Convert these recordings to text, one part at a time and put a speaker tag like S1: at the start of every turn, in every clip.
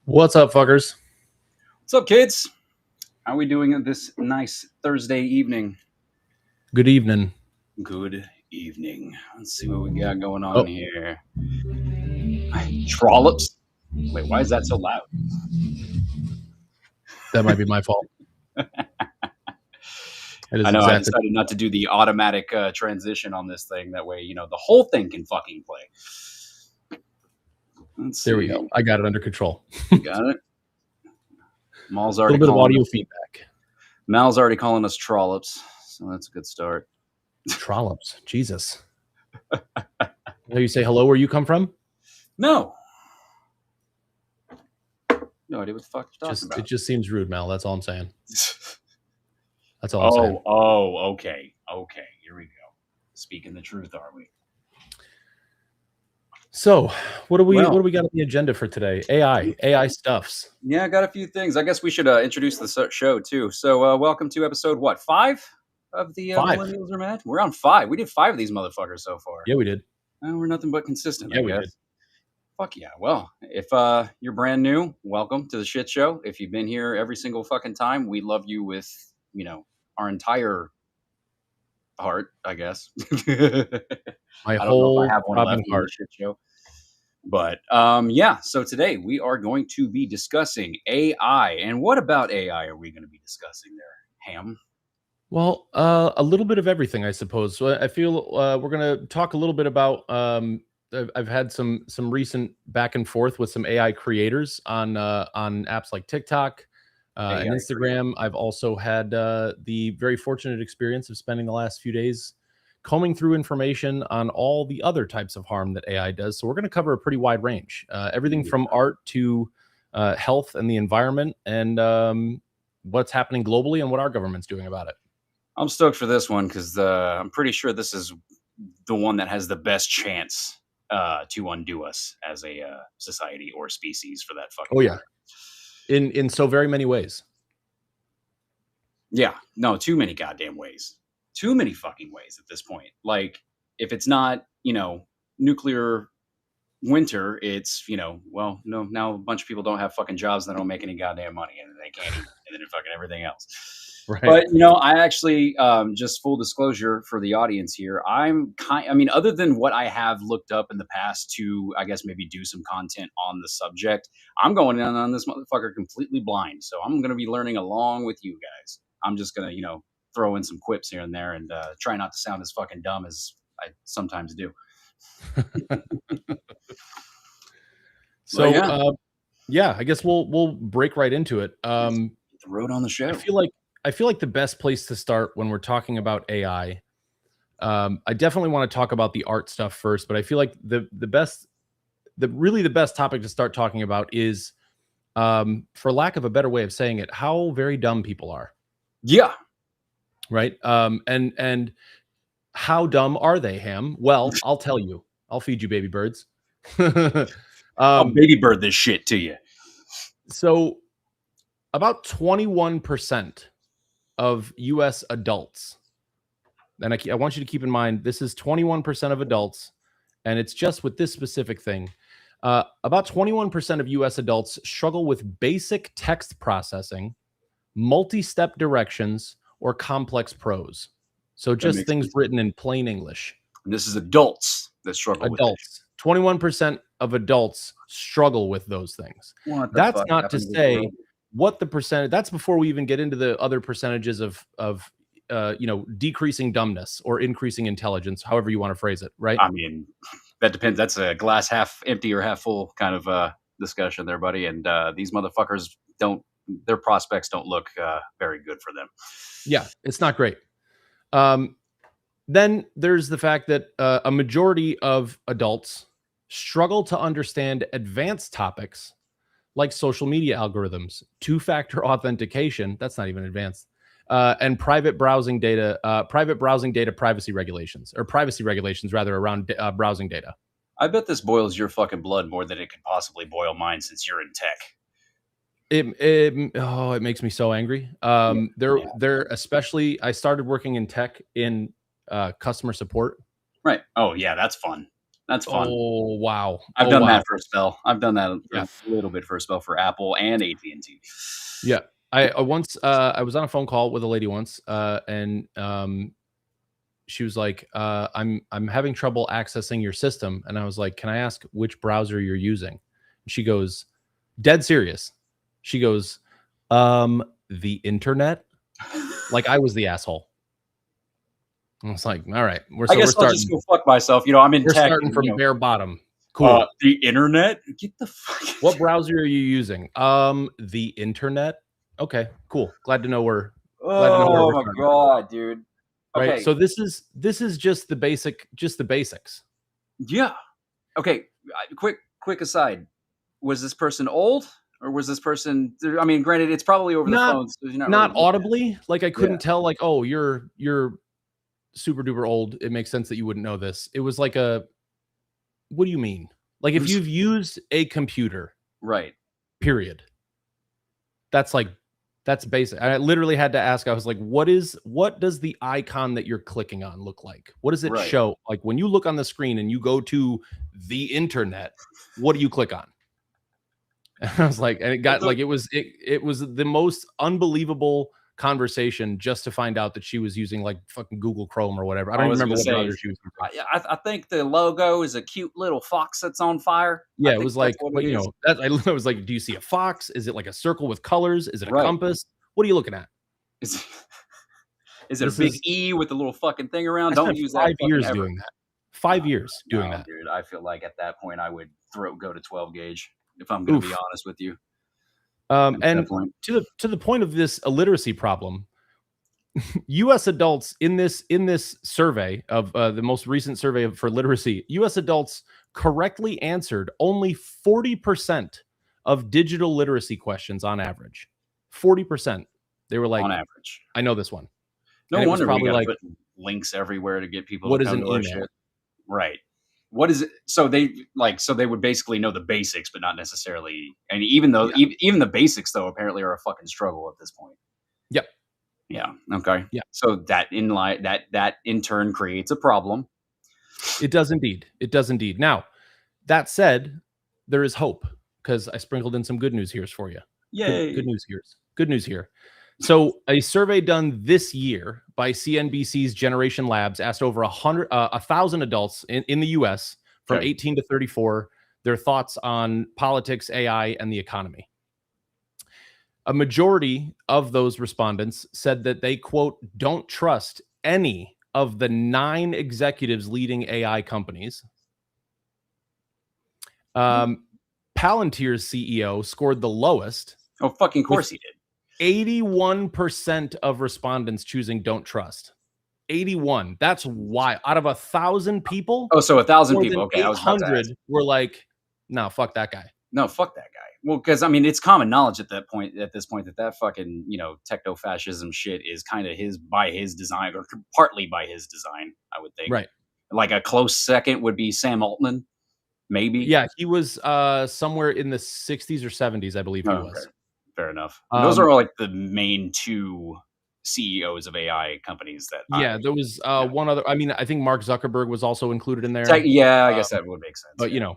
S1: What's up, fuckers?
S2: What's up, kids? How are we doing this nice Thursday evening?
S1: Good evening.
S2: Good evening. Let's see what we got going
S1: Oh,
S2: on here. Trollops. Wait, why is that so loud?
S1: that might be my fault. That
S2: I
S1: is
S2: know I
S1: exactly.
S2: decided not to do the automatic transition on this thing. That way, the whole thing can fucking play. Let's
S1: There we
S2: see.
S1: go. I got it under control.
S2: Got it. Mal's
S1: A
S2: already
S1: little bit of
S2: calling
S1: audio
S2: us.
S1: feedback.
S2: Mal's already calling us trollops, so that's a good start.
S1: Trollops. Jesus. Now you say hello where you come from?
S2: No. No idea what the fuck you're talking about.
S1: It just seems rude, Mal. That's all I'm saying. That's all I'm saying.
S2: Okay. Here we go. Speaking the truth, are we?
S1: So, what do we got on the agenda for today? AI stuffs.
S2: Yeah, I got a few things. I guess we should introduce the show too. So, welcome to episode 5 of the
S1: 5.
S2: Millennials are Mad. We're on 5. We did 5 of these motherfuckers so far.
S1: Yeah, we did.
S2: We're nothing but consistent.
S1: Yeah,
S2: I
S1: we
S2: guess.
S1: did.
S2: Fuck yeah. Well, if you're brand new, welcome to the shit show. If you've been here every single fucking time, we love you with our entire heart, I guess.
S1: My
S2: I don't know
S1: whole
S2: if I have one left in
S1: heart.
S2: the shit show. But yeah, so today we are going to be discussing AI. And what about AI are we going to be discussing there, Ham?
S1: Well, a little bit of everything, I suppose. So I feel we're going to talk a little bit about. I've had some recent back and forth with some AI creators on apps like TikTok and Instagram. I've also had the very fortunate experience of spending the last few days combing through information on all the other types of harm that AI does. So we're going to cover a pretty wide range, everything from art to health and the environment, and what's happening globally and what our government's doing about it.
S2: I'm stoked for this one because I'm pretty sure this is the one that has the best chance to undo us as a society or species for that fucking.
S1: Oh yeah, in so very many ways.
S2: Yeah, no, too many goddamn ways. Too many fucking ways at this point. Like, if it's not, nuclear winter, it's, well, no, now a bunch of people don't have fucking jobs and they don't make any goddamn money and they can't eat and then fucking everything else.
S1: Right.
S2: But, I actually, just full disclosure for the audience here, other than what I have looked up in the past to, I guess, maybe do some content on the subject, I'm going in on this motherfucker completely blind. So I'm going to be learning along with you guys. I'm just going to, throw in some quips here and there and try not to sound as fucking dumb as I sometimes do.
S1: So, yeah, I guess we'll break right into it.
S2: The road on the show.
S1: I feel like the best place to start when we're talking about AI, I definitely want to talk about the art stuff first, but I feel like the best topic to start talking about is, for lack of a better way of saying it, how very dumb people are.
S2: Yeah.
S1: Right. And how dumb are they, Ham? Well, I'll tell you. I'll feed you baby birds.
S2: I'll baby bird this shit to you.
S1: So about 21% of US adults, and I want you to keep in mind, this is 21% of adults, and it's just with this specific thing. About 21% of US adults struggle with basic text processing, multi-step directions, or complex prose. So just things written in plain English.
S2: And this is adults that struggle with it.
S1: 21% of adults struggle with those things. That's not to say what the percentage, that's before we even get into the other percentages of decreasing dumbness or increasing intelligence, however you want to phrase it, right?
S2: I mean, that depends. That's a glass half empty or half full kind of discussion there, buddy. And these motherfuckers their prospects don't look very good for them.
S1: Yeah, it's not great. Then there's the fact that a majority of adults struggle to understand advanced topics like social media algorithms, two-factor authentication, that's not even advanced, and private browsing data privacy regulations rather around browsing data.
S2: I bet this boils your fucking blood more than it could possibly boil mine since you're in tech.
S1: It makes me so angry. They're especially, I started working in tech in customer support.
S2: Right. Oh yeah, that's fun. That's fun.
S1: Oh, wow.
S2: I've
S1: Oh,
S2: done
S1: wow.
S2: that for a spell. I've done that for
S1: Yeah.
S2: a little bit for a spell for Apple and AT&T.
S1: Yeah. I once, I was on a phone call with a lady once, and, she was like, I'm having trouble accessing your system." And I was like, "Can I ask which browser you're using?" And she goes, dead serious. She goes, "The internet?" Like I was the asshole. I was like, "All right,
S2: I
S1: we're
S2: guess I'll just
S1: starting
S2: go fuck myself. You know, I'm in
S1: we're
S2: tech
S1: starting
S2: and,
S1: from bare bottom. Cool.
S2: the internet? Get the fuck
S1: What browser are you using?" The internet." Okay, cool. Glad to know where
S2: Oh
S1: we're
S2: my
S1: starting from,
S2: god, dude.
S1: right?
S2: Okay,
S1: So this is just the basics.
S2: yeah. Okay, quick aside. Was this person old or was this person I mean, granted, it's probably over the
S1: Not
S2: phone, so you're not really
S1: not
S2: looking at
S1: audibly, like I
S2: it. Yeah.
S1: couldn't tell like, "Oh, you're super duper old. It makes sense that you wouldn't know this." It was like a, "What do you mean?" Like if you've used a computer,
S2: Right,
S1: period. That's like that's basic. I literally had to ask. I was like, what does the icon that you're clicking on look like? What does it
S2: right.
S1: show? Like when you look on the screen and you go to the internet, what do you click on?" And I was like, and it got
S2: So
S1: like it was the most unbelievable conversation just to find out that she was using like fucking Google Chrome or whatever. I
S2: I
S1: don't even
S2: was
S1: remember
S2: gonna
S1: what
S2: say,
S1: browser she was using.
S2: I think the logo is a cute little fox that's on fire. I
S1: Yeah, it
S2: think
S1: was
S2: that's
S1: like,
S2: what it
S1: but
S2: is.
S1: that I was like, "Do you see a fox? Is it like a circle with colors? Is it a
S2: Right.
S1: compass? What are you looking at?"
S2: Is is it a
S1: This
S2: big
S1: is
S2: E with a little fucking thing around?
S1: I
S2: Don't
S1: spent
S2: use that
S1: 5
S2: fucking
S1: years
S2: ever.
S1: doing that. 5
S2: No,
S1: years doing
S2: no,
S1: that.
S2: dude. I feel like at that point I would go to 12 gauge if I'm gonna be
S1: Oof.
S2: honest with you at that
S1: And
S2: point.
S1: to the point of this illiteracy problem, US adults in this survey of, the most recent survey for literacy, US adults correctly answered only 40% of digital literacy questions on average. 40%. They were
S2: On
S1: like,
S2: average.
S1: "I know this one."
S2: No
S1: And it was
S2: wonder we
S1: probably
S2: gotta
S1: like,
S2: put links everywhere to get people to
S1: "What is
S2: come
S1: an
S2: to our shit.
S1: email?"
S2: Right. What is it? So they would basically know the basics, but not necessarily. And even though
S1: Yeah.
S2: even the basics though apparently are a fucking struggle at this point.
S1: Yep.
S2: Yeah. Okay.
S1: Yeah.
S2: So that in turn creates a problem.
S1: It does indeed. It does indeed. Now, that said, there is hope because I sprinkled in some good news here for you. Good
S2: Yay.
S1: news here. Good news here. So, a survey done this year by CNBC's Generation Labs asked over 1,000 adults in the U.S. from
S2: Okay.
S1: 18 to 34 their thoughts on politics, AI, and the economy. A majority of those respondents said that they, quote, don't trust any of the 9 executives leading AI companies. Um, Palantir's CEO scored the lowest
S2: Oh, fucking
S1: with
S2: course he did.
S1: 81% of respondents choosing don't trust. 81. That's why out of 1,000 people,
S2: Oh, so 1,000
S1: more
S2: people.
S1: than
S2: Okay, I was about to ask.
S1: 800 were like, "No, fuck that guy."
S2: No, fuck that guy. Well, because I mean, it's common knowledge at this point, that fucking techno fascism shit is kind of his by his design, or partly by his design. I would think.
S1: Right.
S2: Like a close second would be Sam Altman, maybe.
S1: Yeah, he was somewhere in the 60s or 70s, I believe he
S2: Oh, okay,
S1: was.
S2: fair enough. Those
S1: Um
S2: are all like the main two CEOs of AI companies that I
S1: yeah, there was
S2: yeah.
S1: one other, I mean, I think Mark Zuckerberg was also included in there.
S2: Yeah, I
S1: Um,
S2: guess that would make sense.
S1: but
S2: Yeah,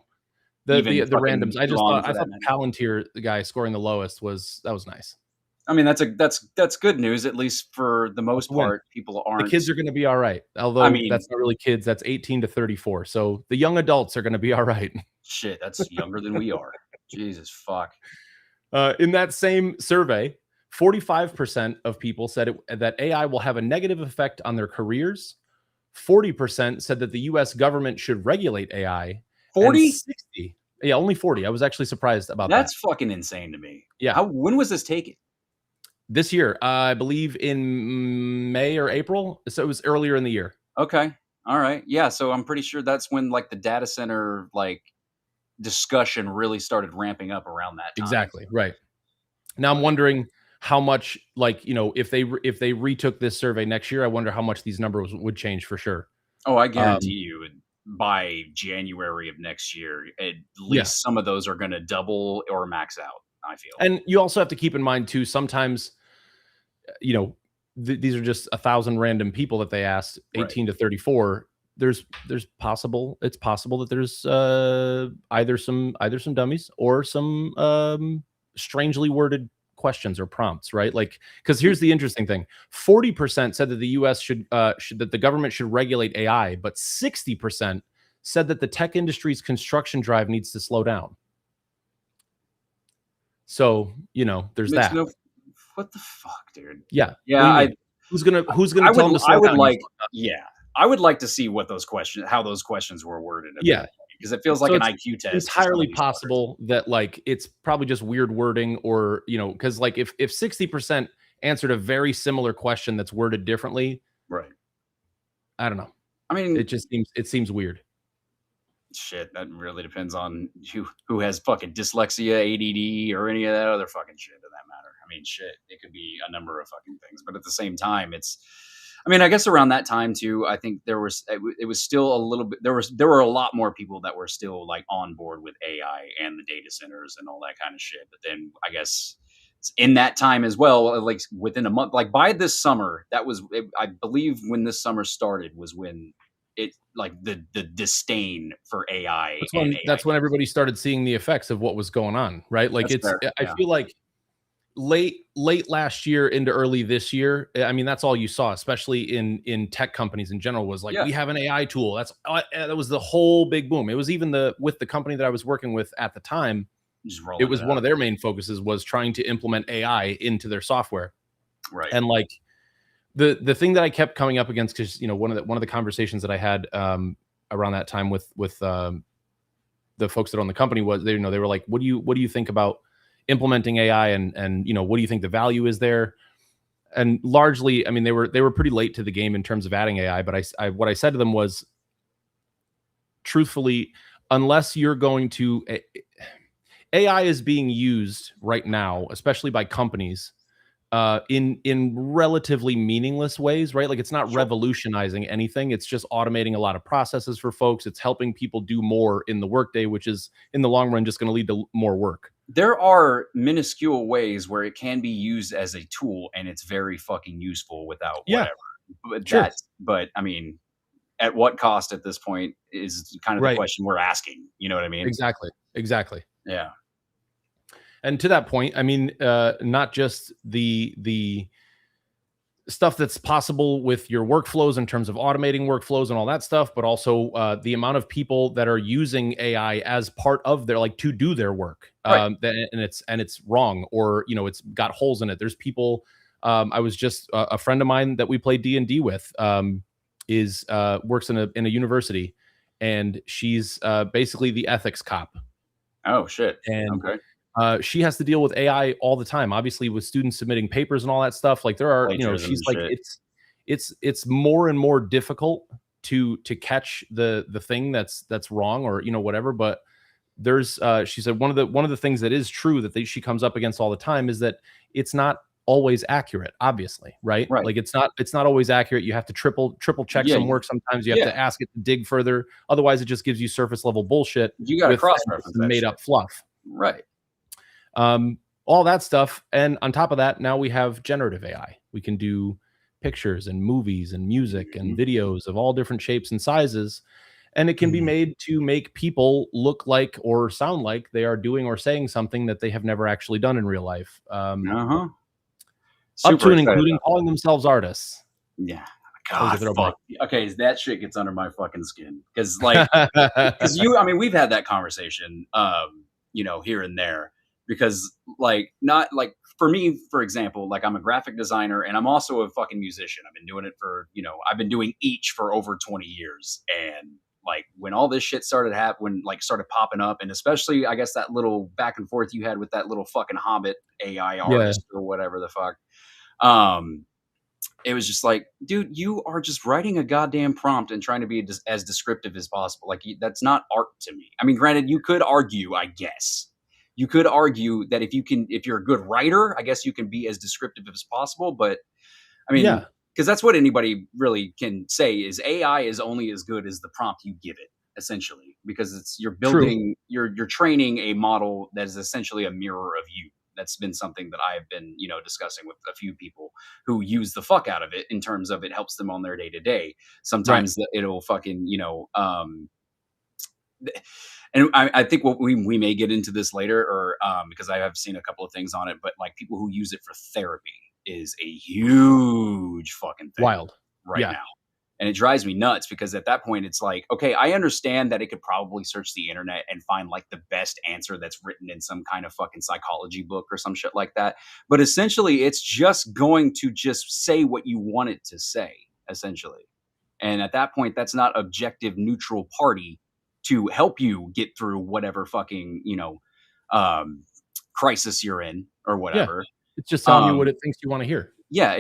S1: the
S2: even
S1: the randoms.
S2: fucking
S1: I
S2: Elon for that
S1: thought the
S2: matter.
S1: Palantir guy scoring the lowest was nice.
S2: I mean, that's good news, at least for the
S1: That's
S2: most
S1: a win.
S2: part. People
S1: The
S2: aren't.
S1: kids are gonna be all right,
S2: I
S1: although
S2: mean,
S1: that's not really kids, that's 18 to 34, so the young adults are gonna be all right.
S2: shit, that's younger than we are. Jesus fuck.
S1: In that same survey, 45% of people said that AI will have a negative effect on their careers. 40% said that the US government should regulate AI, and
S2: 40?
S1: 60, yeah, only 40. I was actually surprised about that.
S2: That's fucking insane to me.
S1: Yeah.
S2: How when was this taken?
S1: This year, I believe in May or April, so it was earlier in the year.
S2: Okay. All right. Yeah, so I'm pretty sure that's when like the data center discussion really started ramping up around that time.
S1: Exactly, right. Now I'm wondering how much, like, if they retook this survey next year, I wonder how much these numbers would change for sure.
S2: Oh, I
S1: Um,
S2: guarantee you by January of next year, at
S1: yeah,
S2: least some of those are gonna double or max out, I feel.
S1: and you also have to keep in mind too, sometimes, you know, these are just 1,000 random people that they asked,
S2: Right.
S1: 18 to 34. there's possible it's possible that there's either some dummies or some strangely worded questions or prompts, right? Like, because here's the interesting thing: 40% said that the U.S. should that the government should regulate AI, but 60% said that the tech industry's construction drive needs to slow down. So there's
S2: Makes
S1: that.
S2: no. What the fuck, dude?
S1: Yeah. What do
S2: Yeah,
S1: you mean? Who's gonna
S2: I would
S1: tell them to
S2: I
S1: slow
S2: would
S1: down?
S2: like yeah. I would like to see what how those questions were worded at that
S1: Yeah.
S2: point, because it feels like
S1: So
S2: an
S1: it's
S2: IQ test for some of
S1: entirely
S2: these fuckers.
S1: possible that like it's probably just weird wording, or because like if 60% answered a very similar question that's worded differently,
S2: Right.
S1: I don't know.
S2: I mean,
S1: It seems weird.
S2: shit, that really depends on who has fucking dyslexia, ADD, or any of that other fucking shit in that matter. I mean, shit, it could be a number of fucking things, but at the same time, I mean, I guess around that time too, I think it was still a little bit there were a lot more people that were still like on board with AI and the data centers and all that kind of shit. But then I guess in that time as well, like within a month, like by this summer, I believe when this summer started was when it like the disdain for AI
S1: That's
S2: and
S1: when
S2: AI
S1: that's when everybody started seeing the effects of what was going on, right? Like
S2: That's
S1: it's
S2: fair.
S1: I
S2: Yeah.
S1: feel like late last year into early this year, I mean, that's all you saw, especially in tech companies in general, was like,
S2: Yeah.
S1: we have an AI tool. That was the whole big boom. It was even with the company that I was working with at the time,
S2: Just
S1: it
S2: rolling
S1: was
S2: it
S1: one
S2: out.
S1: of their main focuses was trying to implement AI into their software.
S2: Right.
S1: And like the thing that I kept coming up against, because one of the conversations that I had around that time with the folks that own the company was they were like, what do you think about implementing AI, and what do you think the value is there? And largely, I mean, they were pretty late to the game in terms of adding AI, but what I said to them was, truthfully, unless you're going to AI is being used right now, especially by companies, in relatively meaningless ways, right? Like, it's not
S2: Sure.
S1: revolutionizing anything. It's just automating a lot of processes for folks. It's helping people do more in the workday, which is in the long run just going to lead to more work.
S2: There are minuscule ways where it can be used as a tool and it's very fucking useful without
S1: Yeah,
S2: whatever. But
S1: sure.
S2: I mean, at what cost at this point is kind of the
S1: Right.
S2: question we're asking. You know what I mean?
S1: Exactly. Exactly.
S2: Yeah.
S1: And to that point, I mean, not just the stuff that's possible with your workflows in terms of automating workflows and all that stuff, but also the amount of people that are using AI as part of their, like, to do their work,
S2: Right.
S1: and it's wrong, or it's got holes in it. There's people. I was just a friend of mine that we play D&D with, is works in a university, and she's basically the ethics cop,
S2: Oh shit.
S1: and
S2: Okay.
S1: she has to deal with AI all the time, obviously, with students submitting papers and all that stuff. Like, there are,
S2: Plagiarism
S1: she's
S2: and
S1: like,
S2: shit.
S1: it's more and more difficult to catch the thing that's wrong, or whatever. But there's she said one of the things that is true that she comes up against all the time is that it's not always accurate, obviously, right?
S2: Right.
S1: Like, it's not always accurate. You have to triple check
S2: Yeah.
S1: some work. Sometimes you have
S2: Yeah.
S1: to ask it to dig further. Otherwise, it just gives you surface level bullshit
S2: You got to
S1: with
S2: cross reference
S1: some
S2: that
S1: made
S2: shit.
S1: up fluff.
S2: Right.
S1: All that stuff. And on top of that, now we have generative AI. We can do pictures and movies and music and
S2: Mhm.
S1: videos of all different shapes and sizes. And it can be
S2: Mhm.
S1: made to make people look like or sound like they are doing or saying something that they have never actually done in real life.
S2: Uh-huh.
S1: Up to
S2: Super
S1: and
S2: excited
S1: including
S2: about that.
S1: calling themselves artists.
S2: Yeah.
S1: That was a
S2: God,
S1: throwback.
S2: fuck. Okay, that shit gets under my fucking skin. Because I mean, we've had that conversation, here and there. Because like, not like for me, for example, like I'm a graphic designer and I'm also a fucking musician. I've been doing it I've been doing each for over 20 years. And like when all this shit started popping up, and especially I guess that little back and forth you had with that little fucking Hobbit AI
S1: Yeah.
S2: artist or whatever the fuck. Um, it was just like, dude, you are just writing a goddamn prompt and trying to be as descriptive as possible. Like, that's not art to me. I mean, granted, you could argue, I guess, you could argue that if you're a good writer, I guess you can be as descriptive as possible. But I mean,
S1: Yeah.
S2: because that's what anybody really can say is AI is only as good as the prompt you give it, essentially, because you're
S1: True.
S2: building, you're training a model that is essentially a mirror of you. That's been something that I've been, discussing with a few people who use the fuck out of it in terms of it helps them on their day to day.
S1: Right.
S2: Sometimes it'll fucking, and I think what we may get into this later, or because I have seen a couple of things on it, but like people who use it for therapy is a huge fucking thing
S1: Wild.
S2: right
S1: Yeah.
S2: now. And it drives me nuts because at that point it's like, okay, I understand that it could probably search the internet and find like the best answer that's written in some kind of fucking psychology book or some shit like that. But essentially it's just going to just say what you want it to say, essentially. And at that point, that's not objective neutral party to help you get through whatever fucking, um, crisis you're in or
S1: Yeah.
S2: whatever.
S1: It's just telling you what
S2: Um,
S1: it thinks you want to hear.
S2: yeah,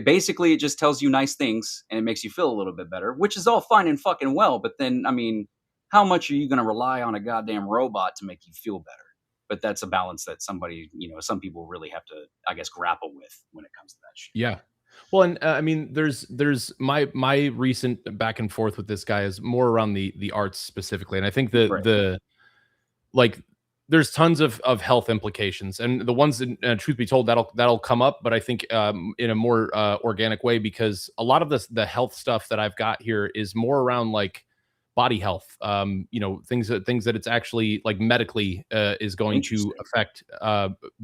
S2: basically it just tells you nice things and it makes you feel a little bit better, which is all fine and fucking well. But then, I mean, how much are you going to rely on a goddamn robot to make you feel better? But that's a balance that some people really have to, I guess, grapple with when it comes to that shit.
S1: Yeah. Well, and I mean, there's my recent back and forth with this guy is more around the arts specifically, and I think
S2: Right.
S1: like there's tons of health implications, and the ones that, truth be told, that'll come up, but I think in a more organic way, because a lot of the health stuff that I've got here is more around like body health, things that it's actually like medically is going to
S2: Interesting.
S1: affect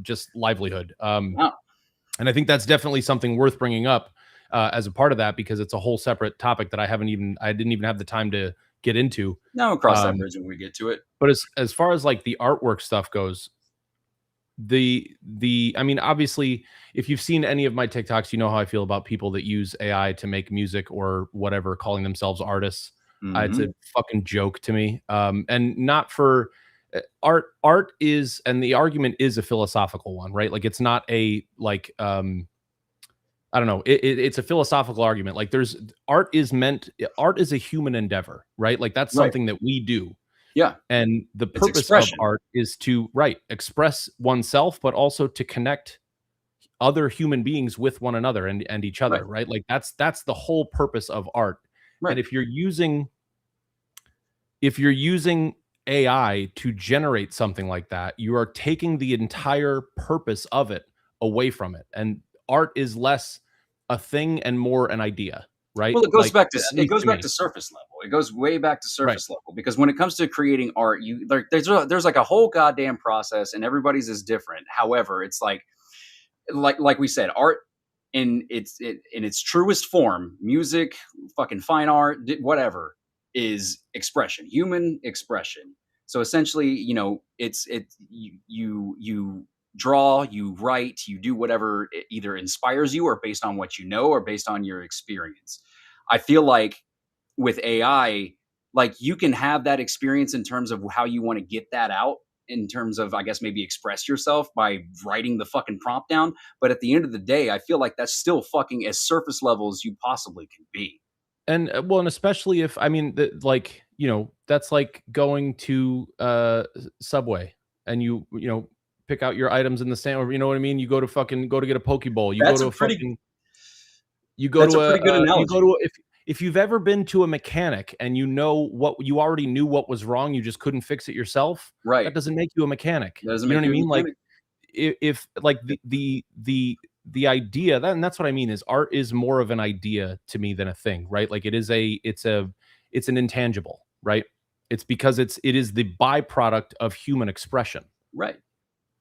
S1: just livelihood.
S2: Oh,
S1: And I think that's definitely something worth bringing up as a part of that, because it's a whole separate topic that I didn't even have the time to get into.
S2: now we'll cross that
S1: Um,
S2: bridge when we get to it.
S1: but as far as like the artwork stuff goes, the I mean, obviously, if you've seen any of my TikToks, you know how I feel about people that use AI to make music or whatever, calling themselves artists. It's
S2: Hmm.
S1: a fucking joke to me. And not for art is, and the argument is a philosophical one, right? Like it's not a like I don't know. It's a philosophical argument. Like art is a human endeavor, right? Like that's
S2: Right.
S1: something that we do.
S2: Yeah.
S1: And the
S2: It's
S1: purpose of
S2: expression.
S1: art is to, right, express oneself, but also to connect other human beings with one another and each
S2: Right.
S1: other, right? Like that's the whole purpose of art. And
S2: Right.
S1: if you're using AI to generate something like that, you are taking the entire purpose of it away from it. And art is less a thing and more an idea, right?
S2: Well, it goes
S1: Like
S2: back to
S1: at
S2: it
S1: least
S2: goes
S1: to
S2: back to
S1: me.
S2: surface level. It goes way back to
S1: Right.
S2: surface level because when it comes to creating art, there's like a whole goddamn process, and everybody's is different. However, it's like we said, art in its truest form, music, fucking fine art, whatever, is expression, human expression. So essentially, you draw, you write, you do whatever either inspires you or based on what you know or based on your experience. I feel like with AI, like you can have that experience in terms of how you want to get that out in terms of, I guess, maybe express yourself by writing the fucking prompt down. But at the end of the day, I feel like that's still fucking as surface level as you possibly can be.
S1: And well, and especially if, I mean, like, that's like going to Subway, and pick out your items in the stand, or you know what I mean? You go to get a poke bowl. You go
S2: That's
S1: to
S2: a
S1: a
S2: pretty
S1: fucking you go
S2: that's
S1: to
S2: a pretty good
S1: you go
S2: analogy.
S1: to if you've ever been to a mechanic and you already knew what was wrong, you just couldn't fix it yourself,
S2: Right.
S1: that doesn't make you a mechanic.
S2: That doesn't
S1: You know
S2: make
S1: what I
S2: you a
S1: mean? Like
S2: mechanic.
S1: if like the idea that, and that's what I mean, is art is more of an idea to me than a thing, right? Like it's an intangible, right? It's because it is the byproduct of human expression.
S2: Right.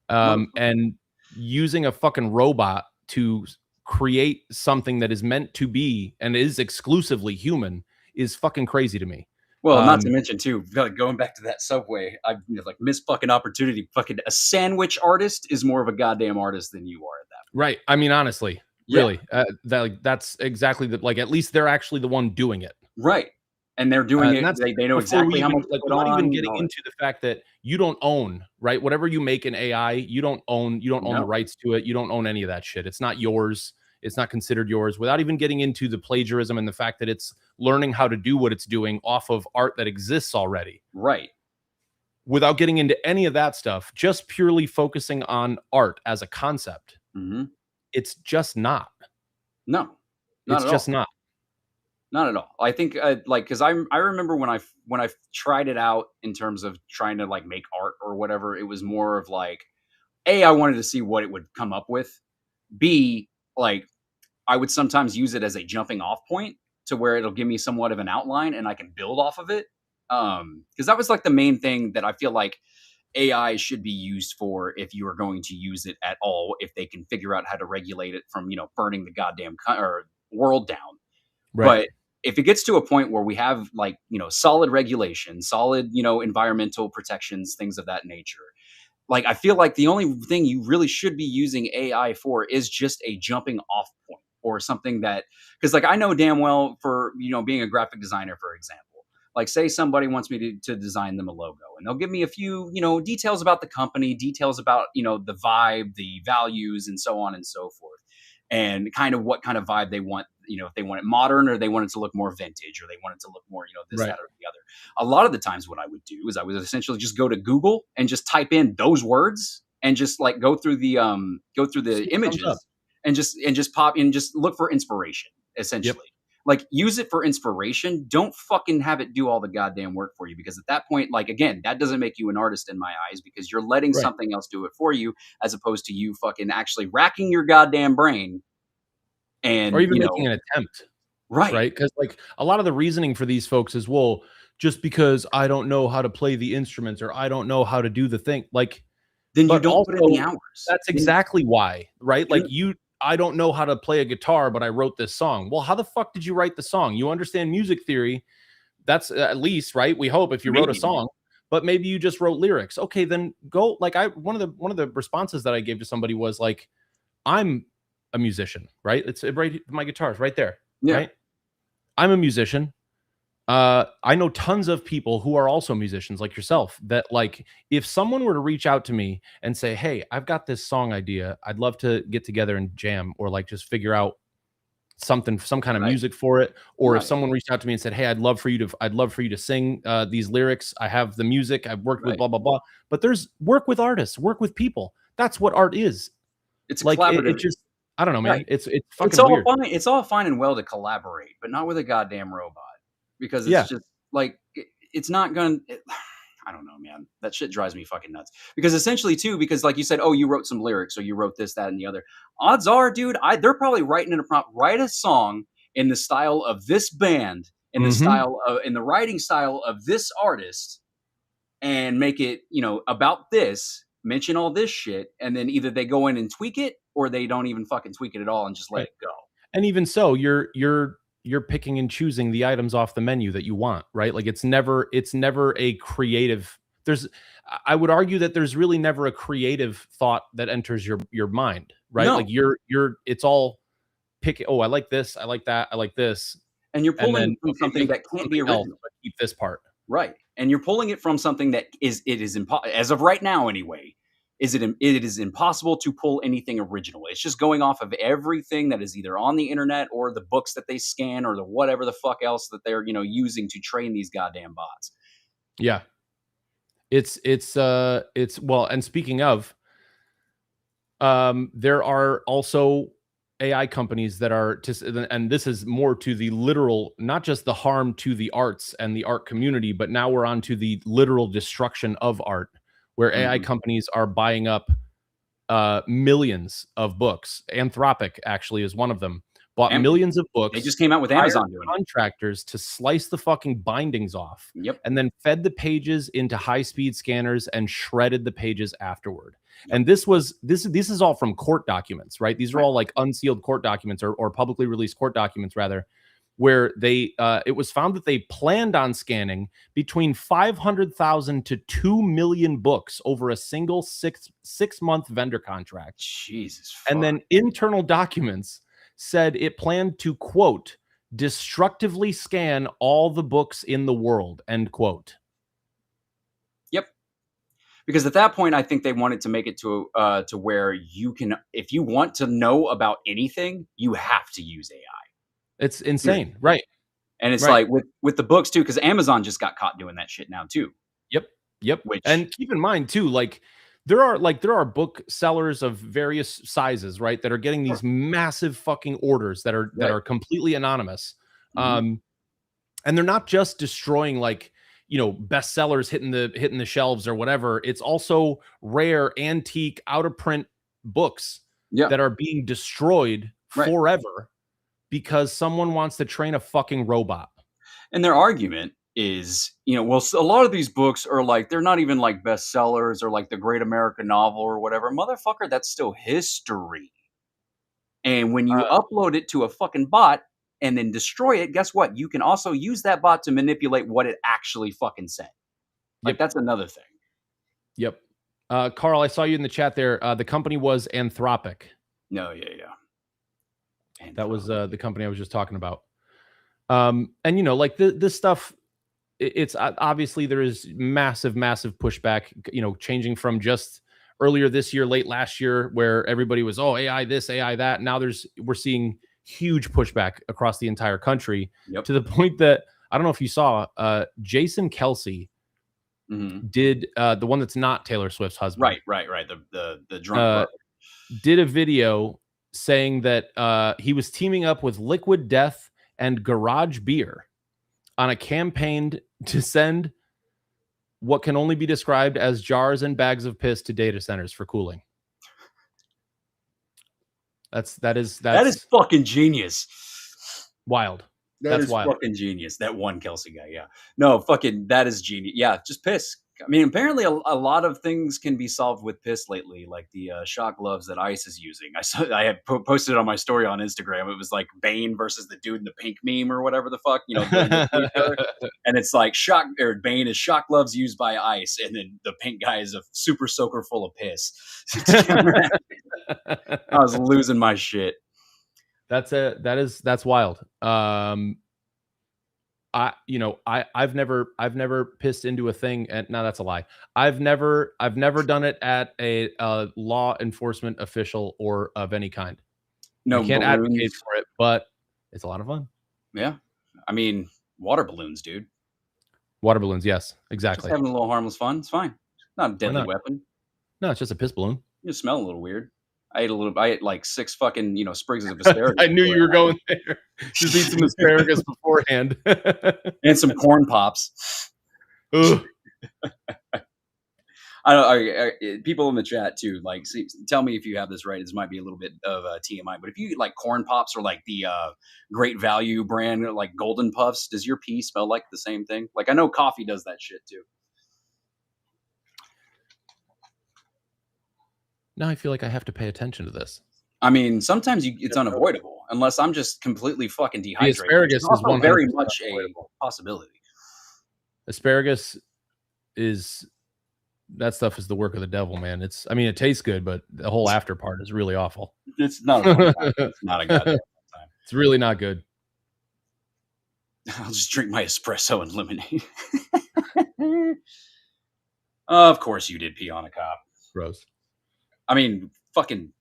S2: Motherfucker.
S1: And using a fucking robot to create something that is meant to be and is exclusively human is fucking crazy to me.
S2: Well, not to
S1: Um,
S2: mention too, going back to that Subway, I like missed fucking opportunity. Fucking a sandwich artist is more of a goddamn artist than you are at that point.
S1: right. I mean, honestly,
S2: Yeah.
S1: really, that's exactly like, at least they're actually the one doing it.
S2: Right. And they're doing
S1: And
S2: it.
S1: that's
S2: They know
S1: before we
S2: exactly how
S1: even
S2: much to
S1: like,
S2: put
S1: without
S2: on
S1: even
S2: and
S1: getting
S2: all that.
S1: into the fact that you don't own, right? Whatever you make in AI, you don't own the
S2: No.
S1: rights to it. You don't own any of that shit. It's not yours. It's not considered yours, without even getting into the plagiarism and the fact that it's learning how to do what it's doing off of art that exists already.
S2: Right.
S1: Without getting into any of that stuff, just purely focusing on art as a concept,
S2: Mhm.
S1: it's just not.
S2: No. Not
S1: It's
S2: at
S1: just
S2: all.
S1: not.
S2: Not at all. I think, like, because I remember when I tried it out in terms of trying to like make art or whatever. It was more of like A, I wanted to see what it would come up with. B, like, I would sometimes use it as a jumping off point to where it'll give me somewhat of an outline and I can build off of it. Because that was like the main thing that I feel like AI should be used for if you are going to use it at all, if they can figure out how to regulate it from, burning the goddamn or world down.
S1: Right.
S2: But if it gets to a point where we have like, solid regulation, solid, environmental protections, things of that nature, like, I feel like the only thing you really should be using AI for is just a jumping off point or something that, because like I know damn well for, being a graphic designer, for example, like say somebody wants me to design them a logo and they'll give me a few, details about the company, details about, the vibe, the values, and so on and so forth. And kind of what kind of vibe they want, if they want it modern or they want it to look more vintage or they want it to look more, this,
S1: Right.
S2: that, or the other. A lot of the times what I would do is I would essentially just go to Google and just type in those words and just like go through the
S1: See what comes up.
S2: images and just pop and just look for inspiration,
S1: Yep.
S2: essentially. Like use it for inspiration. Don't fucking have it do all the goddamn work for you because at that point, like again, that doesn't make you an artist in my eyes because you're letting
S1: Right.
S2: something else do it for you as opposed to you fucking actually racking your goddamn brain
S1: Or
S2: and,
S1: even making an attempt.
S2: right.
S1: Right? Because like a lot of the reasoning for these folks is, well, just because I don't know how to play the instruments or I don't know how to do the thing, like,
S2: Then you
S1: but
S2: don't put in the
S1: also
S2: hours.
S1: that's
S2: Then
S1: exactly why, right? Like
S2: you're
S1: I don't know how to play a guitar, but I wrote this song. Well, how the fuck did you write the song? You understand music theory. That's at least, right? We hope if you wrote a
S2: maybe.
S1: song, but maybe you just wrote lyrics. Okay, then go like one of the responses that I gave to somebody was like, I'm a musician, right? It's right, my guitar is right there,
S2: Yeah.
S1: right? I'm a musician. I know tons of people who are also musicians like yourself that like if someone were to reach out to me and say, "Hey, I've got this song idea. I'd love to get together and jam or like just figure out something, some kind of
S2: Right.
S1: music for it." Or if
S2: Right.
S1: someone reached out to me and said, "Hey, I'd love for you to sing these lyrics. I have the music. I've worked with
S2: Right.
S1: blah blah blah." But there's work with artists, work with people. That's what art is.
S2: It's a
S1: Like it
S2: collaborative.
S1: just I don't know, man.
S2: Right.
S1: It's
S2: It's
S1: fucking
S2: all
S1: weird.
S2: fine it's all fine and well to collaborate, but not with a goddamn robot because it's
S1: Yeah.
S2: just like it's not gonna I don't know, man. That shit drives me fucking nuts. Because essentially too, because like you said, "Oh, you wrote some lyrics or you wrote this, that, and the other." Odds are, dude, they're probably writing in a prompt, "Write a song in the style of this band,
S1: Hmm.
S2: in the writing style of this artist, and make it, about this, mention all this shit," and then either they go in and tweak it or they don't even fucking tweak it at all and just let
S1: Right.
S2: it go.
S1: And even so, you're picking and choosing the items off the menu that you want, right? Like it's never a creative there's I would argue that there's really never a creative thought that enters your mind, right? Like
S2: No,
S1: you're it's all pick, oh, I like this, I like that, I like this,
S2: and you're
S1: and
S2: pulling
S1: then
S2: from
S1: okay,
S2: something
S1: make
S2: that can't be
S1: something else,
S2: original.
S1: but keep this part.
S2: Right, and you're pulling it from something that is as of right now anyway, it is impossible to pull anything original. It's just going off of everything that is either on the internet or the books that they scan or the whatever the fuck else that they're, using to train these goddamn bots.
S1: Yeah. It's well, and speaking of, there are also AI companies that are just, and this is more to the literal, not just the harm to the arts and the art community, but now we're on to the literal destruction of art, where AI
S2: Mhm.
S1: companies are buying up millions of books. Anthropic actually is one of them. Bought
S2: Am
S1: millions of
S2: They
S1: books,
S2: just came out with
S1: hired
S2: Amazon doing it.
S1: contractors to slice the fucking bindings off,
S2: Yep,
S1: and then fed the pages into high-speed scanners and shredded the pages afterward.
S2: yep,
S1: And this is all from court documents, right? These are
S2: right.
S1: all like unsealed court documents or publicly released court documents rather, where they it was found that they planned on scanning between 500,000 to 2 million books over a single six month vendor contract.
S2: Jesus
S1: And
S2: fuck.
S1: then internal documents said it planned to, quote, destructively scan all the books in the world, end quote.
S2: Yep. Because at that point, I think they wanted to make it to where you can, if you want to know about anything, you have to use AI.
S1: It's
S2: Period.
S1: insane. Right.
S2: And it's
S1: Right.
S2: like with the books too, because Amazon just got caught doing that shit now too.
S1: Yep. Yep.
S2: Which
S1: And keep in mind too, like there are book sellers of various sizes, right, that are getting
S2: sure,
S1: these massive fucking orders that
S2: right.
S1: are completely anonymous.
S2: Mhm.
S1: And they're not just destroying like bestsellers hitting the shelves or whatever. It's also rare, antique, out of print books
S2: Yeah.
S1: that are being destroyed
S2: Right.
S1: forever because someone wants to train a fucking robot.
S2: And their argument is, well, a lot of these books are like, they're not even like bestsellers or like the great American novel or whatever. Motherfucker, that's still history. And when you upload it to a fucking bot and then destroy it, guess what? You can also use that bot to manipulate what it actually fucking said. Like,
S1: Yep.
S2: that's another thing.
S1: Yep. Carl, I saw you in the chat there. The company was Anthropic.
S2: No, yeah.
S1: That was the company I was just talking about. And like this stuff, it's obviously there is massive pushback, changing from just earlier this year, late last year, where everybody was, oh, AI this, AI that. Now we're seeing huge pushback across the entire country.
S2: Yep.
S1: To the point that I don't know if you saw Jason Kelsey did the one that's not Taylor Swift's husband.
S2: Right. The drunk
S1: did a video saying that he was teaming up with Liquid Death and Garage Beer on a campaign to send what can only be described as jars and bags of piss to data centers for cooling. That is
S2: fucking genius.
S1: Wild.
S2: That's wild. Fucking genius. That one Kelsey guy. Yeah. No, fucking, that is genius. Yeah. Just piss. I mean, apparently a lot of things can be solved with piss lately, like the shock gloves that ICE is using. I had posted on my story on Instagram. It was like Bane versus the dude in the pink meme or whatever the fuck, and it's like Bane is shock gloves used by ICE, and then the pink guy is a super soaker full of piss. I was losing my shit.
S1: That's wild. I've never pissed into a thing, and no, that's a lie. I've never done it at a law enforcement official or of any kind.
S2: No,
S1: I can't advocate for it, but it's a lot of fun.
S2: Yeah, I mean, water balloons, dude.
S1: Water balloons, yes, exactly.
S2: Just having a little harmless fun. It's fine. Not a deadly weapon.
S1: No, it's just a piss balloon.
S2: You smell a little weird. I ate like 6 fucking, sprigs of asparagus.
S1: I knew you were going there. Just eat some asparagus beforehand.
S2: And some corn pops. People in the chat too, like, tell me if you have this right. This might be a little bit of a TMI, but if you eat like corn pops or like the Great Value brand, like Golden Puffs, does your pee smell like the same thing? Like, I know coffee does that shit too.
S1: Now I feel like I have to pay attention to this.
S2: I mean, sometimes it's unavoidable, unless I'm just completely fucking dehydrated.
S1: The asparagus is
S2: very much a possibility.
S1: Asparagus that stuff is the work of the devil, man. It tastes good, but the whole after part is really awful.
S2: It's not a fun time. It's not a goddamn time.
S1: It's really not good.
S2: I'll just drink my espresso and lemonade. Of course you did pee on a cop.
S1: Gross.
S2: I mean, fucking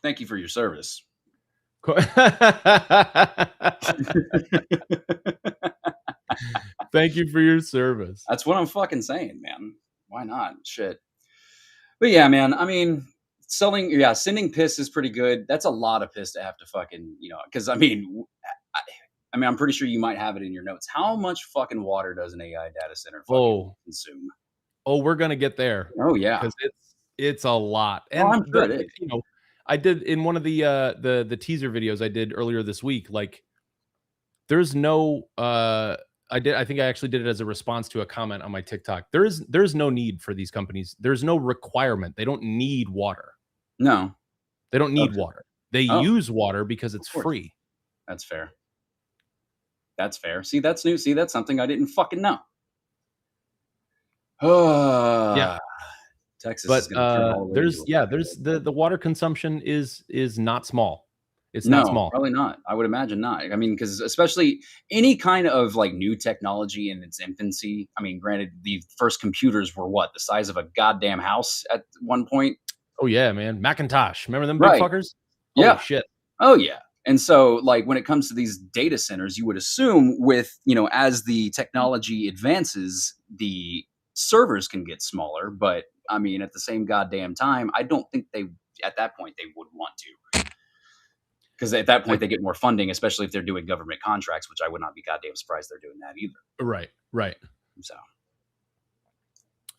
S2: thank you for your service.
S1: Thank you for your service.
S2: That's what I'm fucking saying, man. Why not? Shit. But yeah, man, I mean, sending piss is pretty good. That's a lot of piss to have to fucking, because I'm pretty sure you might have it in your notes. How much fucking water does an AI data center consume?
S1: Oh, we're going to get there.
S2: Oh, yeah.
S1: Because it's a lot. And
S2: I'm sure it is.
S1: I did in one of the teaser videos I did earlier this week, like there's no I think I actually did it as a response to a comment on my TikTok. There's no need for these companies. There's no requirement. They don't need water.
S2: No.
S1: They don't need water. They use water because it's free.
S2: That's fair. That's fair. See, that's new. See, that's something I didn't fucking know.
S1: Yeah.
S2: Texas
S1: but
S2: is
S1: there's the water consumption is not small. It's
S2: not
S1: small.
S2: Probably not. I would imagine not. I mean, because especially any kind of like new technology in its infancy. I mean, granted, the first computers were the size of a goddamn house at one point.
S1: Oh yeah, man. Macintosh. Remember them big fuckers?
S2: Yeah.
S1: Holy shit.
S2: Oh yeah. And so, like, when it comes to these data centers, you would assume with, as the technology advances, the servers can get smaller. But I mean, at the same goddamn time, I don't think at that point they would want to. Because at that point, they get more funding, especially if they're doing government contracts, which I would not be goddamn surprised they're doing that either.
S1: Right.
S2: So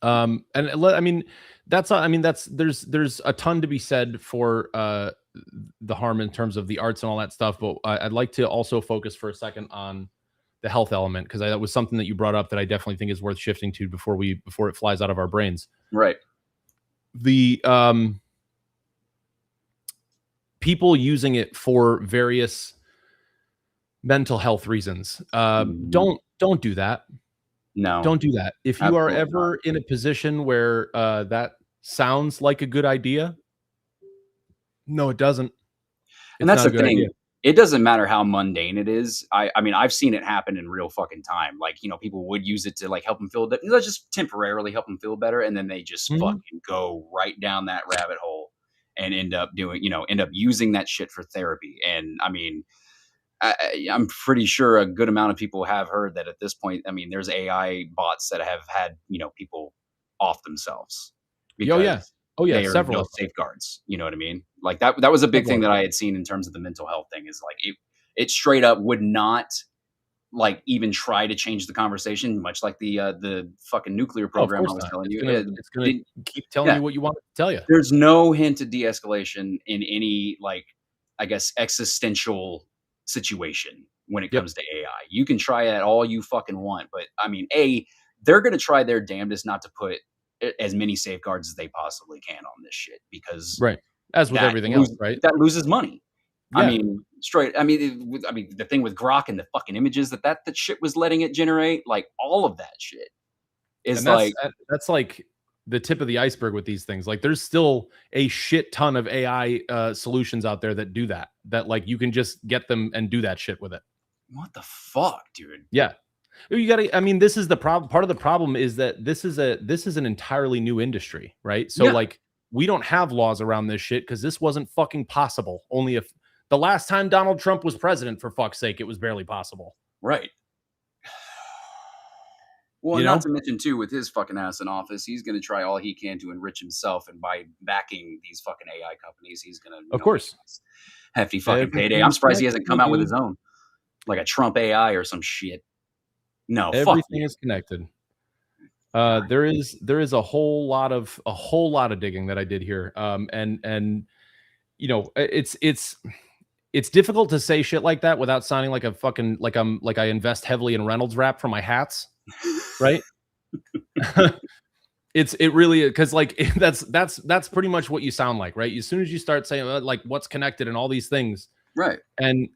S1: I mean, there's a ton to be said for the harm in terms of the arts and all that stuff. But I'd like to also focus for a second on the health element, because that was something that you brought up that I definitely think is worth shifting to before it flies out of our brains.
S2: right.
S1: The people using it for various mental health reasons.
S2: Mhm.
S1: Don't do that.
S2: No,
S1: Don't do that. If you are
S2: absolutely not.
S1: ever in a position where that sounds like a good idea, no, it doesn't.
S2: And
S1: It's
S2: that's
S1: not a
S2: the
S1: good idea.
S2: thing. It doesn't matter how mundane it is. I mean, I've seen it happen in real fucking time. Like, people would use it to like help them feel let's just temporarily help them feel better, and then they just
S1: Mhm.
S2: fucking go right down that rabbit hole and end up using that shit for therapy. And I mean, I'm pretty sure a good amount of people have heard that at this point. I mean, there's AI bots that have had people off themselves
S1: Oh, yeah.
S2: because
S1: Oh, yeah,
S2: they are
S1: several
S2: no
S1: of them,
S2: safeguards. You know what I mean? Like that was a big
S1: several
S2: thing
S1: of
S2: that
S1: them.
S2: I had seen in terms of the mental health thing. Is like it straight up would not like even try to change the conversation, much like the fucking nuclear
S1: Oh, of
S2: program I
S1: course
S2: was
S1: not.
S2: telling
S1: It's
S2: you.
S1: gonna it's gonna
S2: Didn't,
S1: keep telling
S2: yeah,
S1: you what you want it to tell you.
S2: there's no hint of de-escalation in any, like, I guess, existential situation when it
S1: Yep.
S2: comes to AI. You can try it all you fucking want, but I mean, they're gonna try their damnedest not to put as many safeguards as they possibly can on this shit because
S1: Right. As with everything else, right?
S2: that loses money. I
S1: Yeah.
S2: mean, I mean, the thing with Grok and the fucking images that shit was letting it generate, like all of that shit
S1: And
S2: is like,
S1: that's like the tip of the iceberg with these things. Like, there's still a shit ton of AI solutions out there that do that. That, like, you can just get them and do that shit with it.
S2: what the fuck, dude?
S1: Yeah. You gotta, I mean, this is the problem. Part of the problem is that this is an entirely new industry, right? So,
S2: Yeah,
S1: like, we don't have laws around this shit because this wasn't fucking possible. Only if the last time Donald Trump was president, for fuck's sake, it was barely possible.
S2: right. Well,
S1: You
S2: not
S1: know?
S2: to mention too, with his fucking ass in office, he's gonna try all he can to enrich himself, and by backing these fucking AI companies, he's gonna,
S1: Of
S2: make
S1: course.
S2: a nice hefty fucking payday. I'm
S1: Everything's
S2: surprised he
S1: connected,
S2: hasn't come out with his
S1: baby.
S2: own, like a Trump AI or some shit. No, fuck
S1: Everything
S2: you.
S1: is connected.
S2: God.
S1: There is a whole lot of digging that I did here. And it's difficult to say shit like that without sounding like a fucking like I invest heavily in Reynolds wrap for my hats, right? It really is, because like that's pretty much what you sound like, right? As soon as you start saying like what's connected and all these things,
S2: Right.
S1: and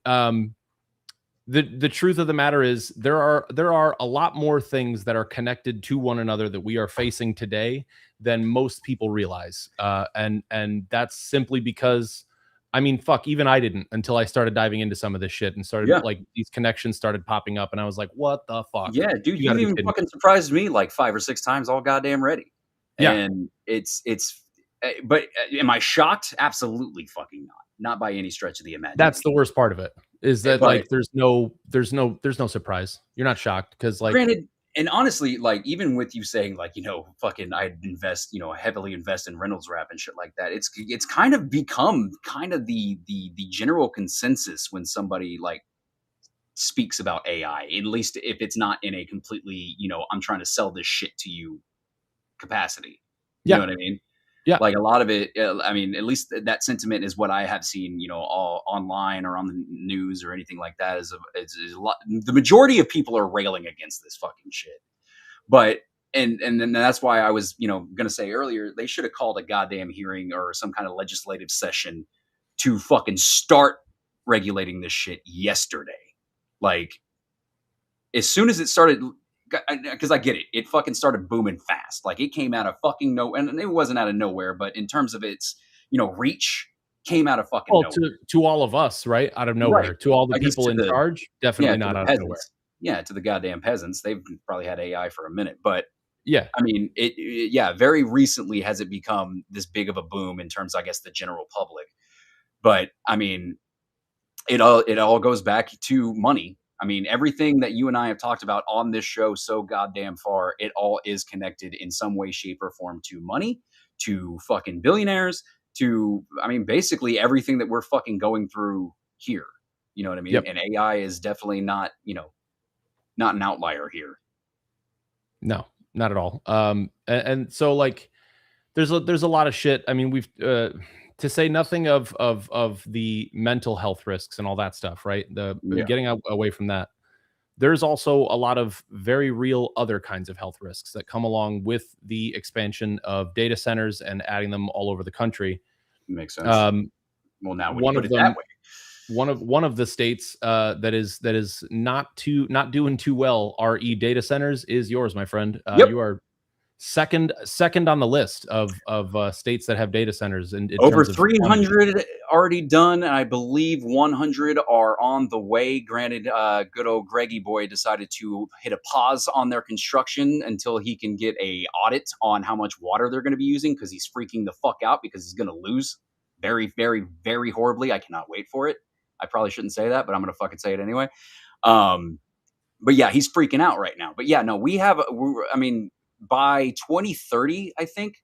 S1: the truth of the matter is there are a lot more things that are connected to one another that we are facing today than most people realize, and that's simply because, I mean, fuck, even I didn't until I started diving into some of this shit and started,
S2: Yeah.
S1: like, these connections started popping up, and I was like, what the fuck?
S2: Yeah, dude,
S1: You got
S2: you
S1: to be
S2: even
S1: kidding me.
S2: fucking surprised me like 5 or 6 times all goddamn ready.
S1: Yeah.
S2: And but am I shocked? Absolutely fucking not. Not by any stretch of the
S1: That's
S2: imagination.
S1: the worst part of it, is that,
S2: But
S1: like, there's no surprise. You're not shocked because, like,
S2: granted, and honestly, like, even with you saying, like, fucking I'd invest, heavily invest in Reynolds Wrap and shit like that, it's kind of become kind of the general consensus when somebody, like, speaks about AI, at least if it's not in a completely, "I'm trying to sell this shit to you" capacity. You know
S1: yeah,
S2: what I mean?
S1: yeah,
S2: Like, a lot of it, I mean, at least that sentiment is what I have seen, all online or on the news or anything like that is a lot. The majority of people are railing against this fucking shit. But and then that's why I was, gonna say earlier, they should have called a goddamn hearing or some kind of legislative session to fucking start regulating this shit yesterday. Like, as soon as it started, because I get it, it fucking started booming fast. Like, it came out of fucking no, and it wasn't out of nowhere, but in terms of its, reach, came out of fucking
S1: well,
S2: nowhere.
S1: to all of us, right, out of
S2: Right.
S1: nowhere. To all the
S2: I guess
S1: people
S2: to
S1: in
S2: the
S1: charge,
S2: yeah,
S1: definitely
S2: to
S1: not
S2: the
S1: out of nowhere.
S2: peasants. Yeah, to the goddamn peasants. They've probably had AI for a minute, but
S1: Yeah,
S2: I mean, yeah, very recently has it become this big of a boom in terms, I guess, the general public. But I mean, it all goes back to money. I mean, everything that you and I have talked about on this show so goddamn far, it all is connected in some way, shape, or form to money, to fucking billionaires, to, I mean, basically everything that we're fucking going through here. You know what I mean?
S1: yep.
S2: And AI is definitely not, not an outlier here.
S1: No, not at all. And so like there's a lot of shit. I mean, we've to say nothing of the mental health risks and all that stuff, right? The
S2: Yeah,
S1: getting away from that. There's also a lot of very real other kinds of health risks that come along with the expansion of data centers and adding them all over the country.
S2: makes sense.
S1: Um,
S2: Well, now when you
S1: one
S2: put
S1: of
S2: it that
S1: them,
S2: way,
S1: one of the states that is not doing too well, re data centers, is yours, my friend.
S2: yep,
S1: You are second on the list of states that have data centers in
S2: over
S1: terms of funding.
S2: 300 already done, and I believe 100 are on the way. Granted, good old Greggy boy decided to hit a pause on their construction until he can get a audit on how much water they're going to be using because he's freaking the fuck out because he's going to lose very, very, very horribly. I cannot wait for it. I probably shouldn't say that, but I'm going to fucking say it anyway. Um, but yeah, he's freaking out right now. But yeah, no, I mean, by 2030, I think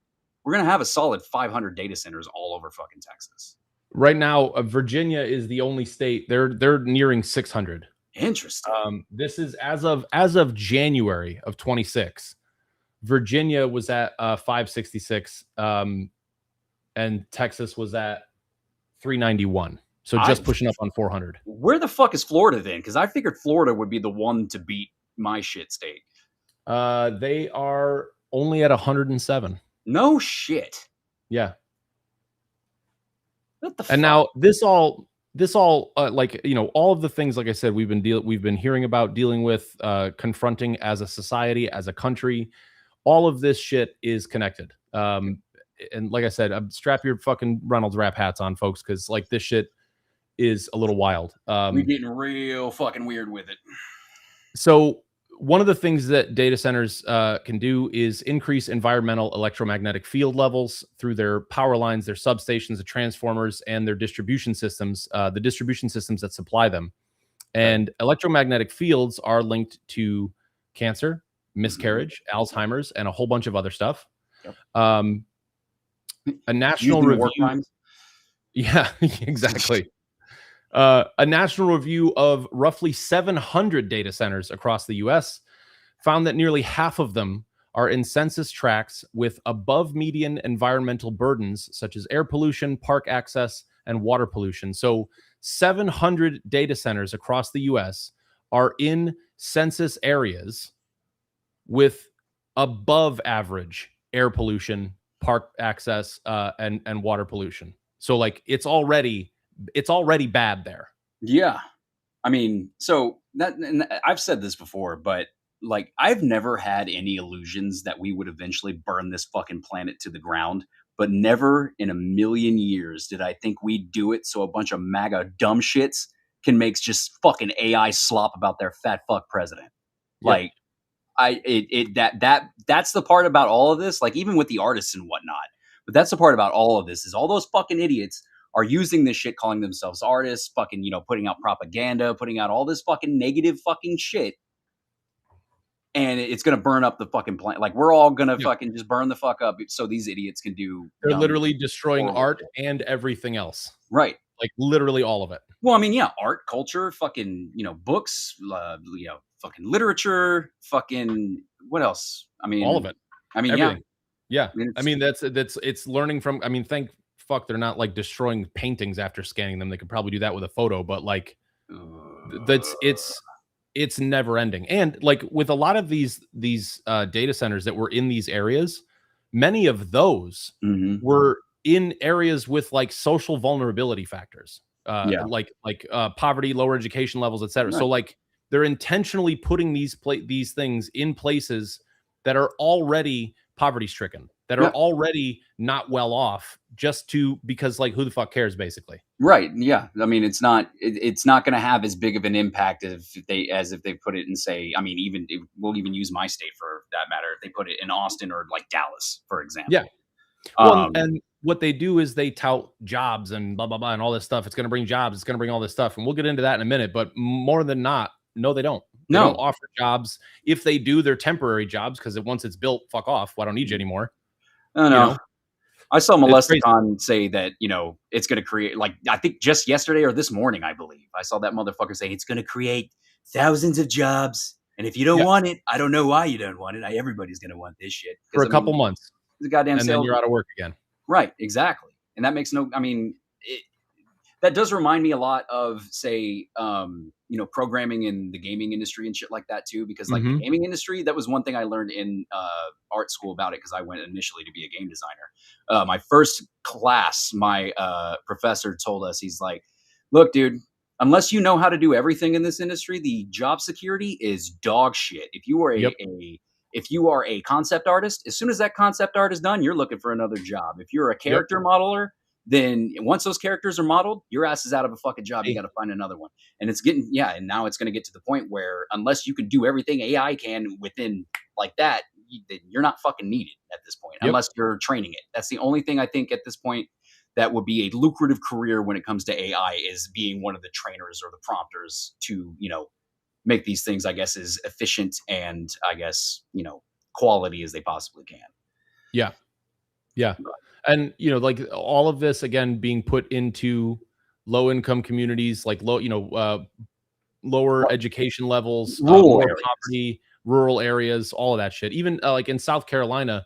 S2: we're gonna have a solid 500 data centers all over fucking Texas.
S1: Right now, Virginia is the only state. They're nearing 600.
S2: Interesting.
S1: This is as of January of 26. Virginia was at 566, and Texas was at 391. So
S2: I
S1: just pushing up on 400.
S2: Where the fuck is Florida then? Because I figured Florida would be the one to beat my shit state.
S1: They are only at 107.
S2: No shit.
S1: Yeah.
S2: What the
S1: And
S2: fuck?
S1: now this all like all of the things, like I said, we've been hearing about, dealing with, confronting as a society, as a country. All of this shit is connected. And like I said, strap your fucking Reynolds wrap hats on, folks, because like this shit is a little wild.
S2: We're getting real fucking weird with it.
S1: So one of the things that data centers can do is increase environmental electromagnetic field levels through their power lines, their substations, the transformers, and their distribution systems, the distribution systems that supply them. And electromagnetic fields are linked to cancer, miscarriage, Alzheimer's, and a whole bunch of other stuff.
S2: Yep.
S1: A national
S2: Using war
S1: review.
S2: crimes.
S1: Yeah, exactly. A national review of roughly 700 data centers across the US found that nearly half of them are in census tracts with above median environmental burdens, such as air pollution, park access, and water pollution. So 700 data centers across the US are in census areas with above average air pollution, park access, and water pollution. So like it's already bad there.
S2: Yeah. I mean, so that, and I've said this before, but like I've never had any illusions that we would eventually burn this fucking planet to the ground, but never in a million years did I think we'd do it so a bunch of MAGA dumb shits can make just fucking AI slop about their fat fuck president.
S1: Yep.
S2: Like that's the part about all of this, like even with the artists and whatnot. But that's the part about all of this is all those fucking idiots are using this shit, calling themselves artists, fucking, putting out propaganda, putting out all this fucking negative fucking shit. And it's gonna burn up the fucking planet. Like we're all gonna
S1: Yep.
S2: fucking just burn the fuck up so these idiots can do
S1: They're
S2: dumb,
S1: literally destroying
S2: horrible
S1: art
S2: shit.
S1: and everything else.
S2: Right.
S1: Like literally all of it.
S2: Well, I mean, yeah, art, culture, fucking, books, fucking literature, fucking what else?
S1: All of it.
S2: Yeah.
S1: Everything. Yeah.
S2: I mean,
S1: I mean, it's learning from, I mean, thank fuck they're not like destroying paintings after scanning them. They could probably do that with a photo, but like that's it's never ending. And like with a lot of these data centers that were in these areas, many of those
S2: mhm.
S1: were in areas with like social vulnerability factors,
S2: Yeah.
S1: like poverty, lower education levels, etc.
S2: Right.
S1: So like they're intentionally putting these things in places that are already poverty stricken, that are
S2: Yeah.
S1: already not well off, just because like who the fuck cares, basically.
S2: Right. Yeah. I mean, it's not going to have as big of an impact as if they put it in, say, I mean, we'll even use my state for that matter. If they put it in Austin or like Dallas, for example.
S1: Yeah. Well,
S2: Um,
S1: and what they do is they tout jobs and blah blah blah and all this stuff. It's going to bring jobs. It's going to bring all this stuff, and we'll get into that in a minute. But more than not, no, they don't. They don't
S2: no,
S1: offer jobs. If they do, they're temporary jobs because once it's built, fuck off. Well, I don't need you anymore.
S2: no,
S1: You
S2: no.
S1: know,
S2: I saw
S1: it's crazy.
S2: Molesticon say that, it's going to create, like, I think just yesterday or this morning, I believe, I saw that motherfucker say it's going to create thousands of jobs. And if you don't
S1: Yeah,
S2: want it, I don't know why you don't want it. Everybody's gonna want this shit
S1: for
S2: because
S1: a
S2: I mean,
S1: couple months,
S2: he's a goddamn
S1: and then you're
S2: salesman,
S1: out of work again.
S2: right? Exactly, and that makes no. I mean, that does remind me a lot of say programming in the gaming industry and shit like that too, because like the
S1: Mhm.
S2: gaming industry, that was one thing I learned in art school about it, because I went initially to be a game designer. My first class, my professor told us, he's like, look dude, unless you know how to do everything in this industry, the job security is dog shit. If you are
S1: Yep.
S2: a concept artist, as soon as that concept art is done, you're looking for another job. If you're a
S1: Yep.
S2: character modeler, then once those characters are modeled, your ass is out of a fucking job. You got
S1: Hey,
S2: to find another one. And it's getting, yeah. And now it's going to get to the point where unless you can do everything AI can within like that, you're not fucking needed at this point,
S1: yep.
S2: unless you're training it. That's the only thing I think at this point that would be a lucrative career when it comes to AI, is being one of the trainers or the prompters to, make these things, I guess, as efficient and I guess, quality as they possibly can.
S1: Yeah. Yeah. And, like all of this again being put into low income communities, like lower education levels,
S2: Rural
S1: more
S2: areas.
S1: poverty, rural areas, all of that shit. Even like in South Carolina,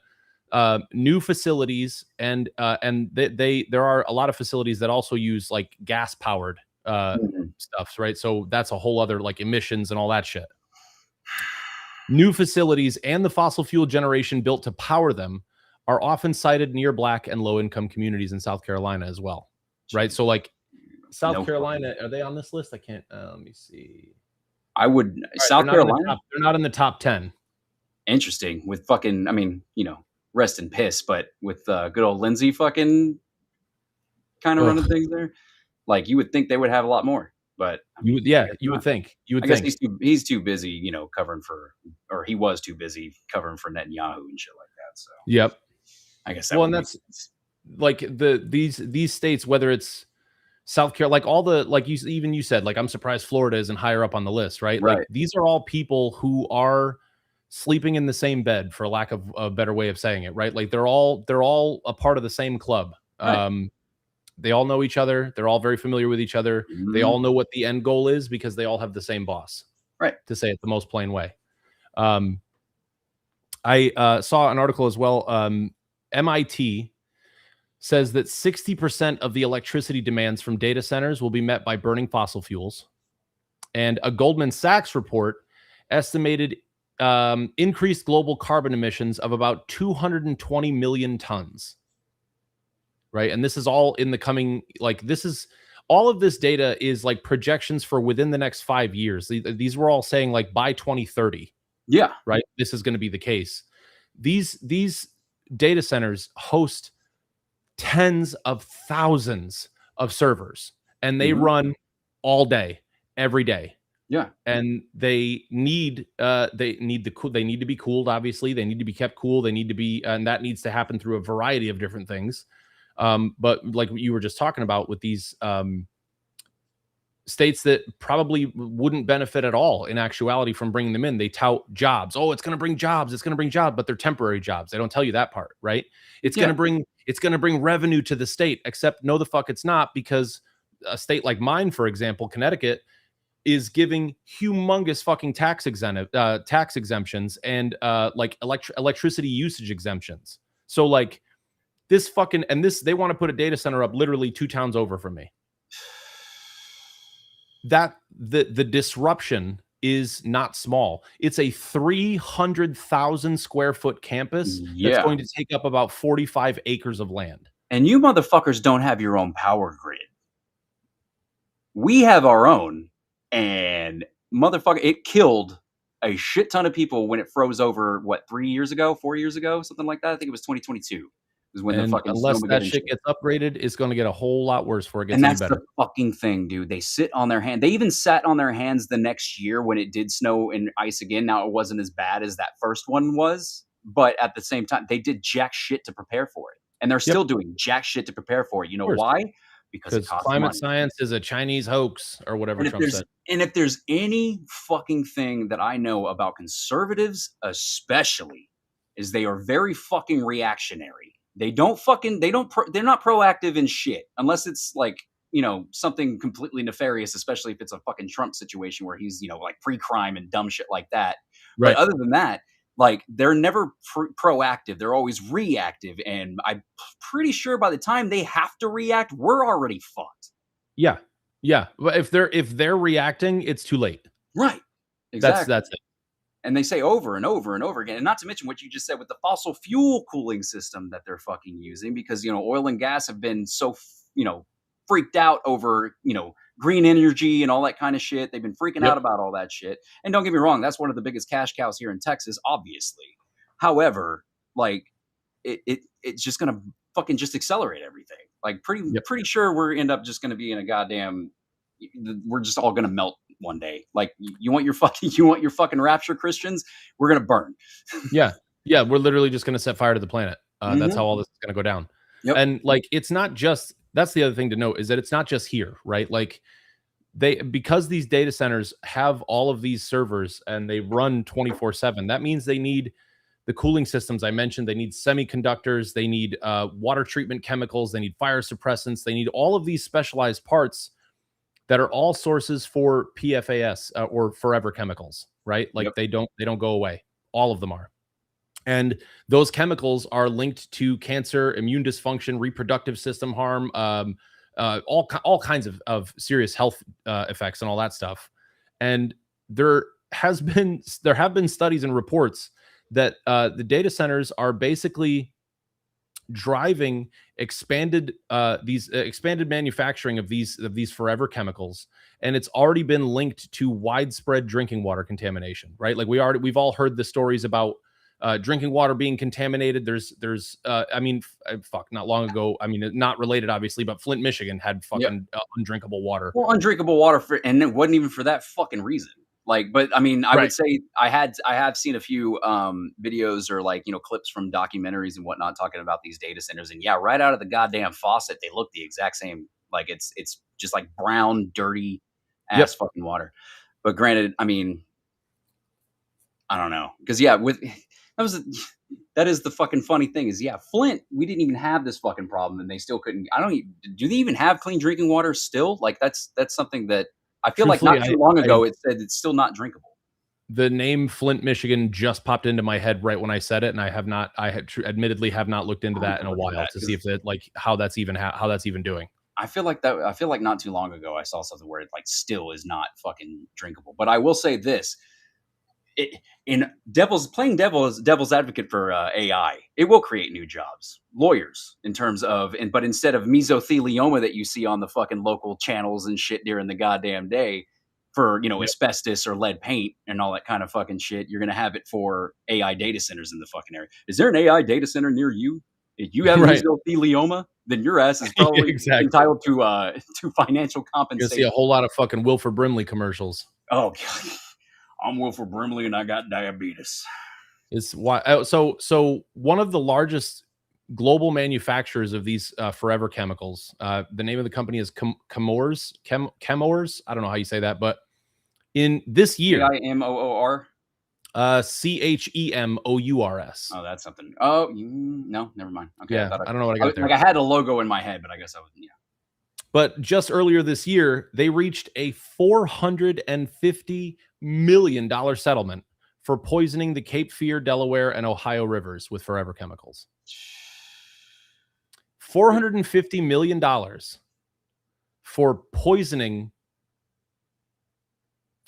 S1: new facilities and there are a lot of facilities that also use like gas powered
S2: Mhm.
S1: stuff, right? So that's a whole other like emissions and all that shit. New facilities and the fossil fuel generation built to power them are often sited near black and low income communities in South Carolina as well, right? So like South
S2: No fucking.
S1: Carolina, are they on this list? I can't. Let me see.
S2: I would
S1: All right, they're
S2: South
S1: not in the
S2: Carolina.
S1: top. They're not in the top 10.
S2: Interesting with fucking. I mean, rest in piss, but with good old Lindsay fucking kind of running
S1: Ugh.
S2: things there, like you would think they would have a lot more, but I
S1: You would,
S2: mean, I
S1: yeah,
S2: guess
S1: you would
S2: not.
S1: think. You would
S2: I guess
S1: think.
S2: he's too busy, covering for, or he was too busy covering for Netanyahu and shit like that. So
S1: Yep.
S2: I guess that
S1: Well,
S2: would
S1: and
S2: make
S1: that's
S2: sense.
S1: like these states, whether it's South Carolina, like all the like you said, like I'm surprised Florida isn't higher up on the list, right? Like
S2: Right.
S1: these are all people who are sleeping in the same bed, for lack of a better way of saying it, right? Like they're all a part of the same club.
S2: Right.
S1: They all know each other. They're all very familiar with each other. They
S2: Mhm.
S1: all know what the end goal is because they all have the same boss,
S2: Right.
S1: to say it the most plain way. Um, I saw an article as well. MIT says that 60% of the electricity demands from data centers will be met by burning fossil fuels. And a Goldman Sachs report estimated increased global carbon emissions of about 220 million tons. Right. And this is all in the coming, like, this is all of this data is like projections for within the next 5 years. These were all saying like by 2030,
S2: Yeah.
S1: right? This is going to be the case. These data centers host tens of thousands of servers and they
S2: Mhm.
S1: run all day, every day.
S2: Yeah.
S1: And they need to be cooled, obviously. They need to be kept cool. They need to be, and that needs to happen through a variety of different things. But like what you were just talking about with these states that probably wouldn't benefit at all in actuality from bringing them in. They tout jobs. Oh, it's going to bring jobs. It's going to bring jobs, but they're temporary jobs. They don't tell you that part, right?
S2: Yeah.
S1: It's going to bring revenue to the state, except no the fuck it's not, because a state like mine, for example, Connecticut, is giving humongous fucking tax exemptions and like electricity usage exemptions. So like this fucking, and this, they want to put a data center up literally 2 towns over from me. That the disruption is not small. It's a 300,000 square foot campus that's
S2: Yeah.
S1: going to take up about 45 acres of land.
S2: And you motherfuckers don't have your own power grid. We have our own, and motherfucker, it killed a shit ton of people when it froze over, what, 3 years ago, 4 years ago, something like that? I think it was 2022 was when the
S1: And
S2: fucking
S1: unless that
S2: snowmageddon
S1: shit
S2: shit.
S1: gets upgraded, it's going to get a whole lot worse before it gets
S2: And
S1: any
S2: that's
S1: better.
S2: the fucking thing, dude. They sit on their hand. They even sat on their hands the next year when it did snow and ice again. Now, it wasn't as bad as that first one was, but at the same time, they did jack shit to prepare for it. And they're
S1: Yep,
S2: still doing jack shit to prepare for it. You
S1: of
S2: know
S1: course.
S2: why? Because it
S1: Because
S2: costs
S1: climate
S2: money.
S1: science is a Chinese hoax or whatever
S2: And if
S1: Trump
S2: there's
S1: said.
S2: any fucking thing that I know about conservatives, especially, is they are very fucking reactionary. They don't fucking they're not proactive in shit unless it's like something completely nefarious, especially if it's a fucking Trump situation where he's, like pre-crime and dumb shit like that. But
S1: Right.
S2: other than that, like they're never proactive. They're always reactive. And I'm pretty sure by the time they have to react, we're already fucked.
S1: Yeah. Yeah. But if they're reacting, it's too late.
S2: Right.
S1: That's
S2: Exactly.
S1: that's it.
S2: And they say over and over and over again, and not to mention what you just said with the fossil fuel cooling system that they're fucking using, because oil and gas have been so freaked out over green energy and all that kind of shit. They've been freaking out
S1: Yep.
S2: about all that shit. And don't get me wrong, that's one of the biggest cash cows here in Texas, obviously. However, like it's just gonna fucking just accelerate everything. Like
S1: Yep.
S2: pretty sure we're end up just gonna be in a goddamn we're just all gonna melt one day. Like you want your fucking rapture, Christians? We're gonna burn.
S1: Yeah. Yeah. We're literally just going to set fire to the planet. That's
S2: Hmm.
S1: how all this is going to go down.
S2: Yep.
S1: And like, it's not just, that's the other thing to note is that it's not just here, right? Like because these data centers have all of these servers and they run 24/7, that means they need the cooling systems I mentioned. They need semiconductors, they need water treatment chemicals, they need fire suppressants, they need all of these specialized parts that are all sources for PFAS or forever chemicals, right? Like
S2: Yep.
S1: they don't go away. All of them are. And those chemicals are linked to cancer, immune dysfunction, reproductive system harm, all kinds of serious health effects and all that stuff. And there have been studies and reports that the data centers are basically driving expanded manufacturing of these forever chemicals, and it's already been linked to widespread drinking water contamination, right? Like we've all heard the stories about drinking water being contaminated. I mean, fuck, not long ago, I mean, not related obviously, but Flint, Michigan had
S2: Yep.
S1: fucking undrinkable water.
S2: Well, undrinkable water and it wasn't even for that fucking reason. Like, but I mean, I would
S1: Right.
S2: say I have seen a few videos or like, clips from documentaries and whatnot talking about these data centers. And yeah, right out of the goddamn faucet, they look the exact same. Like it's just like brown, dirty ass
S1: Yep.
S2: fucking water. But granted, I mean, I don't know. Because yeah, with that was that is the fucking funny thing is yeah, Flint, we didn't even have this fucking problem and they still couldn't. I don't even, do they even have clean drinking water still? Like that's something that I feel like
S1: Truthfully,
S2: not too long
S1: I
S2: ago it said it's still not drinkable.
S1: the name Flint, Michigan just popped into my head right when I said it, and admittedly have not looked into
S2: I'm
S1: that in
S2: gonna
S1: a
S2: look at
S1: while
S2: that
S1: to see
S2: 'cause
S1: if that like how that's even doing.
S2: I feel like not too long ago I saw something where it like still is not fucking drinkable. But I will say this, it, in devil's advocate for AI, it will create new jobs, lawyers in terms of, but instead of mesothelioma that you see on the fucking local channels and shit during the goddamn day for
S1: Yep.
S2: asbestos or lead paint and all that kind of fucking shit, you're gonna have it for AI data centers in the fucking area. Is there an AI data center near you? If you have
S1: Right.
S2: mesothelioma, then your ass is probably
S1: Exactly.
S2: entitled to to financial
S1: You're gonna see a
S2: compensation.
S1: whole lot of fucking Wilford Brimley commercials.
S2: Oh god. I'm Wilford Brimley and I got diabetes.
S1: It's why so one of the largest global manufacturers of these forever chemicals. The name of the company is Chemours. I don't know how you say that, but in this year,
S2: AIMOOR.
S1: CHEMOURS.
S2: Oh, that's something. Oh, no, never mind. Okay, I
S1: Yeah,
S2: thought
S1: I don't know what I got
S2: like
S1: there.
S2: I had a logo in my head, but I guess I was yeah.
S1: But just earlier this year, they reached a $450 million settlement for poisoning the Cape Fear, Delaware, and Ohio rivers with forever chemicals. $450 million for poisoning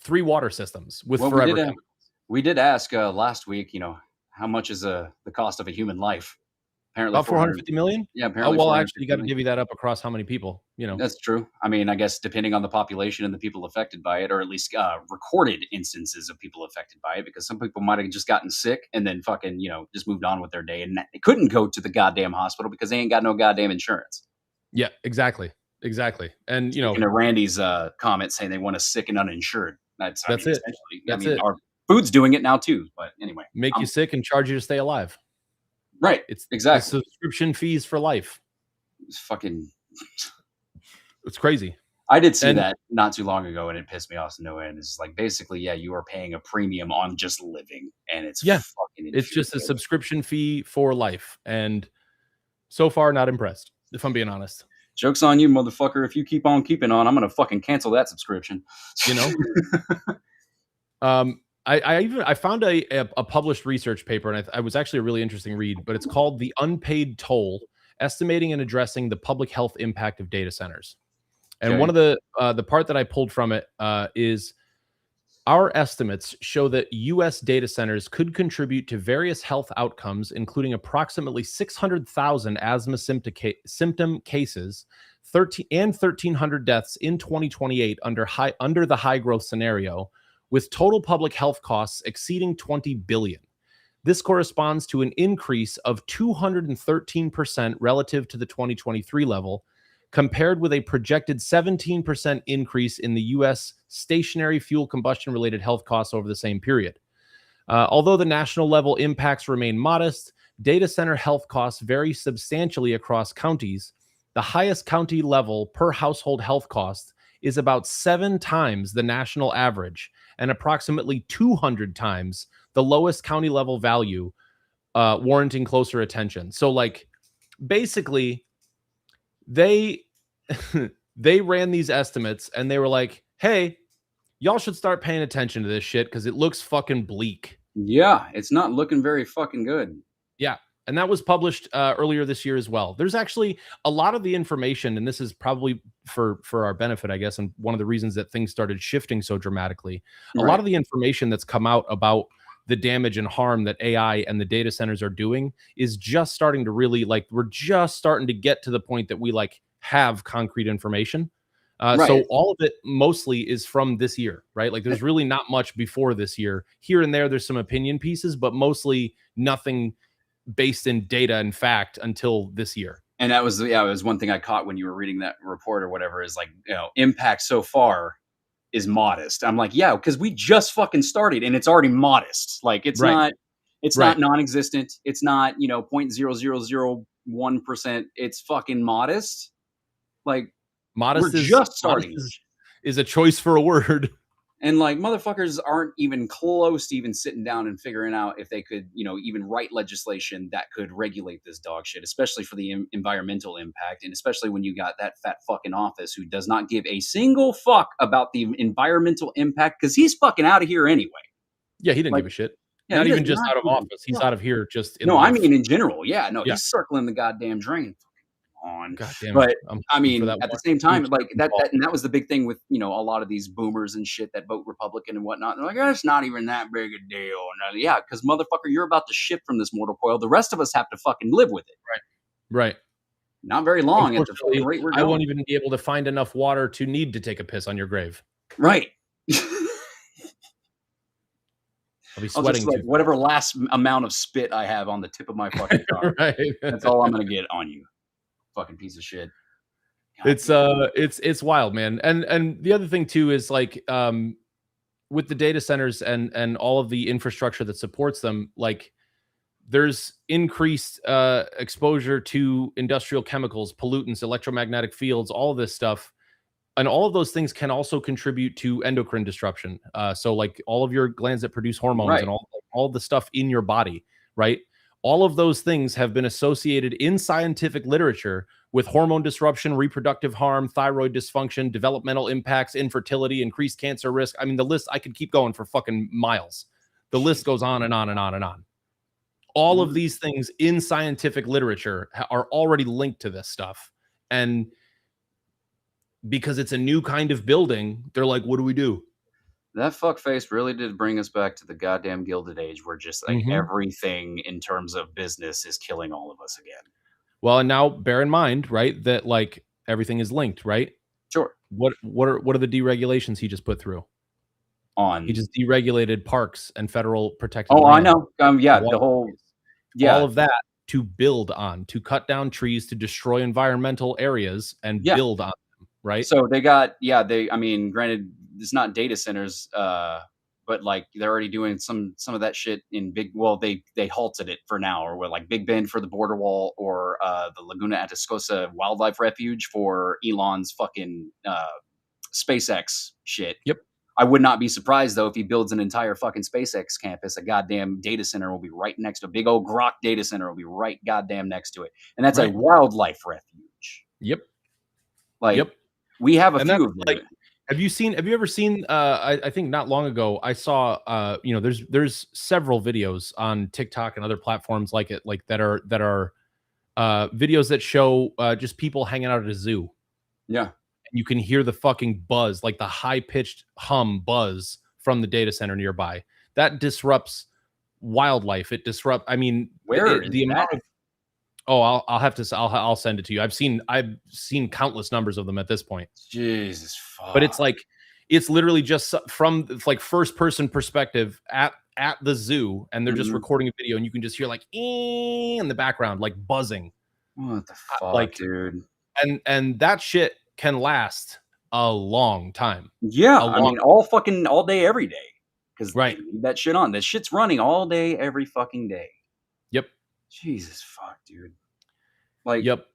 S1: 3 water systems with
S2: Well,
S1: forever chemicals.
S2: we did ask last week. How much is the cost of a human life? Apparently,
S1: About
S2: 400.
S1: 450 million?
S2: Yeah,
S1: Oh,
S2: apparently
S1: well,
S2: four hundred
S1: actually, you
S2: fifty
S1: got to
S2: million.
S1: divvy that up across how many people, you know.
S2: That's true. I mean, I guess depending on the population and the people affected by it, or at least recorded instances of people affected by it, because some people might have just gotten sick and then fucking, just moved on with their day and they couldn't go to the goddamn hospital because they ain't got no goddamn insurance.
S1: Yeah, exactly. Exactly. And,
S2: Speaking of Randy's comment saying they want us sick and uninsured, I
S1: that's
S2: mean,
S1: it.
S2: essentially, I
S1: That's
S2: mean,
S1: it.
S2: our food's doing it now too. But anyway,
S1: Make you
S2: um,
S1: sick and charge you to stay alive.
S2: right,
S1: It's the
S2: exactly.
S1: subscription fees for life.
S2: It's fucking.
S1: It's crazy.
S2: I did see
S1: And
S2: that not too long ago, and it pissed me off to no end. It's like basically, yeah, you are paying a premium on just living, and it's
S1: yeah,
S2: fucking
S1: it's just a
S2: infuriating.
S1: subscription fee for life. And so far, not impressed, if I'm being honest.
S2: Joke's on you, motherfucker. If you keep on keeping on, I'm gonna fucking cancel that subscription.
S1: You know. I found a published research paper, and I was actually a really interesting read, but it's called "The Unpaid Toll: Estimating and Addressing the Public Health Impact of Data Centers." And one
S2: Okay.
S1: of the part that I pulled from it is our estimates show that U.S. data centers could contribute to various health outcomes, including approximately 600,000 asthma symptom cases, 1,300 deaths in 2028 under the high growth scenario, with total public health costs exceeding 20 billion. This corresponds to an increase of 213% relative to the 2023 level, compared with a projected 17% increase in the US stationary fuel combustion related health costs over the same period. Although the national level impacts remain modest, data center health costs vary substantially across counties. The highest county level per household health cost is about 7 times the national average and approximately 200 times the lowest county level value, warranting closer attention. So, like, basically, they they ran these estimates and they were like, "Hey, y'all should start paying attention to this shit because it looks fucking bleak."
S2: Yeah, it's not looking very fucking good.
S1: Yeah. And that was published earlier this year as well. There's actually a lot of the information, and this is probably for our benefit, I guess, and one of the reasons that things started shifting so dramatically. A lot
S2: Right.
S1: of the information that's come out about the damage and harm that AI and the data centers are doing is just starting to really, like, we're just starting to get to the point that we like have concrete information. So
S2: Right.
S1: all of it mostly is from this year, right? Like there's really not much before this year. Here and there, there's some opinion pieces, but mostly nothing based in data and fact until this year.
S2: And that was yeah, it was one thing I caught when you were reading that report or whatever is like, impact so far is modest. I'm like, yeah, because we just fucking started and it's already modest. Like
S1: Right.
S2: it's
S1: Right.
S2: not non-existent. It's not, 0.0001%. It's fucking modest. Like we're just
S1: Modest
S2: starting this shit.
S1: is a choice for a word.
S2: And like motherfuckers aren't even close to even sitting down and figuring out if they could, even write legislation that could regulate this dog shit, especially for the environmental impact. And especially when you got that fat fucking office who does not give a single fuck about the environmental impact because he's fucking out of here anyway.
S1: Yeah, he didn't
S2: Like,
S1: give a shit.
S2: yeah,
S1: Not
S2: he does
S1: even just
S2: not
S1: out of
S2: give
S1: office.
S2: a
S1: He's
S2: fuck.
S1: out of here just in
S2: No, I
S1: life.
S2: mean in general. Yeah, no,
S1: Yeah.
S2: he's circling the goddamn drain on.
S1: God damn it.
S2: But
S1: I'm
S2: I
S1: hoping for
S2: mean,
S1: that
S2: at the
S1: one
S2: same time,
S1: huge
S2: like
S1: ball.
S2: and that was the big thing with a lot of these boomers and shit that vote Republican and whatnot. They're like, "Oh, it's not even that big a deal." And yeah, because motherfucker, you're about to shift from this mortal coil. The rest of us have to fucking live with it.
S1: Right. Right.
S2: Not very long at the fucking
S1: Unfortunately,
S2: rate we're
S1: I won't
S2: going.
S1: even be able to find enough water to need to take a piss on your grave.
S2: Right.
S1: I'll be
S2: I'll just
S1: sweating
S2: like
S1: too
S2: whatever last amount of spit I have on the tip of my fucking tongue.
S1: fast.
S2: That's
S1: Right.
S2: all I'm gonna get on you, fucking piece of shit. God damn.
S1: It's wild, man. And the other thing too is like with the data centers and all of the infrastructure that supports them, like there's increased exposure to industrial chemicals, pollutants, electromagnetic fields, all of this stuff. And all of those things can also contribute to endocrine disruption. So, like all of your glands that produce hormones
S2: Right.
S1: and all the stuff in your body, right? All of those things have been associated in scientific literature with hormone disruption, reproductive harm, thyroid dysfunction, developmental impacts, infertility, increased cancer risk. I mean, the list, I could keep going for fucking miles. The list goes on and on and on and on. All of
S2: Mhm.
S1: these things in scientific literature are already linked to this stuff. And because it's a new kind of building, they're like, what do we do?
S2: That fuckface really did bring us back to the goddamn Gilded Age where just like
S1: Mhm.
S2: everything in terms of business is killing all of us again.
S1: Well, and now bear in mind, right, that like everything is linked, right?
S2: Sure.
S1: What are the deregulations he just put through? He
S2: On
S1: just deregulated parks and federal protected
S2: Oh, I
S1: land,
S2: know. Yeah, the whole
S1: waterways, all
S2: yeah,
S1: of that to build on, to cut down trees, to destroy environmental areas and
S2: yeah.
S1: build on them, right?
S2: So they got yeah, I mean, granted, it's not data centers, but like they're already doing some of that shit in big. Well, they halted it for now, or what, like Big Bend for the border wall, or the Laguna Atascosa Wildlife Refuge for Elon's fucking SpaceX shit.
S1: Yep.
S2: I would not be surprised though if he builds an entire fucking SpaceX campus. A goddamn data center will be right next to a big old Grok data center will be right goddamn next to it, and that's a
S1: Right.
S2: wildlife refuge.
S1: Yep.
S2: Like,
S1: Yep.
S2: we have a
S1: And that's
S2: few of them.
S1: like, have you ever seen, I think not long ago, I saw, there's several videos on TikTok and other platforms like it, like that are videos that show just people hanging out at a zoo.
S2: Yeah.
S1: You can hear the fucking buzz, like the high pitched hum buzz from the data center nearby. That disrupts wildlife. It disrupt. I mean,
S2: Where is
S1: the amount
S2: that?
S1: of I'll have to. I'll send it to you. I've seen countless numbers of them at this point.
S2: Jesus
S1: But it's
S2: fuck.
S1: like it's literally just from like first person perspective at the zoo, and they're just
S2: Mhm.
S1: recording a video, and you can just hear like in the background, like buzzing,
S2: What the fuck,
S1: like
S2: dude?
S1: and that shit can last a long time,
S2: Yeah,
S1: a
S2: I
S1: long
S2: mean, all day, every day, because they
S1: right.
S2: leave that shit on. That shit's running all day, every fucking day.
S1: Yep.
S2: Jesus fuck, dude. Like,
S1: Yep.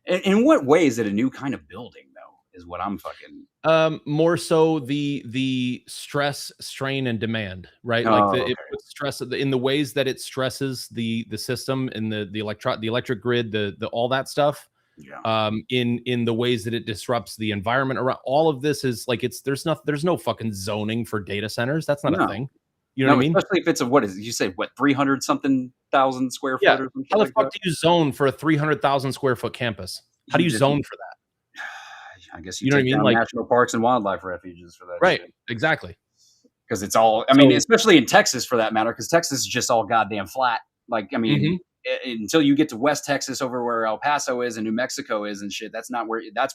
S2: in what way is it a new kind of building, though? Is what I'm fucking.
S1: More so the stress, strain, and demand, right? Like
S2: Oh,
S1: it
S2: okay.
S1: puts stress in the ways that it stresses the system and the electric grid, the all that stuff.
S2: Yeah.
S1: In the ways that it disrupts the environment around. All of this is like there's no fucking zoning for data centers. That's not a
S2: No,
S1: thing. You know what I
S2: no,
S1: mean?
S2: especially if it's a what is it? You said what 300 something thousand square
S1: Yeah.
S2: foot or some
S1: How
S2: shit
S1: the
S2: like
S1: fuck
S2: that.
S1: do you zone for a 300,000 square foot campus? How do
S2: You
S1: you
S2: just,
S1: zone for that?
S2: I guess you
S1: You know what I
S2: take
S1: mean?
S2: down
S1: Like,
S2: national parks and wildlife refuges for that
S1: right,
S2: shit.
S1: exactly.
S2: Because it's all, I mean,
S1: So,
S2: especially in Texas for that matter, because Texas is just all goddamn flat. Like, I mean,
S1: mhm,
S2: until you get to West Texas over where El Paso is and New Mexico is and shit, that's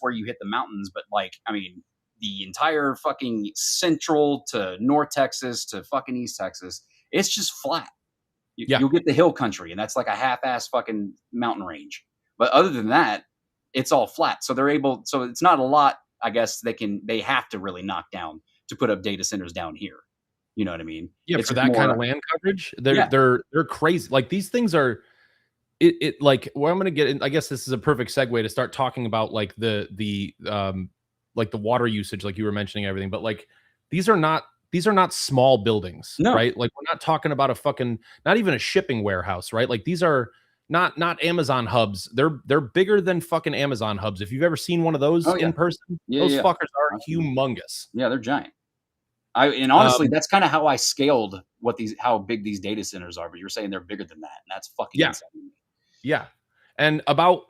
S2: where you hit the mountains. But like, I mean, the entire fucking central to North Texas to fucking East Texas, it's just flat.
S1: yeah,
S2: You'll get the hill country, and that's like a half-ass fucking mountain range. But other than that, it's all flat. So they're able. So it's not a lot. I guess they have to really knock down to put up data centers down here. You know what I mean?
S1: yeah,
S2: It's
S1: for
S2: just
S1: that kind
S2: more.
S1: of land coverage,
S2: Yeah.
S1: they're crazy. Like these things are it like where I'm gonna get in, I guess this is a perfect segue to start talking about like like the water usage, like you were mentioning everything, but like these are not these are not small buildings,
S2: No.
S1: right? Like we're not talking about a fucking not even a shipping warehouse, right? Like these are not Amazon hubs. They're bigger than fucking Amazon hubs. If you've ever seen one of those
S2: Oh yeah.
S1: in person,
S2: Yeah.
S1: those
S2: Yeah.
S1: fuckers are
S2: Absolutely.
S1: humongous.
S2: Yeah, they're giant. And honestly,
S1: Um,
S2: that's kind of how I scaled how big these data centers are. But you're saying they're bigger than that, and that's fucking
S1: yeah,
S2: insane.
S1: yeah. And about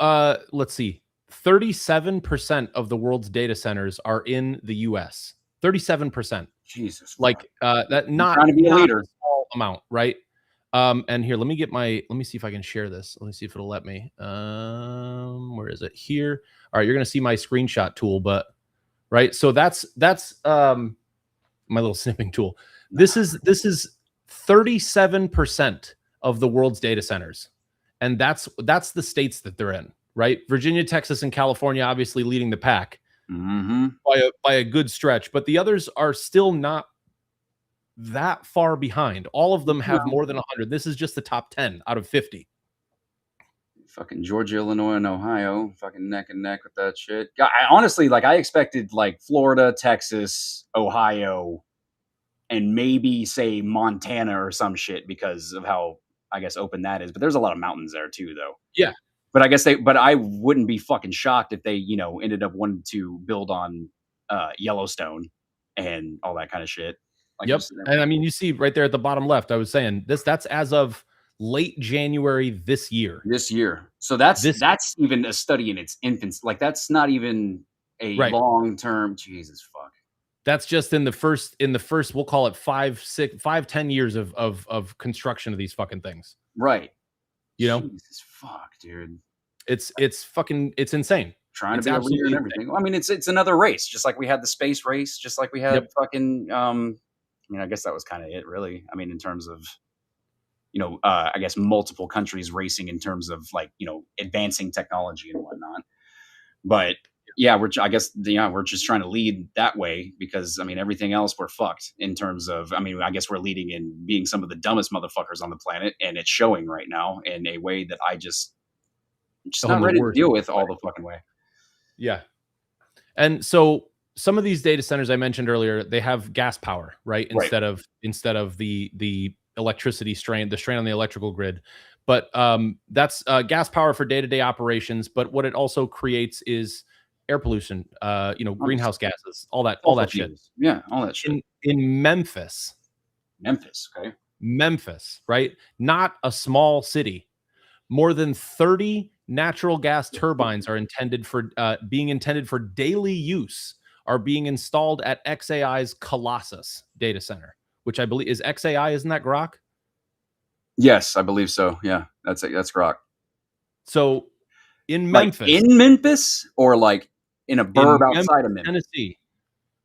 S1: let's see, 37% of the world's data centers are in the US. 37%.
S2: Jesus fuck.
S1: Like that
S2: I'm trying to be a
S1: not a
S2: leader.
S1: small amount, right? And here, let me see if I can share this. Let me see if it'll let me. Where is it? Here. All right, you're gonna see my screenshot tool, but right. So that's my little snipping tool. This is 37% of the world's data centers. And that's the states that they're in, right? Virginia, Texas, and California obviously leading the pack
S2: Mm-hmm.
S1: by a good stretch, but the others are still not that far behind. All of them have more than 100. This is just the top 10 out of 50.
S2: Fucking Georgia, Illinois, and Ohio, fucking neck and neck with that shit. I honestly, like, I expected like Florida, Texas, Ohio, and maybe say Montana or some shit because of how I guess open that is. But there's a lot of mountains there too, though.
S1: Yeah.
S2: But I guess but I wouldn't be fucking shocked if they, ended up wanting to build on Yellowstone and all that kind of shit. Like
S1: Yep.
S2: just
S1: And I mean, you see right there at the bottom left, I was saying that's as of late January this year.
S2: this year. So that's
S1: This
S2: that's even a study in its infancy. Like that's not even a
S1: right.
S2: long term. Jesus fuck.
S1: That's just in the first, we'll call it 5, 6, 5, 10 years of construction of these fucking things.
S2: Right.
S1: You know,
S2: Jesus fuck, dude.
S1: it's fucking it's insane.
S2: Trying to
S1: It's
S2: be a leader and
S1: absolutely insane.
S2: everything. I mean, it's another race, just like we had the space race, just like we had
S1: Yep.
S2: fucking. I mean, I guess that was kind of it, really. I mean, in terms of I guess multiple countries racing in terms of like advancing technology and whatnot. But yeah, I guess we're just trying to lead that way because I mean everything else we're fucked in terms of. I mean, I guess we're leading in being some of the dumbest motherfuckers on the planet, and it's showing right now in a way that I'm just
S1: On
S2: not
S1: the
S2: ready to
S1: worst
S2: deal with
S1: way.
S2: all the fucking way.
S1: Yeah. And so some of these data centers I mentioned earlier, they have gas power, right?
S2: Right.
S1: Instead of the electricity strain, the strain on the electrical grid. But that's gas power for day-to-day operations. But what it also creates is air pollution, greenhouse gases, all
S2: Fossil
S1: that shit.
S2: fuels. Yeah, all that shit.
S1: In Memphis,
S2: Memphis, okay.
S1: right? Not a small city. More than 30 natural gas turbines are being intended for daily use are being installed at XAI's Colossus data center, which I believe is XAI. Isn't that Grok?
S2: Yes, I believe so. Yeah, that's Grok.
S1: So in
S2: Like
S1: Memphis,
S2: in Memphis or like in a burb
S1: in
S2: outside of
S1: Memphis,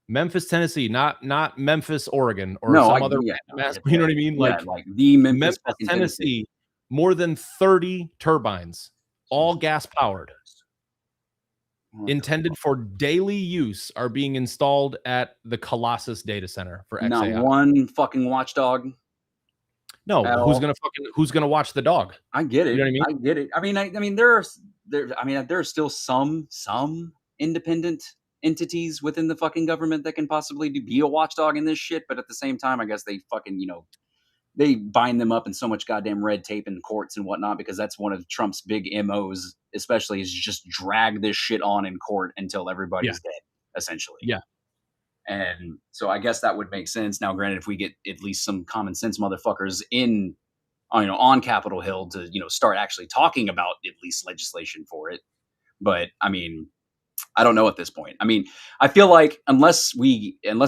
S2: Memphis?
S1: Tennessee, not Memphis, Oregon, or
S2: No,
S1: some other
S2: yeah, no, I
S1: random ass.
S2: get
S1: You know
S2: that.
S1: what I mean?
S2: Yeah,
S1: Like
S2: like the Memphis
S1: Memphis,
S2: fucking Tennessee.
S1: Tennessee, more than 30 turbines, all
S2: Jesus
S1: gas powered,
S2: Christ. What the
S1: intended
S2: fuck?
S1: for daily use, are being installed at the Colossus data center for
S2: Not
S1: XAI.
S2: one fucking watchdog
S1: No,
S2: at all.
S1: who's gonna watch the dog?
S2: I get
S1: You know
S2: it.
S1: what I mean?
S2: I get it. I mean, there are still some independent entities within the fucking government that can possibly be a watchdog in this shit. But at the same time, I guess they fucking they bind them up in so much goddamn red tape in courts and whatnot because that's one of Trump's big MOs, especially is just drag this shit on in court until
S1: Yeah,
S2: everybody's dead, essentially.
S1: yeah,
S2: And so I guess that would make sense. Now, granted, if we get at least some common sense motherfuckers in on Capitol Hill to start actually talking about at least legislation for it. But I mean, I don't know at this point. I mean, I feel like unless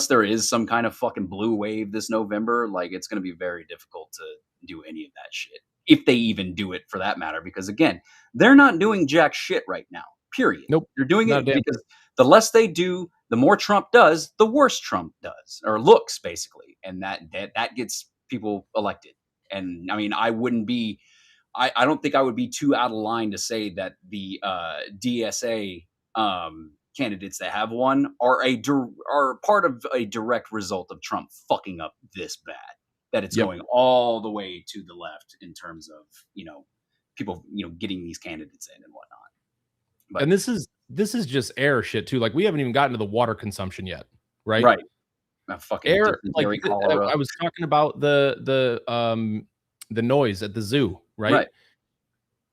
S2: there is some kind of fucking blue wave this November, like it's going to be very difficult to do any of that shit. If they even do it for that matter, because again, they're not doing jack shit right now. Period.
S1: nope,
S2: They're doing
S1: not a
S2: it
S1: damn
S2: because the less they do, the more Trump does, the worse Trump does or looks basically, and that gets people elected. And I mean, I don't think I would be too out of line to say that the DSA candidates that have won are part of a direct result of Trump fucking up this bad. That it's
S1: Yep.
S2: going all the way to the left in terms of people getting these candidates in and whatnot. But
S1: And this is just air shit too. Like we haven't even gotten to the water consumption yet, right?
S2: right, fucking
S1: Air, like
S2: dysentery, cholera.
S1: I was talking about the noise at the zoo, right?
S2: Right.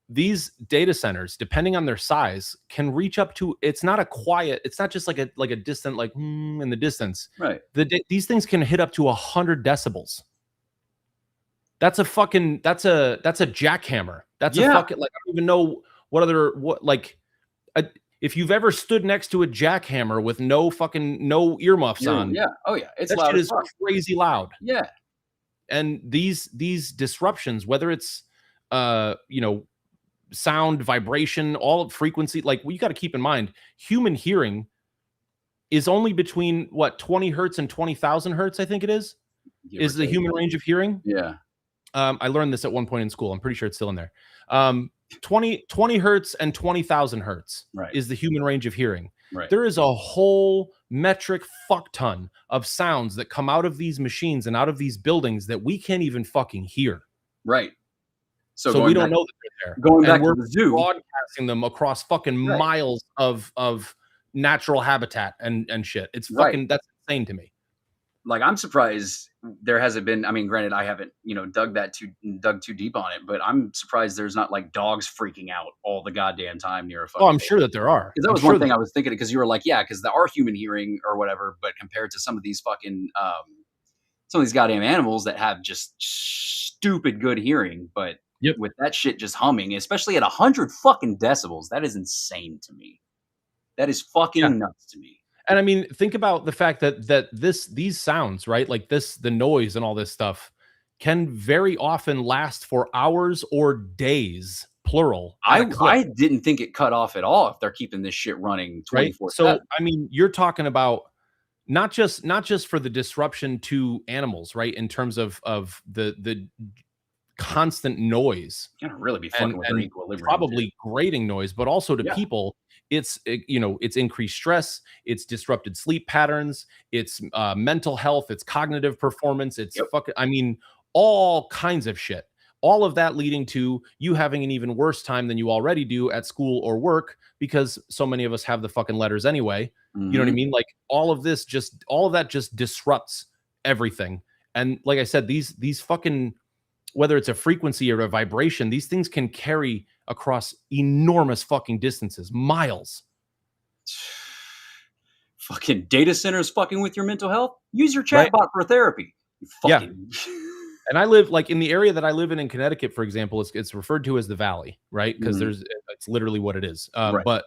S1: These data centers, depending on their size, can reach up to. It's not a quiet. It's not just like a distant in the distance.
S2: Right.
S1: These things can hit up to 100 decibels. That's a jackhammer. That's a fucking I don't even know if you've ever stood next to a jackhammer with no earmuffs on.
S2: Yeah. Oh yeah. It's
S1: That
S2: loud
S1: shit
S2: as
S1: is
S2: fuck.
S1: crazy loud.
S2: Yeah.
S1: And these disruptions, whether it's sound, vibration, all of frequency, like you got to keep in mind, human hearing is only between 20 hertz and 20,000 hertz, I think it is the human range of hearing.
S2: Yeah.
S1: I learned this at one point in school. I'm pretty sure it's still in there. 20 hertz and 20,000 hertz is the human range of hearing.
S2: Right.
S1: There is a whole metric fuck ton of sounds that come out of these machines and out of these buildings that we can't even fucking hear.
S2: Right.
S1: So we don't know that they're there.
S2: Going back
S1: we're
S2: to the zoo,
S1: broadcasting them across fucking miles of natural habitat and shit. It's fucking that's insane to me.
S2: Like I'm surprised there hasn't been. I mean, granted, I haven't dug too deep on it, but I'm surprised there's not like dogs freaking out all the goddamn time near a fucking.
S1: Oh, I'm sure that there are.
S2: Because that was one thing I was thinking because you were like, yeah, because there are human hearing or whatever, but compared to some of these fucking some of these goddamn animals that have just stupid good hearing, but with that shit just humming, especially at 100 fucking decibels, that is insane to me. That is fucking nuts to me.
S1: And I mean, think about the fact that these sounds, right? Like the noise and all this stuff can very often last for hours or days, plural.
S2: I didn't think it cut off at all if they're keeping this shit running 24/7.
S1: Right? So, I mean, you're talking about not just for the disruption to animals, right? In terms of the constant noise.
S2: You're gonna really be fucking with their equilibrium.
S1: Probably grating noise, but also to people, it's increased stress, it's disrupted sleep patterns, it's mental health, it's cognitive performance, it's all kinds of shit. All of that leading to you having an even worse time than you already do at school or work because so many of us have the fucking letters anyway. You know what I mean? Like all of that just disrupts everything. And like I said, these fucking, whether it's a frequency or a vibration, these things can carry across enormous fucking distances, miles.
S2: Fucking data centers fucking with your mental health. Use your
S1: right?
S2: chatbot for therapy. You
S1: Yeah.
S2: fucking.
S1: And I live like in the area that I live in Connecticut, for example, it's referred to as the Valley, right? Because
S2: Mhm.
S1: it's literally what it is.
S2: Right.
S1: But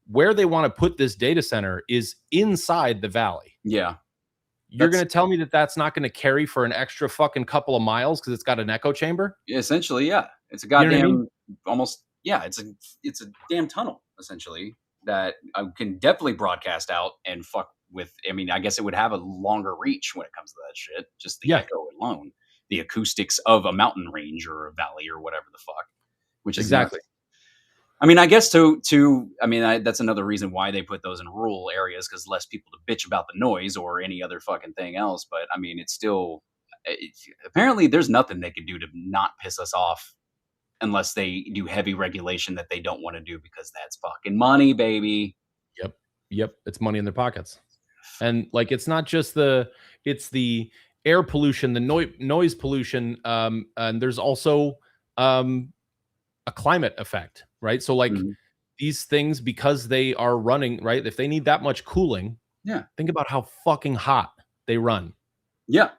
S1: where they want to put this data center is inside the valley.
S2: Yeah.
S1: You're
S2: That's
S1: going to tell me that that's not going to carry for an extra fucking couple of miles because it's got an echo chamber?
S2: essentially, yeah. It's a
S1: You know what I mean?
S2: goddamn almost yeah, it's a damn tunnel essentially that can definitely broadcast out and fuck with. I mean, I guess it would have a longer reach when it comes to that shit. Just the
S1: Yeah,
S2: echo alone, the acoustics of a mountain range or a valley or whatever the fuck, which is nuts.
S1: exactly.
S2: I mean, I guess to I mean, that's another reason why they put those in rural areas because less people to bitch about the noise or any other fucking thing else. But I mean, it's still apparently there's nothing they can do to not piss us off unless they do heavy regulation that they don't want to do because that's fucking money, baby.
S1: Yep. Yep. It's money in their pockets. And like it's not just it's the air pollution, the noise pollution, and there's also um a climate effect, right? So like
S2: Mhm.
S1: these things, because they are running, right? If they need that much cooling,
S2: Yeah.
S1: think about how fucking hot they run,
S2: Yeah.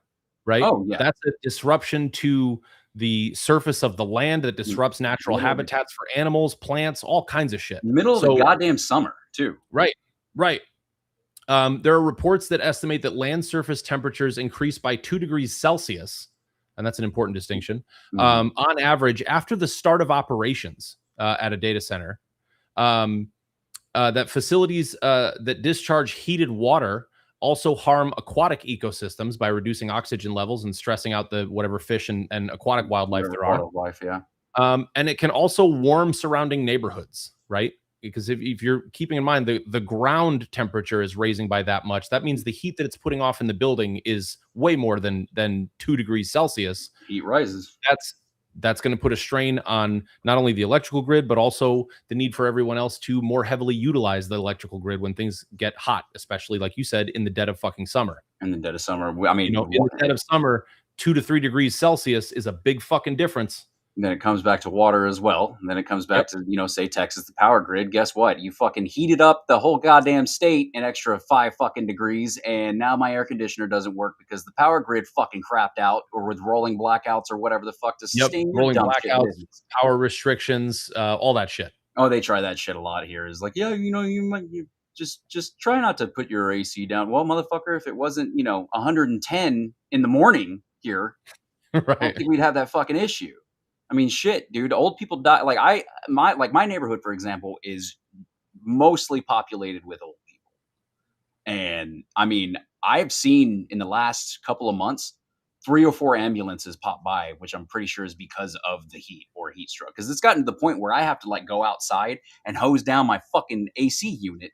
S1: right?
S2: Oh yeah.
S1: That's a disruption to the surface of the land that
S2: M-
S1: disrupts natural
S2: Middle of the,
S1: habitats for animals, plants, all kinds of shit.
S2: middle of the
S1: So,
S2: goddamn summer too.
S1: right, right. There are reports that estimate that land surface temperatures increase by 2 degrees Celsius, and that's an important distinction,
S2: Mhm.
S1: on average after the start of operations at a data center. Um, that facilities that discharge heated water also harm aquatic ecosystems by reducing oxygen levels and stressing out the whatever fish and aquatic wildlife
S2: Whatever
S1: there
S2: part
S1: are.
S2: of life, yeah.
S1: And it can also warm surrounding neighborhoods, right? Because if you're keeping in mind the ground temperature is raising by that much, that means the heat that it's putting off in the building is way more than 2 degrees Celsius.
S2: Heat rises.
S1: That's that's going to put a strain on not only the electrical grid, but also the need for everyone else to more heavily utilize the electrical grid when things get hot, especially like you said, in the dead of fucking summer.
S2: In the dead of summer. I
S1: You
S2: mean,
S1: know, in the dead of summer, 2 to 3 degrees Celsius is a big fucking difference.
S2: then it comes back to water as well. And then it comes
S1: Yep.
S2: back to, say Texas, the power grid. Guess what? You fucking heated up the whole goddamn state an extra 5 fucking degrees. And now my air conditioner doesn't work because the power grid fucking crapped out or with rolling blackouts or whatever the fuck to
S1: Yep.
S2: sustain your
S1: Rolling
S2: dumb shit
S1: blackouts,
S2: business.
S1: power restrictions, all that shit.
S2: Oh, they try that shit a lot here. Is like, yeah, you just try not to put your AC down. Well, motherfucker, if it wasn't, 110 in the morning here, I don't
S1: Right.
S2: think we'd have that fucking issue. I mean, shit, dude. Old people die. My neighborhood, for example, is mostly populated with old people, and I mean, I've seen in the last couple of months 3 or 4 ambulances pop by, which I'm pretty sure is because of the heat or heat stroke. Because it's gotten to the point where I have to like go outside and hose down my fucking AC unit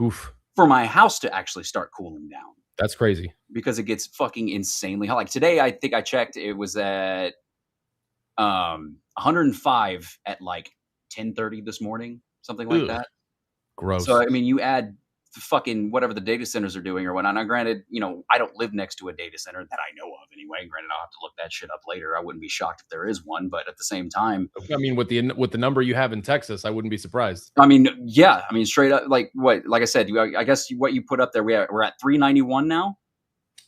S1: Oof.
S2: for my house to actually start cooling down
S1: That's crazy.
S2: because it gets fucking insanely hot. Like today, I think I checked, it was at 105 at like 10:30 this morning, something like
S1: Ugh.
S2: that. So
S1: Gross.
S2: I mean, you add the fucking whatever the data centers are doing or whatnot. Now, granted, I don't live next to a data center that I know of anyway. Granted, I'll have to look that shit up later. I wouldn't be shocked if there is one, but at the same time,
S1: I mean, with the number you have in Texas, I wouldn't be surprised.
S2: I mean, yeah, I mean, straight up, like I said, I guess what you put up there, we're at 391 now.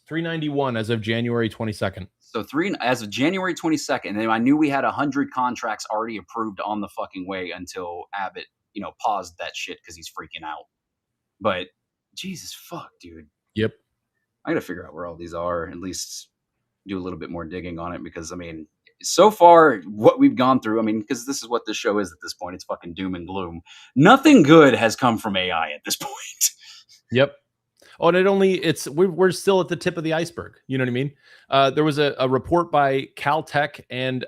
S1: 391 as of January 22nd.
S2: So as of January 22nd, and I knew we had 100 contracts already approved on the fucking way until Abbott, paused that shit because he's freaking out. But Jesus fuck, dude,
S1: Yep.
S2: I got to figure out where all these are. At least do a little bit more digging on it because I mean, so far what we've gone through. I mean, because this is what this show is at this point. It's fucking doom and gloom. Nothing good has come from AI at this point.
S1: Yep. Oh, and we're still at the tip of the iceberg. You know what I mean? There was a report by Caltech and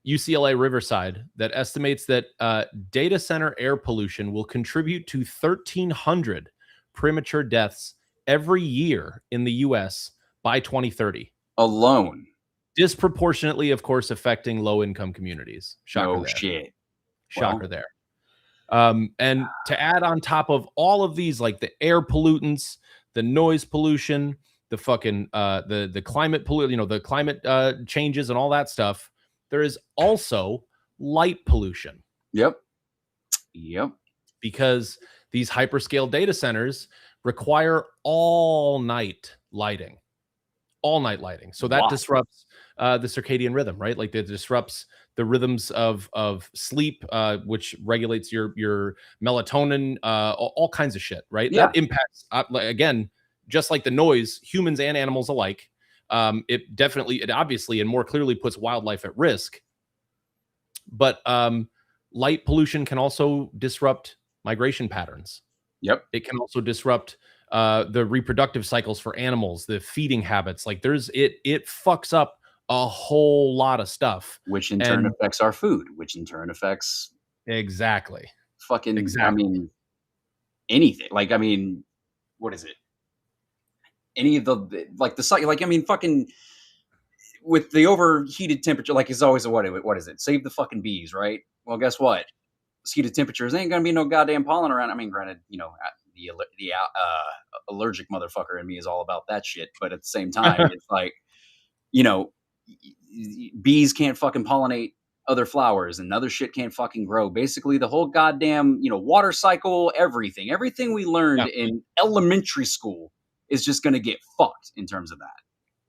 S1: UCLA Riverside that estimates that data center air pollution will contribute to 1,300 premature deaths every year in the U.S. by 2030.
S2: Alone.
S1: Disproportionately, of course, affecting low-income communities. Shocker
S2: No
S1: there.
S2: shit.
S1: Shocker
S2: Well,
S1: there. And to add on top of all of these, like the air pollutants, the noise pollution, the fucking the climate the climate changes and all that stuff, there is also light pollution
S2: Yep. Yep.
S1: because these hyperscale data centers require all night lighting. All night lighting. So that
S2: Wow.
S1: disrupts the circadian rhythm, right? Like it disrupts the rhythms of sleep, which regulates your melatonin, all kinds of shit, right?
S2: Yeah.
S1: That impacts again, just like the noise, humans and animals alike. It obviously and more clearly puts wildlife at risk. But light pollution can also disrupt migration patterns.
S2: Yep.
S1: It can also disrupt the reproductive cycles for animals, the feeding habits. Like it fucks up a whole lot of stuff.
S2: Which in turn
S1: And
S2: affects our food, which in turn affects
S1: exactly.
S2: fucking, I
S1: Exactly.
S2: mean, anything. Like, I mean, what is it? Any of the cycle, like, I mean, fucking with the overheated temperature, like it's always a what is it? Save the fucking bees, right? Well, guess what? Heated temperatures ain't gonna be no goddamn pollen around. I mean, granted, the allergic motherfucker in me is all about that shit, but at the same time, it's like, you know, bees can't fucking pollinate other flowers and other shit can't fucking grow. Basically, the whole goddamn, water cycle, everything we learned
S1: Yeah.
S2: in elementary school is just gonna get fucked in terms of that.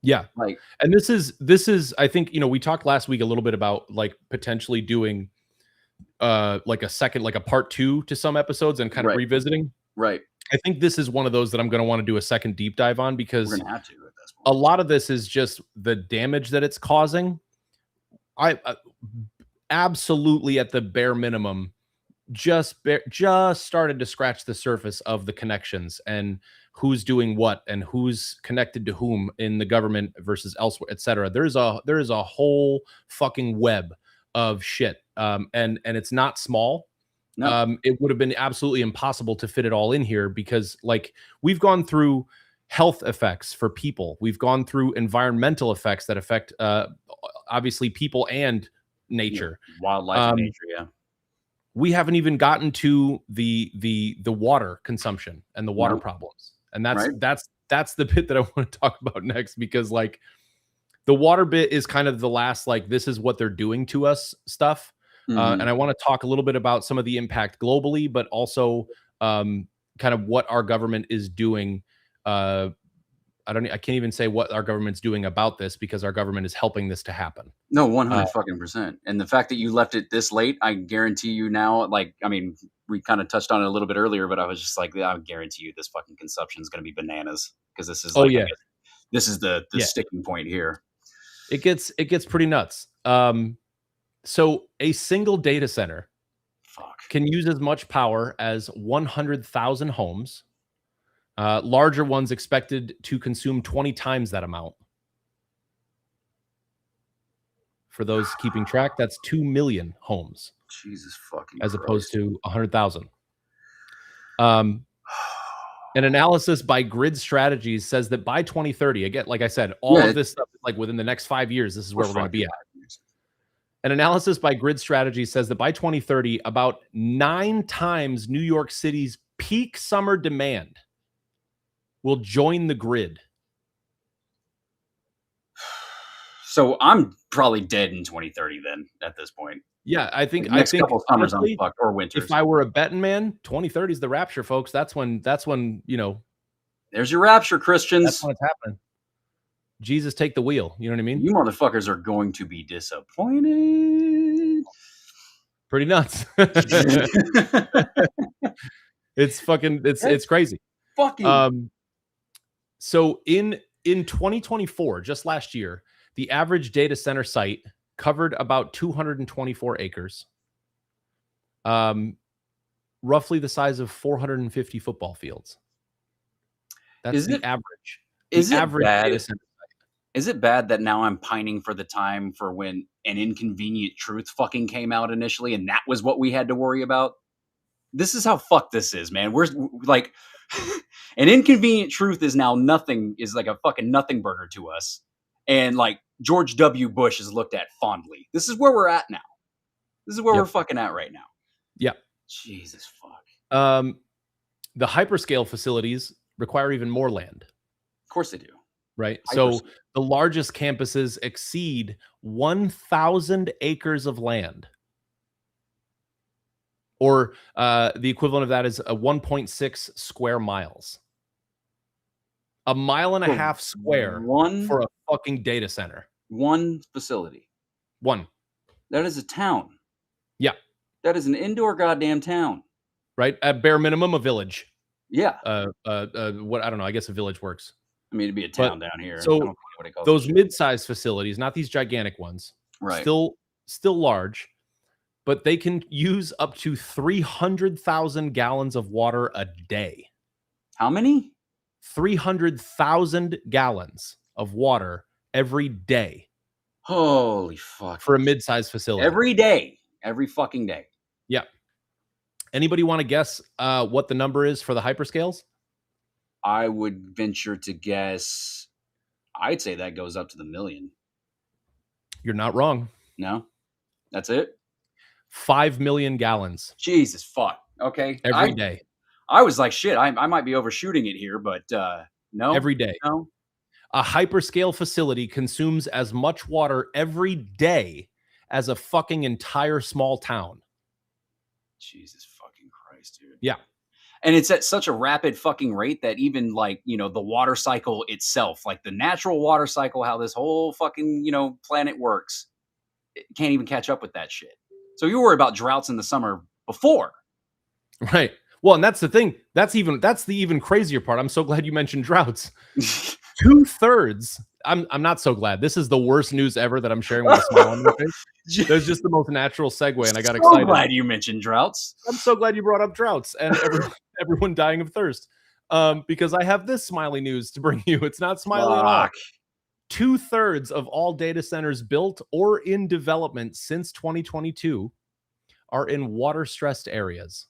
S1: Yeah.
S2: Like,
S1: And this is I think, we talked last week a little bit about like potentially doing like a second, like a part 2 to some episodes and kind of
S2: right,
S1: revisiting.
S2: right.
S1: I think this is one of those that I'm going to want to do a second deep dive on
S2: We're
S1: because
S2: gonna have to at this
S1: a
S2: point.
S1: lot of this is just the damage that it's causing. I absolutely at the bare minimum just started to scratch the surface of the connections and who's doing what and who's connected to whom in the government versus elsewhere, etc. There is a whole fucking web of shit, and it's not small.
S2: No,
S1: It would have been absolutely impossible to fit it all in here because, like, we've gone through health effects for people, we've gone through environmental effects that affect, obviously, people and nature.
S2: wildlife and
S1: Um,
S2: nature, yeah.
S1: we haven't even gotten to the water consumption and the water
S2: No,
S1: problems, and that's
S2: right?
S1: that's the bit that I want to talk about next because, like, the water bit is kind of the last, like, this is what they're doing to us stuff. And
S2: Mhm.
S1: I want to talk a little bit about some of the impact globally, but also kind of what our government is doing. Uh, I can't even say what our government's doing about this because our government is helping this to happen.
S2: No,
S1: Uh,
S2: 100 fucking percent. And the fact that you left it this late, I guarantee you now, like, I mean, we kind of touched on it a little bit earlier, but I was just like, I guarantee you this fucking consumption is going to be bananas because this is
S1: oh
S2: like, I
S1: yeah,
S2: guess, this is the
S1: yeah,
S2: sticking point here.
S1: it gets pretty nuts. So a single data center
S2: Fuck.
S1: can use as much power as 100,000 homes. Larger ones expected to consume 20 times that amount. For those keeping track, that's 2 million homes
S2: Jesus fucking
S1: as opposed
S2: Christ.
S1: to 100,000. An analysis by Grid Strategies says that by 2030, again, like I said, all
S2: Yeah,
S1: of this stuff, like within the next 5 years, this is
S2: we're
S1: where we're going to
S2: fucking
S1: be at. An analysis by Grid Strategies says that by 2030, about 9 times New York City's peak summer demand will join the grid.
S2: So I'm probably dead in 2030 then at this point.
S1: Yeah, I think
S2: The next couple of summers I'm
S1: honestly,
S2: fucked, or
S1: if
S2: winters.
S1: I were a betting man, 2030 is the rapture, folks. That's when,
S2: There's your rapture,
S1: that's
S2: Christians.
S1: when it's happening. Jesus take the wheel. You know what I mean?
S2: You motherfuckers are going to be disappointed.
S1: Pretty nuts. It's fucking it's
S2: That's
S1: crazy.
S2: fucking
S1: Um so in 2024, just last year, the average data center site covered about 224 acres. Um roughly the size of 450 football fields. That's
S2: is
S1: the
S2: it
S1: average. The
S2: is it
S1: average data
S2: bad?
S1: center.
S2: Is it bad that now I'm pining for the time for when An Inconvenient Truth fucking came out initially, and that was what we had to worry about? This is how fucked this is, man. We're like, An Inconvenient Truth is now nothing, is like a fucking nothing burger to us. And like George W. Bush is looked at fondly. This is where we're at now. This is where we're
S1: Yep.
S2: fucking at right now.
S1: Yep.
S2: Jesus fuck.
S1: The hyperscale facilities require even more land,
S2: Of course they do.
S1: right? So
S2: Hyperscale.
S1: the largest campuses exceed 1,000 acres of land. or the equivalent of that is a 1.6 square miles. A mile and a
S2: For
S1: half square for a fucking data center.
S2: one facility.
S1: One.
S2: That is a town.
S1: Yeah.
S2: That is an indoor goddamn town.
S1: Right? At bare minimum, a village.
S2: Yeah.
S1: What I don't know. I guess a village works.
S2: I mean, it'd be a
S1: But
S2: town down here. I
S1: so
S2: don't know what it calls
S1: those
S2: it.
S1: mid-sized facilities, not these gigantic ones,
S2: Right.
S1: still large, but they can use up to 300,000 gallons of water a day.
S2: How many?
S1: 300,000 gallons of water every day
S2: Holy fuck.
S1: for a mid-sized facility.
S2: Every day. Every fucking day.
S1: Yeah. Anybody want to guess what the number is for the hyperscales?
S2: I would venture to guess, I'd say that goes up to the million.
S1: You're not wrong.
S2: No? That's it?
S1: 5 million gallons
S2: Jesus fuck. Okay.
S1: every day.
S2: I was like, shit, I might be overshooting it here, but no.
S1: Every day.
S2: No.
S1: A hyperscale facility consumes as much water every day as a fucking entire small town.
S2: Jesus fucking Christ, dude.
S1: Yeah.
S2: And it's at such a rapid fucking rate that even like, the water cycle itself, like the natural water cycle, how this whole fucking, planet works, it can't even catch up with that shit. So you worry about droughts in the summer before.
S1: Right. Well, and that's the thing. That's the even crazier part. I'm so glad you mentioned droughts. 2/3. I'm not so glad. This is the worst news ever that I'm sharing with a smile on my face. There's just the most natural segue, and I got excited.
S2: I'm glad you mentioned droughts.
S1: I'm so glad you brought up droughts and everyone dying of thirst. Because I have this smiley news to bring you. It's not smiley at all. 2/3 of all data centers built or in development since 2022 are in water-stressed areas.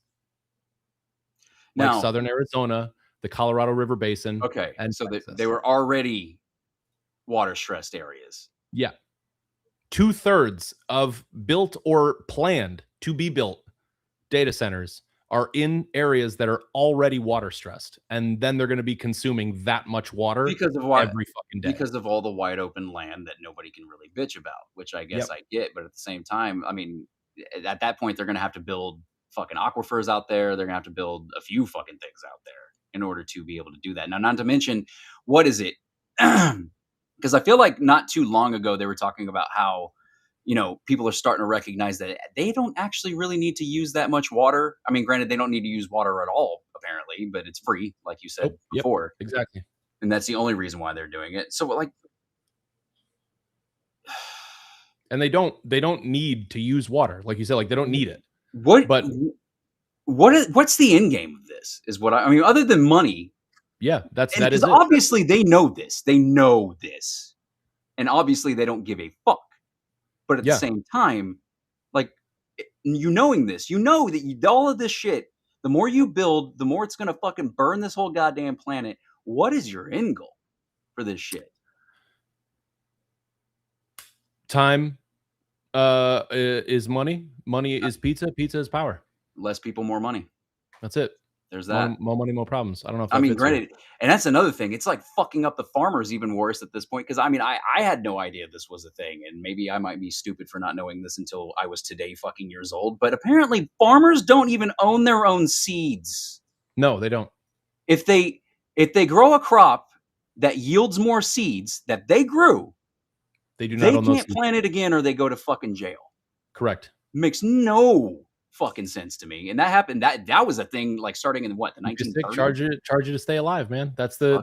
S1: Like
S2: Now,
S1: southern Arizona, the Colorado River Basin.
S2: okay,
S1: and
S2: so
S1: Texas.
S2: they were already water-stressed areas.
S1: Yeah. 2/3 of built or planned to be built data centers are in areas that are already water stressed, and then they're going to be consuming that much water
S2: Because of what?
S1: every fucking day.
S2: Because of all the wide open land that nobody can really bitch about, which I guess I get. But at the same time, I mean, at that point, they're going to have to build fucking aquifers out there. They're going to have to build a few fucking things out there in order to be able to do that. Now, not to mention, what is it? Because I feel like not too long ago, they were talking about how, people are starting to recognize that they don't actually really need to use that much water. I mean, granted, they don't need to use water at all, apparently, but it's free, like you said before.
S1: Exactly.
S2: And that's the only reason why they're doing it. So, like,
S1: and they don't need to use water, like you said, like they don't need it.
S2: What's the end game of this? Is what I mean, other than money.
S1: Yeah, that is it.
S2: Obviously they know this. They know this, and obviously they don't give a fuck. But at the same time, like, knowing this, that all of this shit, the more you build, the more it's gonna fucking burn this whole goddamn planet. What is your end goal for this shit?
S1: Time is money. Money is pizza. Pizza is power.
S2: Less people, more money.
S1: That's it.
S2: There's that.
S1: More money, more problems. I don't know if
S2: I mean, granted, and that's another thing. It's like fucking up the farmers even worse at this point. Because I mean, I had no idea this was a thing, and maybe I might be stupid for not knowing this until I was today fucking years old. But apparently, farmers don't even own their own seeds.
S1: No, they don't.
S2: If they grow a crop that yields more seeds that they grew,
S1: they do not own those
S2: can't
S1: seeds.
S2: plant it again, or they go to fucking jail.
S1: Correct.
S2: Makes no fucking sense to me. And that happened. That was a thing, like starting in what, the 1930s?
S1: Charge you to stay alive, man. That's the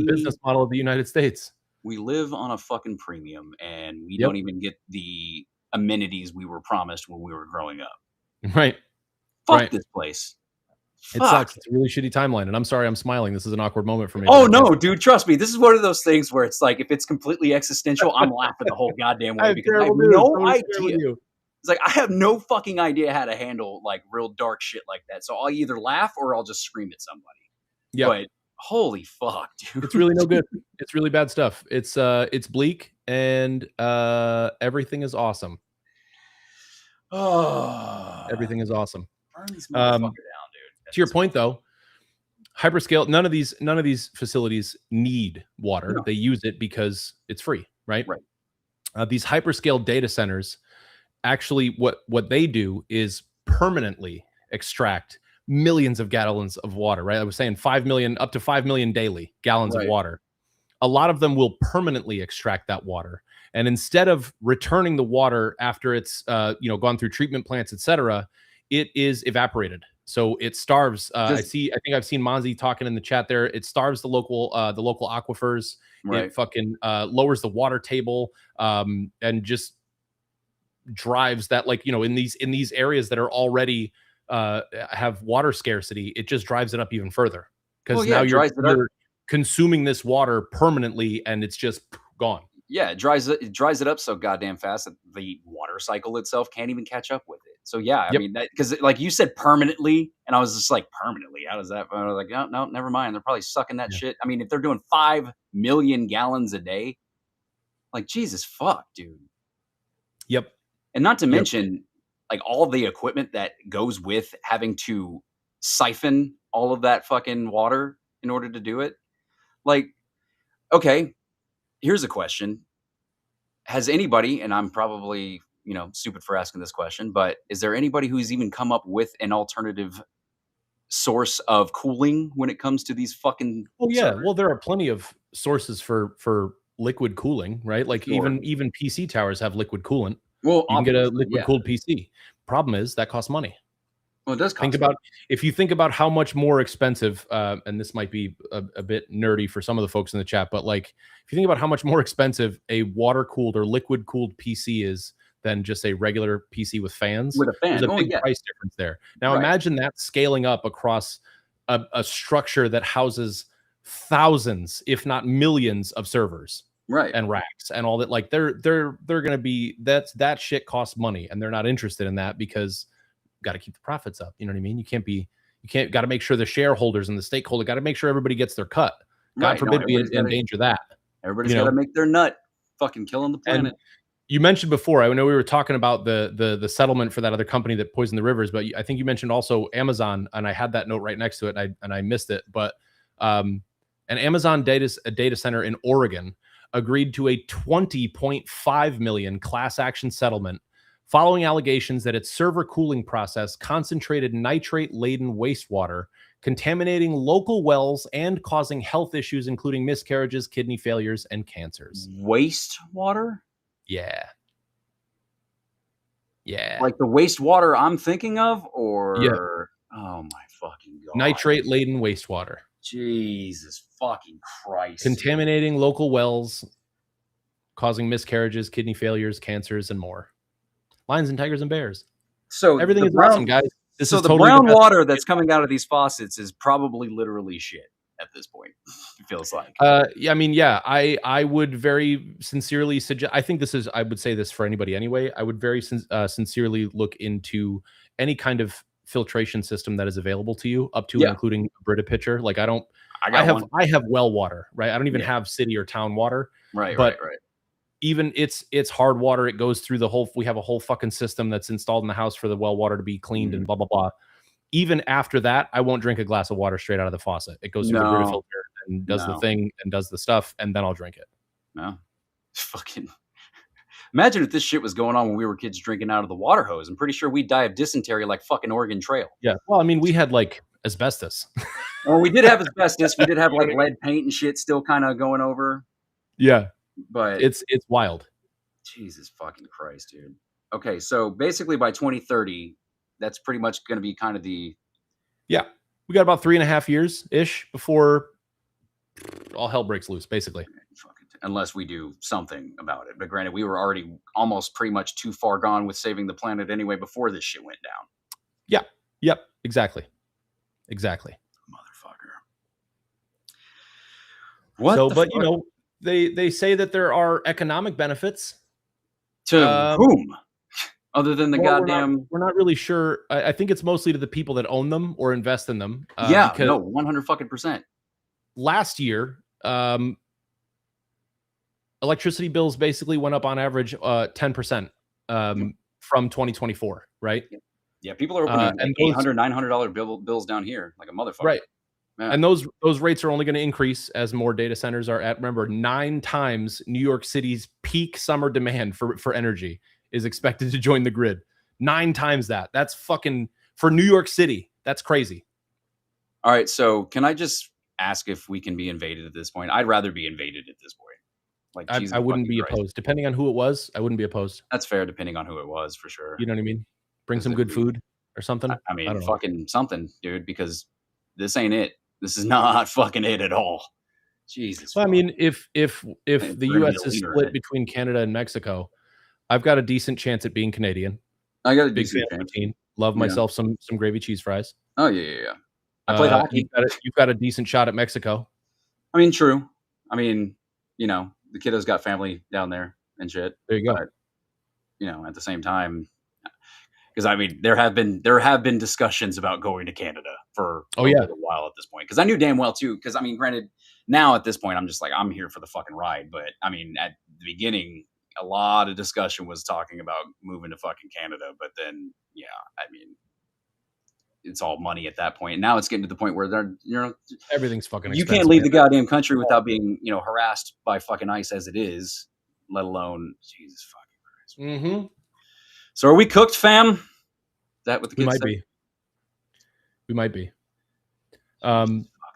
S1: business model of the United States.
S2: We live on a fucking premium, and we don't even get the amenities we were promised when we were growing up.
S1: Right.
S2: Fuck this place.
S1: It sucks. It's a really shitty timeline, and I'm sorry I'm smiling. This is an awkward moment for me.
S2: Oh no, dude, trust me. This is one of those things where it's like, if it's completely existential, I'm laughing the whole goddamn way because I have no idea. It's like, I have no fucking idea how to handle like real dark shit like that. So I'll either laugh or I'll just scream at somebody. Yeah. But holy fuck, dude.
S1: It's really no good. It's really bad stuff. It's bleak, and everything is awesome.
S2: Oh,
S1: everything is awesome.
S2: Burn this motherfucker down, dude.
S1: To your point though, hyperscale, none of these facilities need water. No. They use it because it's free, right?
S2: Right.
S1: These hyperscale data centers, actually what they do is permanently extract millions of gallons of water, right? I was saying 5 million, up to 5 million daily gallons of
S2: Right.
S1: water. A lot of them will permanently extract that water. And instead of returning the water after it's gone through treatment plants, etc., it is evaporated. So it starves. I
S2: Just
S1: think I've seen Monzi talking in the chat there. It starves the local aquifers.
S2: right.
S1: It fucking lowers the water table, and just drives that, like, in these areas that are already have water scarcity. It just drives it up even further,
S2: Well,
S1: because
S2: yeah,
S1: now
S2: it dries it up.
S1: you're consuming this water permanently, and it's just gone.
S2: Yeah, it dries it up so goddamn fast that the water cycle itself can't even catch up with it. So yeah, I
S1: Yep.
S2: mean that because like you said permanently, and I was just like permanently. How does that? I was like, no, no, never mind. They're probably sucking that
S1: Yeah.
S2: shit. I mean, if they're doing 5 million gallons a day, like Jesus fuck, dude.
S1: Yep.
S2: And not to
S1: Yep.
S2: mention like all the equipment that goes with having to siphon all of that fucking water in order to do it. Like, okay, here's a question. Has anybody, and I'm probably, stupid for asking this question, but is there anybody who's even come up with an alternative source of cooling when it comes to these fucking
S1: Oh yeah.
S2: servers?
S1: Well, there are plenty of sources for liquid cooling, right? Like
S2: Sure.
S1: even PC towers have liquid coolant.
S2: Well,
S1: You can get a
S2: obviously,
S1: liquid
S2: yeah.
S1: cooled PC. Problem is that costs money.
S2: Well, it does
S1: Think
S2: cost money.
S1: about If you think about how much more expensive, and this might be a bit nerdy for some of the folks in the chat, but like if you think about how much more expensive a water cooled or liquid cooled PC is than just a regular PC with fans,
S2: With a
S1: there's
S2: fan.
S1: a
S2: Oh,
S1: big
S2: yeah.
S1: price difference there. Now
S2: Right.
S1: imagine that scaling up across a structure that houses thousands, if not millions, of servers
S2: Right.
S1: and racks and all that. Like they're gonna be that shit costs money, and they're not interested in that because got to keep the profits up. You know what I mean? You can't got to make sure the shareholders and the stakeholder got to make sure everybody gets their cut. God
S2: Right. No,
S1: forbid we endanger that,
S2: everybody's
S1: you
S2: got to
S1: know?
S2: make their nut fucking killing the
S1: And
S2: planet.
S1: you mentioned before, I know we were talking about the settlement for that other company that poisoned the rivers, but I think you mentioned also Amazon, and I had that note right next to it, and I missed it. But an Amazon data center in Oregon agreed to a 20.5 million class action settlement following allegations that its server cooling process concentrated nitrate-laden wastewater, contaminating local wells and causing health issues, including miscarriages, kidney failures, and cancers.
S2: Wastewater?
S1: Yeah. Yeah.
S2: Like the wastewater I'm thinking of,
S1: Yeah.
S2: or oh my fucking god.
S1: Nitrate-laden wastewater.
S2: Jesus fucking Christ.
S1: Contaminating local wells, causing miscarriages, kidney failures, cancers, and more. Lions and tigers and bears.
S2: So
S1: Everything
S2: the
S1: is
S2: brown,
S1: awesome, guys. This
S2: so
S1: is
S2: the
S1: totally
S2: brown
S1: best.
S2: water that's coming out of these faucets is probably literally shit at this point. It feels like.
S1: Yeah, I mean, yeah, I would very sincerely suggest. I think this is. I would say this for anybody anyway. I would very sincerely look into any kind of filtration system that is available to you, up to and
S2: Yeah,
S1: including a Brita pitcher. Like
S2: I got one.
S1: I have well water, right? I don't even
S2: Yeah.
S1: have city or town water,
S2: Right,
S1: but
S2: right.
S1: even it's hard water. It goes through the whole. We have a whole fucking system that's installed in the house for the well water to be cleaned and blah blah blah. Even after that, I won't drink a glass of water straight out of the faucet. It goes through the Brita
S2: No,
S1: filter and does the
S2: no,
S1: thing and does the stuff, and then I'll drink it.
S2: no. Fucking imagine if this shit was going on when we were kids drinking out of the water hose. I'm pretty sure we'd die of dysentery like fucking Oregon Trail.
S1: Yeah. Well, I mean, we had like asbestos.
S2: Well, we did have asbestos. We did have like lead paint and shit still kind of going over,
S1: Yeah.
S2: but
S1: It's wild.
S2: Jesus fucking Christ, dude. Okay, so basically by 2030, that's pretty much going to be kind of the
S1: Yeah. We got about 3.5 years ish before all hell breaks loose, basically.
S2: unless we do something about it. But granted, we were already almost pretty much too far gone with saving the planet anyway before this shit went down.
S1: Yeah. Yep. Exactly. Exactly.
S2: Motherfucker. What?
S1: So,
S2: the
S1: but
S2: fuck?
S1: they say that there are economic benefits
S2: To whom? Other than the
S1: well,
S2: goddamn.
S1: we're not really sure. I think it's mostly to the people that own them or invest in them.
S2: Yeah,
S1: Because
S2: no, 100 fucking percent.
S1: last year, electricity bills basically went up on average 10% from 2024, right?
S2: Yeah, people are opening
S1: and
S2: like
S1: those,
S2: $800, $900 bills down here like a motherfucker.
S1: right.
S2: Yeah.
S1: And those rates are only going to increase as more data centers are at. Remember, 9 times New York City's peak summer demand for energy is expected to join the grid. 9 times that. That's fucking for New York City. That's crazy.
S2: All right, so can I just ask if we can be invaded at this point? I'd rather be invaded at this point. Like,
S1: I
S2: Jesus
S1: wouldn't
S2: fucking
S1: be
S2: Christ.
S1: opposed. Depending on who it was, I wouldn't be opposed.
S2: That's fair, depending on who it was, for sure.
S1: You know what I mean? Bring
S2: 'Cause
S1: some
S2: I
S1: good
S2: mean
S1: food or something.
S2: I
S1: I
S2: mean,
S1: don't know.
S2: fucking something, dude, because this ain't it. This is not fucking it at all. Jesus
S1: Well, I
S2: fuck.
S1: mean, if the
S2: We're gonna need
S1: US
S2: a
S1: is
S2: leader
S1: split
S2: ahead.
S1: between Canada and Mexico, I've got a decent chance at being Canadian.
S2: I got a
S1: Big fan
S2: decent
S1: of
S2: chance.
S1: poutine. Love
S2: Yeah.
S1: myself some gravy cheese fries.
S2: Oh, yeah, yeah, yeah. I played hockey.
S1: You've got a decent shot at Mexico.
S2: I mean, true. I mean, the kiddo's got family down there and shit,
S1: There you go.
S2: but, at the same time, because I mean, there have been discussions about going to Canada for
S1: Oh,
S2: a
S1: yeah.
S2: little while at this point. Because I knew damn well too. Because I mean, granted, now at this point, I'm just like I'm here for the fucking ride. But I mean, at the beginning, a lot of discussion was talking about moving to fucking Canada. But then, yeah, I mean, it's all money at that point. And now it's getting to the point where
S1: Everything's fucking
S2: you can't
S1: expensive,
S2: leave
S1: man.
S2: the goddamn country without being harassed by fucking ICE as it is, let alone Jesus fucking Christ.
S1: Mhm.
S2: So are we cooked, fam? Is that what the
S1: We
S2: kids
S1: might
S2: say?
S1: be. We might be.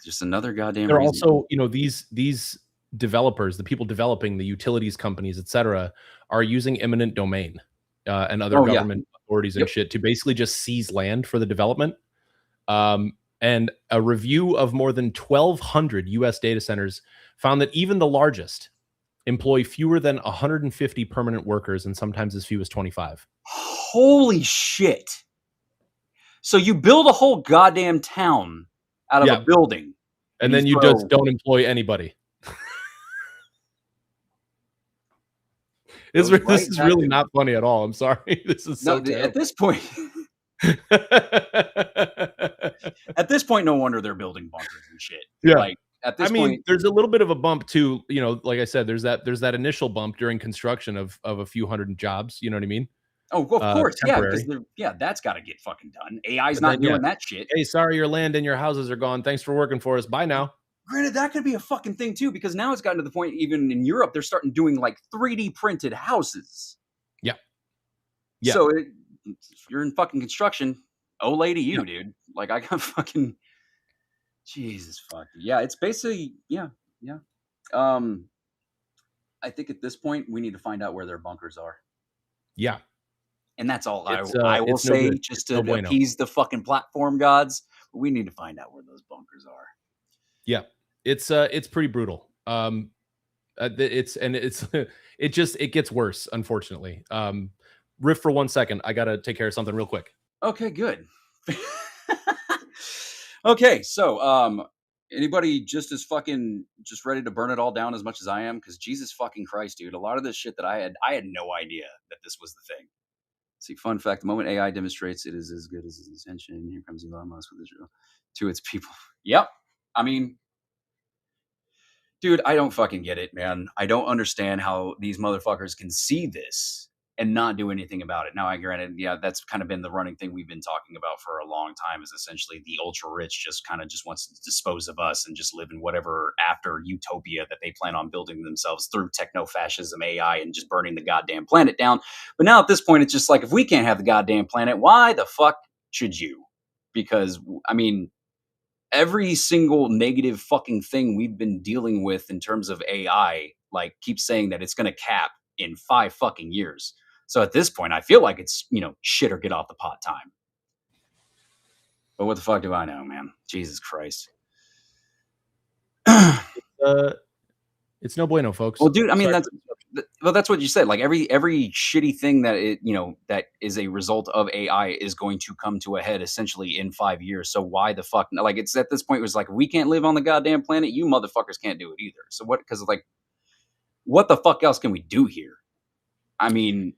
S2: Just another goddamn
S1: There are
S2: reason.
S1: also, these developers, the people developing the utilities companies, et cetera, are using eminent domain and other
S2: Oh, yeah.
S1: government authorities and
S2: Yep.
S1: shit to basically just seize land for the development. And a review of more than 1,200 US data centers found that even the largest employ fewer than 150 permanent workers and sometimes as few as 25.
S2: Holy shit. So you build a whole goddamn town out of a
S1: Yeah.
S2: building.
S1: And then you just don't employ anybody. This is really not funny at all. I'm sorry. This is so
S2: No, at
S1: terrible.
S2: this point, at this point, no wonder they're building bunkers and shit.
S1: Yeah.
S2: Like at this point,
S1: there's a little bit of a bump too, like I said, there's that initial bump during construction of a few hundred jobs, you know what I mean?
S2: oh, of course, yeah, because
S1: Temporary.
S2: that's got to get fucking done. AI's
S1: But
S2: not
S1: then, yeah.
S2: doing that shit.
S1: Hey, sorry, your land and your houses are gone. Thanks for working for us. Bye now.
S2: Granted, that could be a fucking thing too, because now it's gotten to the point, even in Europe, they're starting doing like 3D printed houses.
S1: Yeah. Yeah.
S2: So if you're in fucking construction, olay to you,
S1: Yeah.
S2: dude. Like I got fucking Jesus fuck. Yeah, it's basically yeah. I think at this point we need to find out where their bunkers are.
S1: Yeah.
S2: And that's all
S1: It's
S2: I will
S1: it's no
S2: say,
S1: good.
S2: just
S1: It's
S2: to
S1: no bueno.
S2: appease the fucking platform gods. But we need to find out where those bunkers are.
S1: Yeah. It's pretty brutal. It gets worse, unfortunately. Riff for 1 second. I gotta take care of something real quick.
S2: Okay, good. Okay, so anybody just ready to burn it all down as much as I am? Because Jesus fucking Christ, dude, a lot of this shit that I had no idea that this was the thing. See, fun fact: the moment AI demonstrates it is as good as his intention, here comes Elon Musk with Israel to its people. Yep. I mean, dude, I don't fucking get it, man. I don't understand how these motherfuckers can see this and not do anything about it. Now, I granted, yeah, that's kind of been the running thing we've been talking about for a long time, is essentially the ultra rich just wants to dispose of us and just live in whatever after utopia that they plan on building themselves through techno fascism, AI, and just burning the goddamn planet down. But now at this point, it's just like, if we can't have the goddamn planet, why the fuck should you? Because I mean, every single negative fucking thing we've been dealing with in terms of AI, like, keeps saying that it's going to cap in 5 fucking years. So at this point, I feel like it's, shit or get off the pot time. But what the fuck do I know, man? Jesus Christ.
S1: It's no bueno, folks.
S2: Well, dude, I mean,
S1: Sorry.
S2: that's what you said. Like every shitty thing that is a result of AI is going to come to a head essentially in 5 years. So why the fuck? Like, it's at this point, it was like, we can't live on the goddamn planet. You motherfuckers can't do it either. So what? Because like, what the fuck else can we do here? I mean,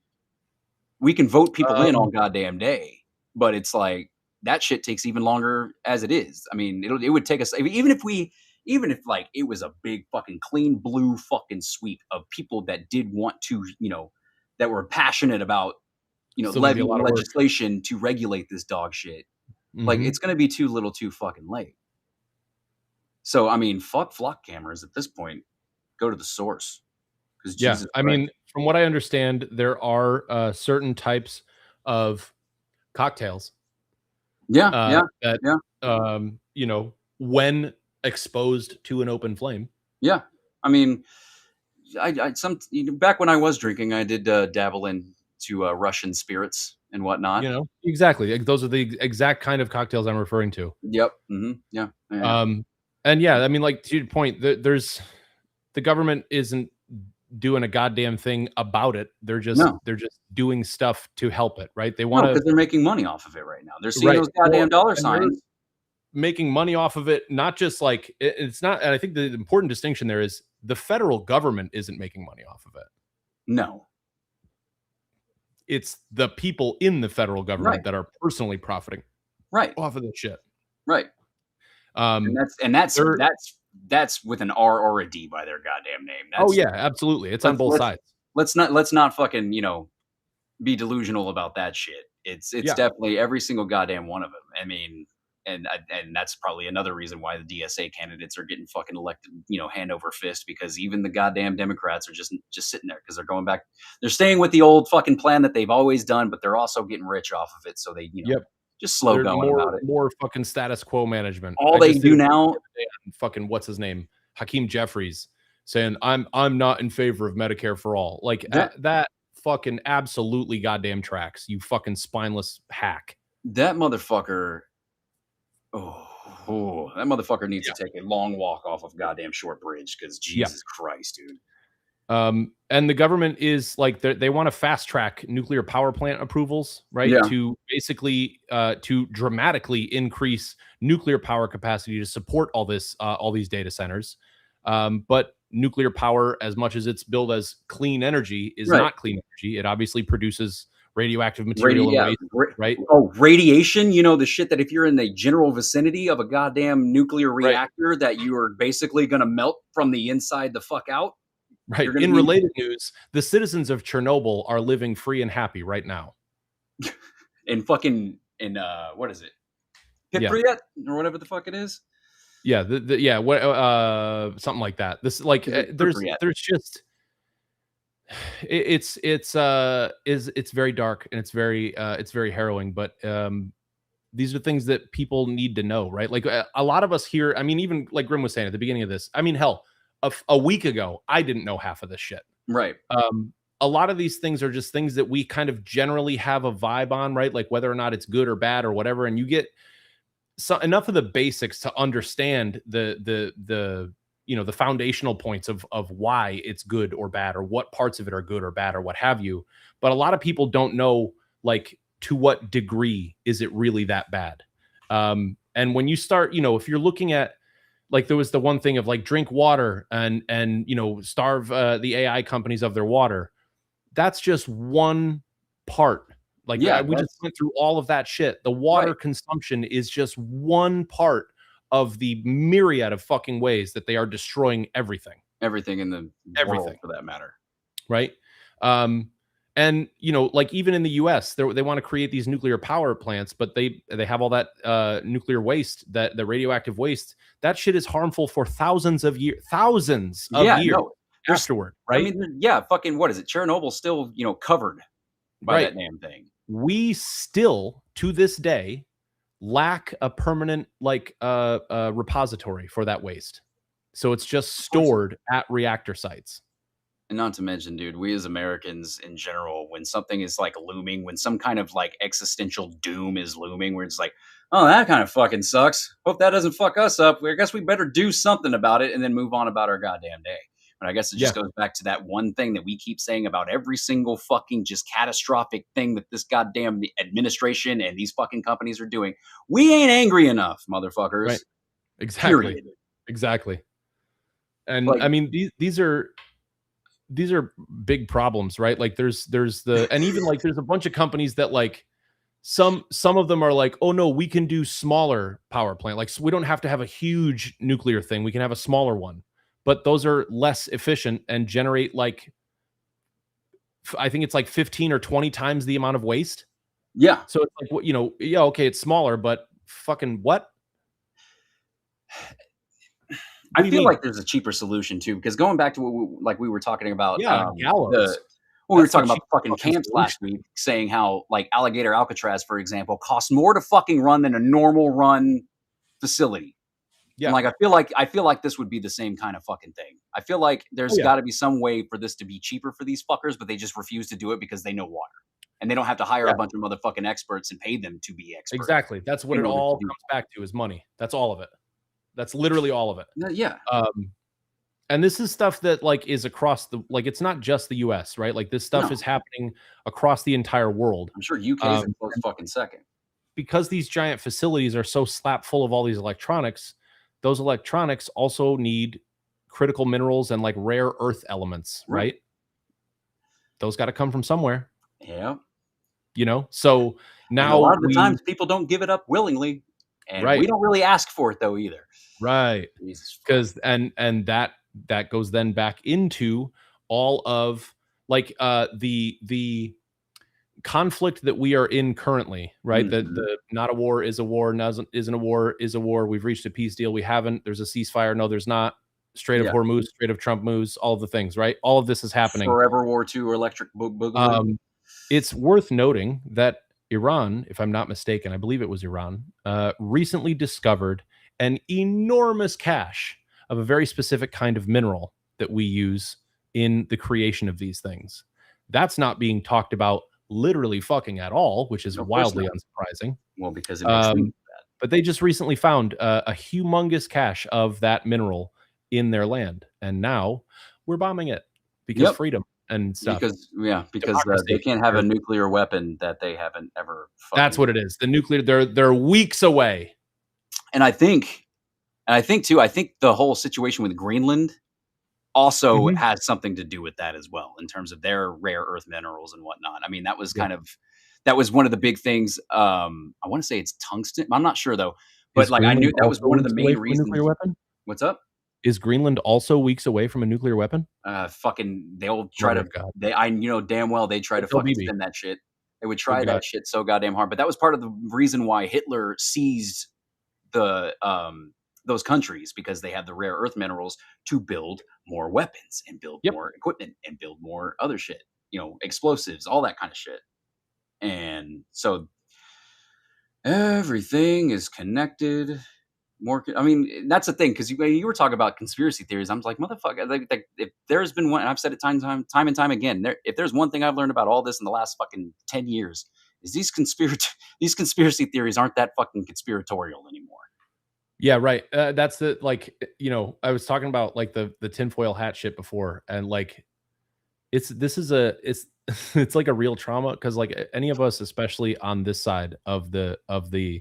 S2: we can vote people in on goddamn day, but it's like that shit takes even longer as it is. I mean, it would take us, even if like it was a big fucking clean blue fucking sweep of people that did want to, that were passionate about,
S1: Still gonna be a
S2: levying
S1: lot of work.
S2: legislation to regulate this dog shit. Like,
S1: Mhm.
S2: it's going to be too little too fucking late. So, I mean, fuck flock cameras at this point. Go to the source. Because
S1: Yeah,
S2: Jesus
S1: I
S2: Christ.
S1: mean, from what I understand, there are certain types of cocktails.
S2: Yeah, yeah,
S1: That
S2: yeah,
S1: when exposed to an open flame,
S2: yeah. I mean, back when I was drinking, I did dabble into Russian spirits and whatnot.
S1: exactly. Like, those are the exact kind of cocktails I'm referring to.
S2: Yep. Yeah. Yeah.
S1: Um, and yeah, I mean, like, to your point, there's the government isn't doing a goddamn thing about it.
S2: No,
S1: They're just doing stuff to help it, right? They want
S2: no,
S1: to
S2: because they're making money off of it right now. They're seeing
S1: right.
S2: those
S1: Well,
S2: goddamn dollar
S1: and they're
S2: signs.
S1: making money off of it, not just like it's not. And I think the important distinction there is the federal government isn't making money off of it.
S2: No.
S1: It's the people in the federal
S2: Right.
S1: government that are personally profiting
S2: Right.
S1: off of this shit.
S2: Right. And
S1: Um,
S2: that's
S1: they're
S2: that's with an R or a D by their goddamn name.
S1: oh
S2: That's
S1: yeah, absolutely. It's on
S2: let's
S1: both
S2: let's
S1: sides.
S2: let's not fucking be delusional about that shit. It's
S1: Yeah.
S2: definitely every single goddamn one of them. I mean, and that's probably another reason why the DSA candidates are getting fucking elected, hand over fist, because even the goddamn Democrats are just sitting there because they're going back. They're staying with the old fucking plan that they've always done, but they're also getting rich off of it. So they,
S1: Yep.
S2: just slow
S1: They're
S2: going about it.
S1: more fucking status quo management.
S2: All
S1: I
S2: they
S1: just did
S2: do
S1: a video the
S2: now,
S1: other day on fucking what's his name? Hakeem Jeffries saying I'm not in favor of Medicare for all. Like
S2: that
S1: that fucking absolutely goddamn tracks. You fucking spineless hack.
S2: that motherfucker. That motherfucker needs
S1: Yeah.
S2: to take a long walk off of goddamn Short Bridge because
S1: Yeah.
S2: Jesus Christ, dude.
S1: And the government is like they want to fast track nuclear power plant approvals, right?
S2: Yeah,
S1: To basically to dramatically increase nuclear power capacity to support all these data centers. But nuclear power, as much as it's billed as clean energy, is
S2: right.
S1: not clean energy. It obviously produces radioactive material and
S2: Yeah.
S1: waste, right?
S2: Radiation. The shit that if you're in the general vicinity of a goddamn nuclear
S1: Right.
S2: reactor, that you are basically gonna melt from the inside the fuck out.
S1: Right.
S2: You're gonna
S1: In
S2: be
S1: related news, the citizens of Chernobyl are living free and happy right now.
S2: in fucking in what is it?
S1: Yeah.
S2: Pripyat or whatever the fuck it is.
S1: Yeah, yeah, what something like that. This like
S2: Is it
S1: there's
S2: Pripyat?
S1: just it's very dark and it's very harrowing, but these are things that people need to know, right? Like a lot of us here, I mean, even like Grim was saying at the beginning of this, I mean, hell, a week ago, I didn't know half of this shit.
S2: Right.
S1: A lot of these things are just things that we kind of generally have a vibe on, right? Like whether or not it's good or bad or whatever, and you get enough of the basics to understand the foundational points of why it's good or bad or what parts of it are good or bad or what have you. But a lot of people don't know, like, to what degree is it really that bad. And when you start, if you're looking at, like, there was the one thing of like drink water and starve the AI companies of their water. That's just one part. Like,
S2: Yeah,
S1: we just went through all of that shit. The water consumption is just one part of the myriad of fucking ways that they are destroying everything.
S2: everything in the world
S1: Everything.
S2: for that matter.
S1: Right. And like even in the US, they want to create these nuclear power plants, but they have all that nuclear waste, that the radioactive waste. That shit is harmful for thousands of years
S2: Yeah, no, there's
S1: afterward,
S2: I
S1: right?
S2: mean, yeah, fucking what is it? Chernobyl still, covered by
S1: Right.
S2: that damn thing.
S1: We still, to this day, lack a permanent repository for that waste. So it's just stored at reactor sites.
S2: And not to mention, dude, we as Americans in general, when something is like looming, when some kind of like existential doom is looming, we're just like, oh, that kind of fucking sucks. Hope that doesn't fuck us up. I guess we better do something about it and then move on about our goddamn day. But I guess it just goes back to that one thing that we keep saying about every single fucking just catastrophic thing that this goddamn administration and these fucking companies are doing. We ain't angry enough, motherfuckers.
S1: Right. Exactly.
S2: Period.
S1: Exactly. And
S2: Like,
S1: I mean, these are big problems, right? Like there's and even like there's a bunch of companies that like some of them are like, oh no, we can do smaller power plant. Like, so we don't have to have a huge nuclear thing. We can have a smaller one. But those are less efficient and generate like, I think it's like 15 or 20 times the amount of waste.
S2: yeah.
S1: So it's like, yeah, okay, it's smaller, but fucking what?
S2: I feel like there's a cheaper solution too, because going back to what we were talking about,
S1: Yeah, gallows.
S2: Well, we were
S1: That's the
S2: talking about
S1: cheap
S2: the fucking
S1: fucking
S2: camps
S1: solution.
S2: last week, saying how like Alligator Alcatraz, for example, costs more to fucking run than a normal run facility. And
S1: Yeah.
S2: like I feel like this would be the same kind of fucking thing. I feel like
S1: Oh
S2: there's
S1: yeah.
S2: got to be some way for this to be cheaper for these fuckers, but they just refuse to do it because they know water, and they don't have to hire a
S1: Yeah.
S2: bunch of motherfucking experts and pay them to be experts
S1: Exactly. That's what
S2: in
S1: it
S2: order to
S1: all
S2: do
S1: comes back to is money. That's all of it. That's literally all of it.
S2: that. Yeah,
S1: And this is stuff that like is across the like it's not just the US, right? Like this stuff
S2: no,
S1: is happening across the entire world.
S2: I'm sure UK's a
S1: Um,
S2: close fucking second.
S1: because these giant facilities are so slap full of all these electronics, those electronics also need critical minerals and like rare earth elements,
S2: Right.
S1: right? Those got to come from somewhere,
S2: Yeah,
S1: you know? So
S2: and a
S1: now
S2: lot of the
S1: we
S2: times people don't give it up willingly, and we
S1: right,
S2: don't really ask for it though either.
S1: right.
S2: Jesus fuck.
S1: Because and that goes then back into all of like the conflict that we are in currently, right?
S2: Mhm.
S1: The not a war is a war, isn't a war is a war. We've reached a peace deal. We haven't. There's a ceasefire. No, there's not. Strait of
S2: Yeah,
S1: Hormuz, Strait of Trump moves, all of the things, right? All of this is happening.
S2: Forever War II or Electric Boogaloo.
S1: Um, it's worth noting that Iran, if I'm not mistaken, I believe it was Iran, recently discovered an enormous cache of a very specific kind of mineral that we use in the creation of these things. That's not being talked about literally fucking at all, which is
S2: No, of course
S1: wildly
S2: not.
S1: unsurprising.
S2: Well, because it makes them
S1: But they just recently found a humongous cache of that mineral in their land, and now we're bombing it because
S2: Yep,
S1: freedom and stuff,
S2: because they
S1: democracy.
S2: can't have a nuclear weapon that they haven't ever
S1: That's
S2: fucking.
S1: what it is. The nuclear, they're weeks away.
S2: And I think too, I think the whole situation with Greenland also
S1: Mhm.
S2: has something to do with that as well in terms of their rare earth minerals and whatnot. I mean,
S1: Yeah.
S2: that was one of the big things. I want to say it's tungsten. I'm not sure though, but
S1: Is
S2: like I knew
S1: Greenland
S2: that was
S1: also
S2: one of the
S1: weeks away
S2: main
S1: from a nuclear
S2: reasons.
S1: weapon?
S2: What's up?
S1: Is Greenland also weeks away from a nuclear weapon?
S2: Fucking they'll try
S1: Mother
S2: to
S1: of God.
S2: I damn well they try to
S1: It's
S2: fucking
S1: LBB.
S2: spin that shit. They would
S1: Good
S2: try
S1: God.
S2: that shit so goddamn hard, but that was part of the reason why Hitler seized the those countries because they had the rare earth minerals to build more weapons and build
S1: Yep.
S2: more equipment and build more other shit, explosives, all that kind of shit. And so everything is connected. I mean, that's the thing because you were talking about conspiracy theories. I'm like, motherfucker. Like, if there's been one, and I've said it time and time again. If there's one thing I've learned about all this in the last fucking 10 years, is these conspiracy theories aren't that fucking conspiratorial anymore.
S1: Yeah, right. That's the like, I was talking about like the tinfoil hat shit before, and like it's it's like a real trauma because like any of us, especially on this side of the
S2: Iowa.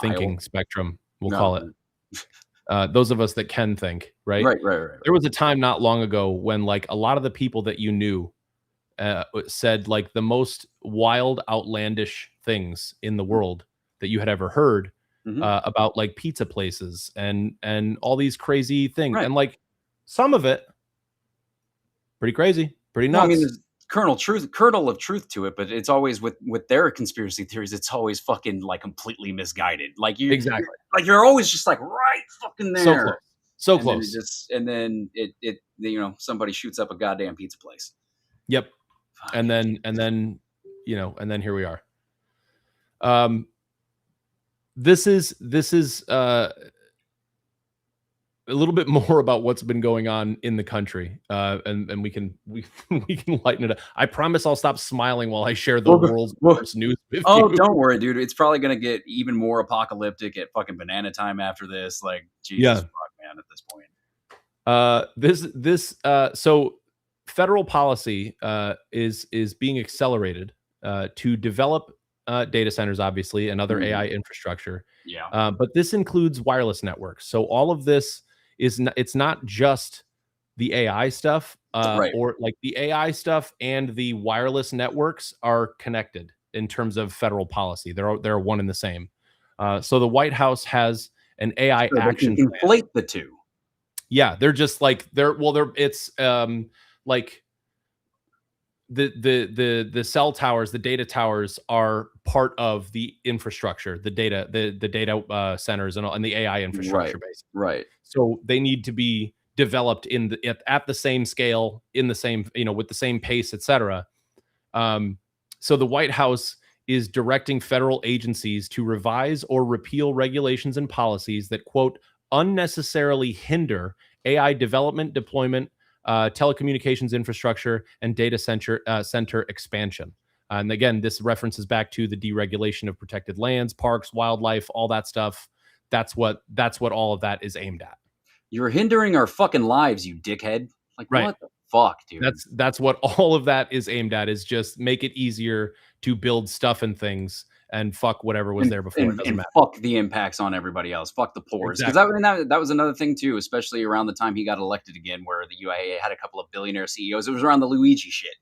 S1: thinking spectrum, we'll
S2: No.
S1: call it. Those of us that can think, right?
S2: Right.
S1: There was a time not long ago when like a lot of the people that you knew said like the most wild, outlandish things in the world that you had ever heard
S2: Mhm.
S1: about like pizza places and all these crazy things,
S2: Right.
S1: and like some of it pretty crazy, pretty
S2: Well, I mean,
S1: nuts.
S2: there's kernel of truth to it, but it's always with their conspiracy theories, it's always fucking like completely misguided. Like
S1: Exactly.
S2: you're always just like right fucking
S1: So close.
S2: there.
S1: So
S2: And then
S1: close.
S2: it somebody shoots up a goddamn pizza place.
S1: Yep. And
S2: Fucking
S1: then and then here we are. Um this is a little bit more about what's been going on in the country, and we can we can lighten it up. I promise I'll stop smiling while I share the world's
S2: well,
S1: worst news with
S2: oh,
S1: you.
S2: don't worry, dude. It's probably gonna get even more apocalyptic at fucking banana time after this. Like, Jesus
S1: Yeah.
S2: fuck, man, at this point.
S1: So federal policy is being accelerated to develop data centers, obviously, and other
S2: Mhm.
S1: AI infrastructure.
S2: Yeah.
S1: But this includes wireless networks. So all of this it's not just the AI stuff,
S2: Right.
S1: or like the AI stuff and the wireless networks are connected in terms of federal policy. They're one and the same. So the White House has an AI
S2: So they can
S1: action plan.
S2: conflate the two.
S1: Yeah, they're just like they're it's like the cell towers, the data towers are part of the infrastructure, the data centers and all, and the AI
S2: Right.
S1: infrastructure basically.
S2: Right.
S1: So they need to be developed at the same scale, in the same, with the same pace, etc. So the White House is directing federal agencies to revise or repeal regulations and policies that, quote, unnecessarily hinder AI development, deployment, telecommunications infrastructure, and data center expansion. And again, this references back to the deregulation of protected lands, parks, wildlife, all that stuff. That's what all of that is aimed at.
S2: You're hindering our fucking lives, you dickhead. Like,
S1: Right.
S2: what the fuck, dude?
S1: That's what all of that is aimed at, is just make it easier to build stuff and things and fuck whatever was there before. It doesn't matter.
S2: Fuck the impacts on everybody else. Fuck the poors. Because that was another thing too, especially around the time he got elected again, where the UIA had a couple of billionaire CEOs. It was around the Luigi shit.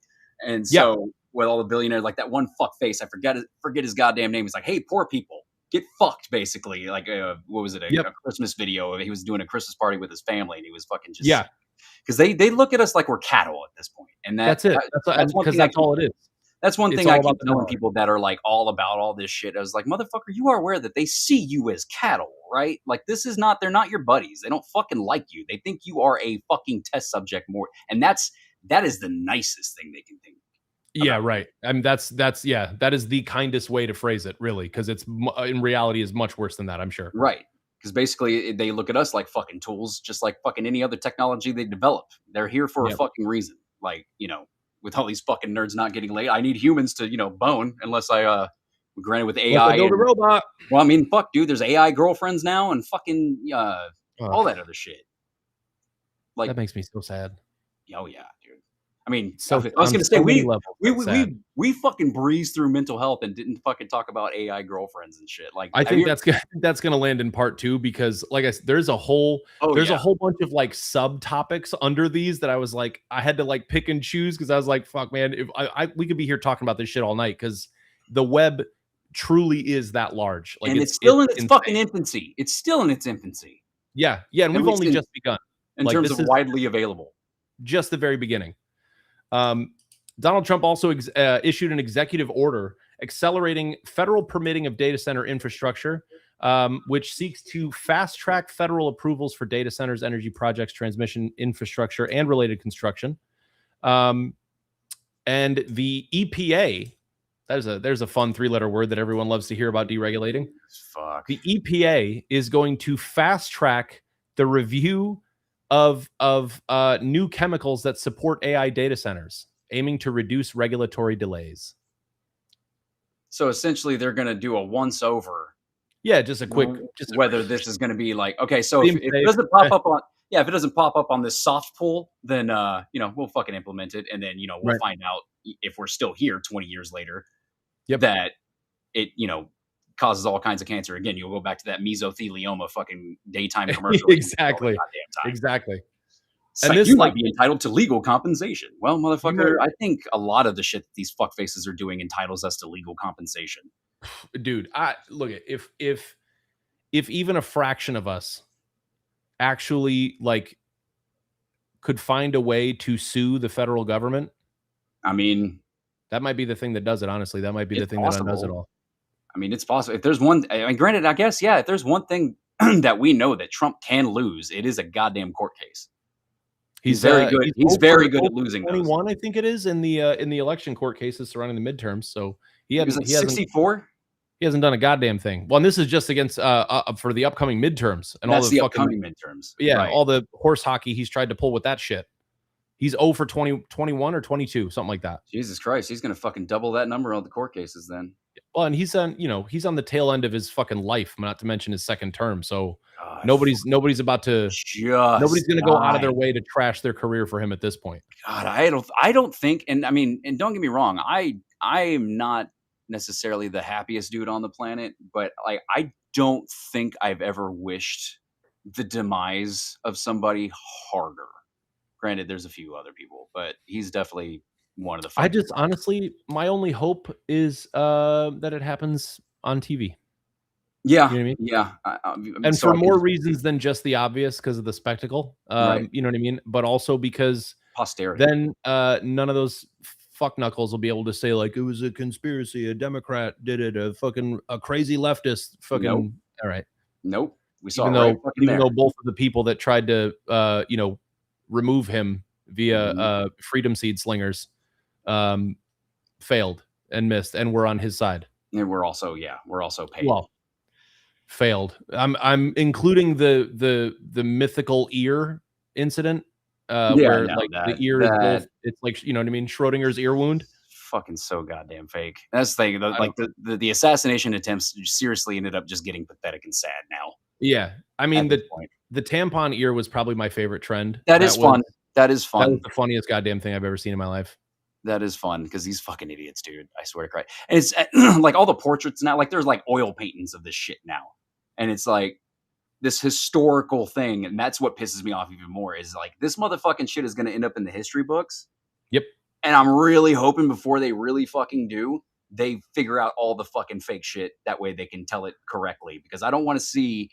S2: And so with all the billionaires, like that one fuck face, I forget his goddamn name. He's like, hey, poor people, get fucked, basically. Like, what was it? A Christmas video. He was doing a Christmas party with his family, and he was fucking just because they look at us like we're cattle at this point, and that's it. That's all it is. That's one thing I keep telling people that are like all about all this shit. I was like, motherfucker, you are aware that they see you as cattle, right? Like, they're not your buddies. They don't fucking like you. They think you are a fucking test subject more, and that is the nicest thing they can think.
S1: Yeah, right. I mean, that is the kindest way to phrase it, really, because it's in reality is much worse than that, I'm sure.
S2: Right. Because basically they look at us like fucking tools, just like fucking any other technology they develop. They're here for a fucking reason. Like, with all these fucking nerds not getting laid, I need humans to, bone, unless I, granted with AI.
S1: Build a robot.
S2: Well, I mean, fuck, dude, there's AI girlfriends now and fucking, all that other shit.
S1: Like, that makes me so sad.
S2: Oh, yeah, dude. I mean, I was going to say, we fucking breezed through mental health and didn't fucking talk about AI girlfriends and shit. Like,
S1: I think that's going to land in part 2, because like I said, there's a whole bunch of like subtopics under these that I was like, I had to like pick and choose, because I was like, fuck, man, if we could be here talking about this shit all night, because the web truly is that large. Like,
S2: and it's still in its fucking infancy. It's still in its infancy.
S1: Yeah, and we've only just begun
S2: in terms of widely available.
S1: Just the very beginning. Donald Trump also issued an executive order accelerating federal permitting of data center infrastructure, which seeks to fast-track federal approvals for data centers, energy projects, transmission infrastructure, and related construction. And the EPA, there's a fun 3-letter word that everyone loves to hear about deregulating.
S2: Fuck.
S1: The EPA is going to fast-track the review of new chemicals that support AI data centers, aiming to reduce regulatory delays.
S2: So essentially, they're going to do a once over.
S1: Yeah, just a quick.
S2: Whether this is going to be like, okay, so if it doesn't pop up on, if it doesn't pop up on this soft pull, then we'll fucking implement it, and then we'll find out if we're still here 20 years later that it causes all kinds of cancer. Again, you'll go back to that mesothelioma fucking daytime commercial.
S1: Exactly.
S2: And this, you might be entitled to legal compensation. Well, motherfucker, I think a lot of the shit that these fuckfaces are doing entitles us to legal compensation.
S1: Dude, look, if even a fraction of us actually could find a way to sue the federal government,
S2: I mean,
S1: that might be the thing that does it. Honestly, that might be the thing that undoes it all.
S2: I mean, it's possible. If there's one, granted, I guess, if there's one thing that we know that Trump can lose, it is a goddamn court case. He's very good. He's very good at losing.
S1: 21, I think it is, in the election court cases surrounding the midterms. So he hasn't
S2: 64.
S1: He hasn't done a goddamn thing. Well, and this is just against for the upcoming midterms and
S2: that's
S1: all the fucking
S2: upcoming midterms.
S1: Yeah, right. All the horse hockey he's tried to pull with that shit. He's 0 for 21 or 22, something like that.
S2: Jesus Christ, he's gonna fucking double that number on the court cases then.
S1: Well, and he's on the tail end of his fucking life, not to mention his second term. So nobody's about to nobody's gonna go out of their way to trash their career for him at this point.
S2: God, I don't think, and I mean, and don't get me wrong, I am not necessarily the happiest dude on the planet, but like I don't think I've ever wished the demise of somebody harder. Granted, there's a few other people, but he's definitely one of the.
S1: I just honestly, my only hope is that it happens on TV.
S2: Yeah,
S1: you know what I mean?
S2: Yeah,
S1: and for more reasons than just the obvious, because of the spectacle.
S2: Right.
S1: You know what I mean? But also because
S2: posterity.
S1: Then none of those fuck knuckles will be able to say like it was a conspiracy, a Democrat did it, a crazy leftist fucking.
S2: Nope.
S1: All right.
S2: Nope. We saw it
S1: even
S2: right
S1: though
S2: fucking
S1: even
S2: there.
S1: though both of the people that tried to remove him via
S2: Mhm.
S1: freedom seed slingers um, failed and missed, and we're on his side.
S2: And we're also paid.
S1: Well, failed. I'm including the mythical ear incident,
S2: Yeah,
S1: where
S2: no,
S1: like the
S2: that
S1: ear is
S2: that
S1: both. It's like, you know what I mean, Schrodinger's ear wound.
S2: fucking so goddamn fake. That's the thing.
S1: I don't.
S2: The assassination attempts seriously ended up just getting pathetic and sad now
S1: Yeah, I
S2: at
S1: mean
S2: this point.
S1: the tampon ear was probably my favorite trend.
S2: That is fun. That is
S1: That was
S2: fun.
S1: the funniest goddamn thing I've ever seen in my life.
S2: That is fun because these fucking idiots, dude. I swear to Christ. And it's like all the portraits now, like there's like oil paintings of this shit now. And it's like this historical thing. And that's what pisses me off even more is like this motherfucking shit is going to end up in the history books.
S1: Yep.
S2: And I'm really hoping before they really fucking do, they figure out all the fucking fake shit. That way they can tell it correctly. Because I don't want to see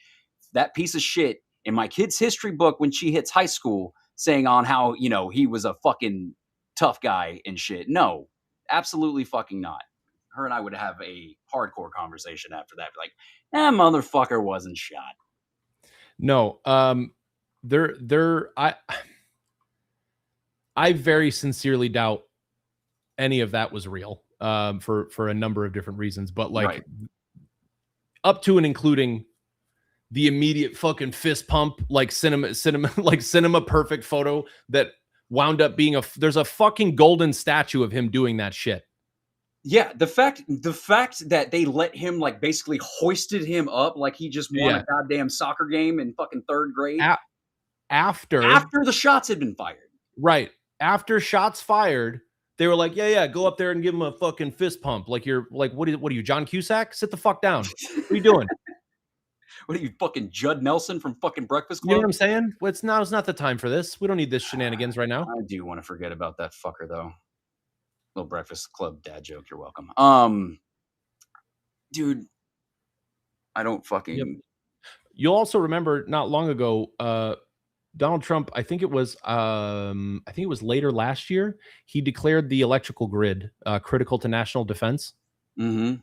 S2: that piece of shit in my kid's history book when she hits high school saying on how, he was a fucking tough guy and shit. No, absolutely fucking not. Her and I would have a hardcore conversation after that. Like, that motherfucker wasn't shot.
S1: No, I very sincerely doubt any of that was real, for a number of different reasons, but like
S2: Right.
S1: up to and including the immediate fucking fist pump, like cinema perfect photo that wound up being there's a fucking golden statue of him doing that shit.
S2: Yeah, the fact that they let him like basically hoisted him up like he just won a
S1: Yeah.
S2: goddamn soccer game in fucking 3rd grade
S1: A- after
S2: after the shots had been fired.
S1: Right. After shots fired, they were like, yeah, go up there and give him a fucking fist pump. Like you're like, what are you, John Cusack? Sit the fuck down. What are you doing?
S2: What are you, fucking Judd Nelson from fucking Breakfast
S1: You know
S2: Club?
S1: what I'm saying? Well, it's not the time for this. We don't need this shenanigans right now.
S2: I do want to forget about that fucker though. Little Breakfast Club dad joke. You're welcome. Dude, I don't
S1: Yep.
S2: fucking.
S1: You'll also remember not long ago, Donald Trump, I think it was later last year, he declared the electrical grid critical to national defense.
S2: Mm-hmm.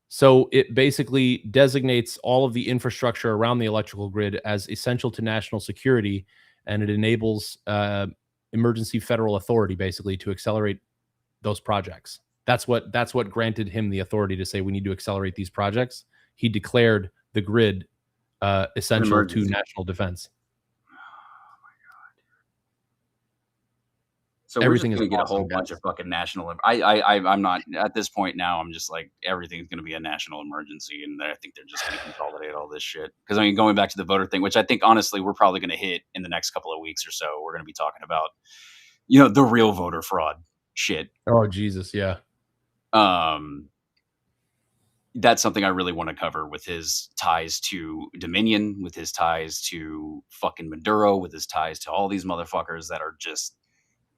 S1: So it basically designates all of the infrastructure around the electrical grid as essential to national security, and it enables emergency federal authority basically to accelerate those projects. That's what granted him the authority to say we need to accelerate these projects. He declared the grid essential to national defense.
S2: So we're just
S1: Everything is
S2: gonna get a whole
S1: awesome,
S2: bunch
S1: guys.
S2: of fucking national. I'm not at this point now. I'm just like everything's gonna be a national emergency, and I think they're just gonna consolidate all this shit. Because I mean, going back to the voter thing, which I think honestly we're probably gonna hit in the next couple of weeks or so. We're gonna be talking about the real voter fraud shit.
S1: Oh Jesus, yeah.
S2: Um, that's something I really want to cover with his ties to Dominion, with his ties to fucking Maduro, with his ties to all these motherfuckers that are just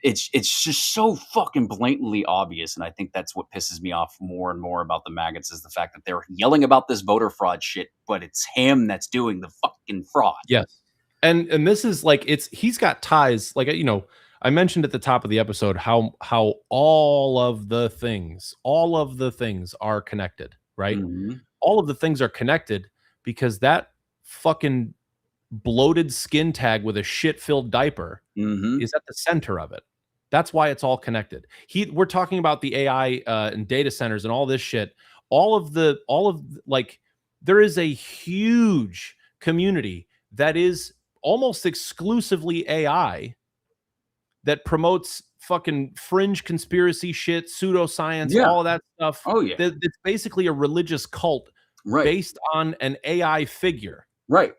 S2: it's just so fucking blatantly obvious, and I think that's what pisses me off more and more about the maggots is the fact that they're yelling about this voter fraud shit, but it's him that's doing the fucking fraud.
S1: Yes. And this is like he's got ties, like I mentioned at the top of the episode how all of the things are connected, right?
S2: Mhm.
S1: All of the things are connected because that fucking bloated skin tag with a shit-filled diaper
S2: Mhm.
S1: is at the center of it. That's why it's all connected. We're talking about the AI and data centers and all this shit. Like there is a huge community that is almost exclusively AI that promotes fucking fringe conspiracy shit, pseudoscience,
S2: Yeah.
S1: all of that stuff.
S2: Oh, yeah.
S1: It's basically a religious cult
S2: Right.
S1: based on an AI figure.
S2: Right.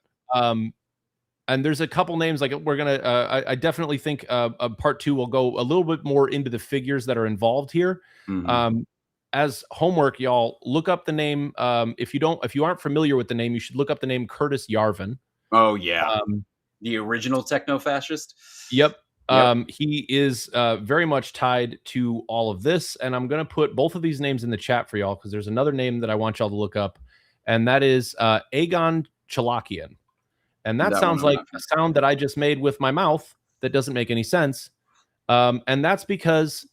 S1: And there's a couple names like we're gonna. I definitely think part 2 will go a little bit more into the figures that are involved here.
S2: Mhm.
S1: As homework, y'all look up the name. If you aren't familiar with the name, you should look up the name Curtis Yarvin.
S2: Oh, yeah.
S1: Um,
S2: The original techno-fascist?
S1: yep.
S2: Yep.
S1: He is very much tied to all of this, and I'm gonna put both of these names in the chat for y'all because there's another name that I want y'all to look up, and that is Aegon Chalakian. And that
S2: That one
S1: sounds
S2: I'm
S1: like
S2: not
S1: a sound that I just made with my mouth that doesn't make any sense. And that's because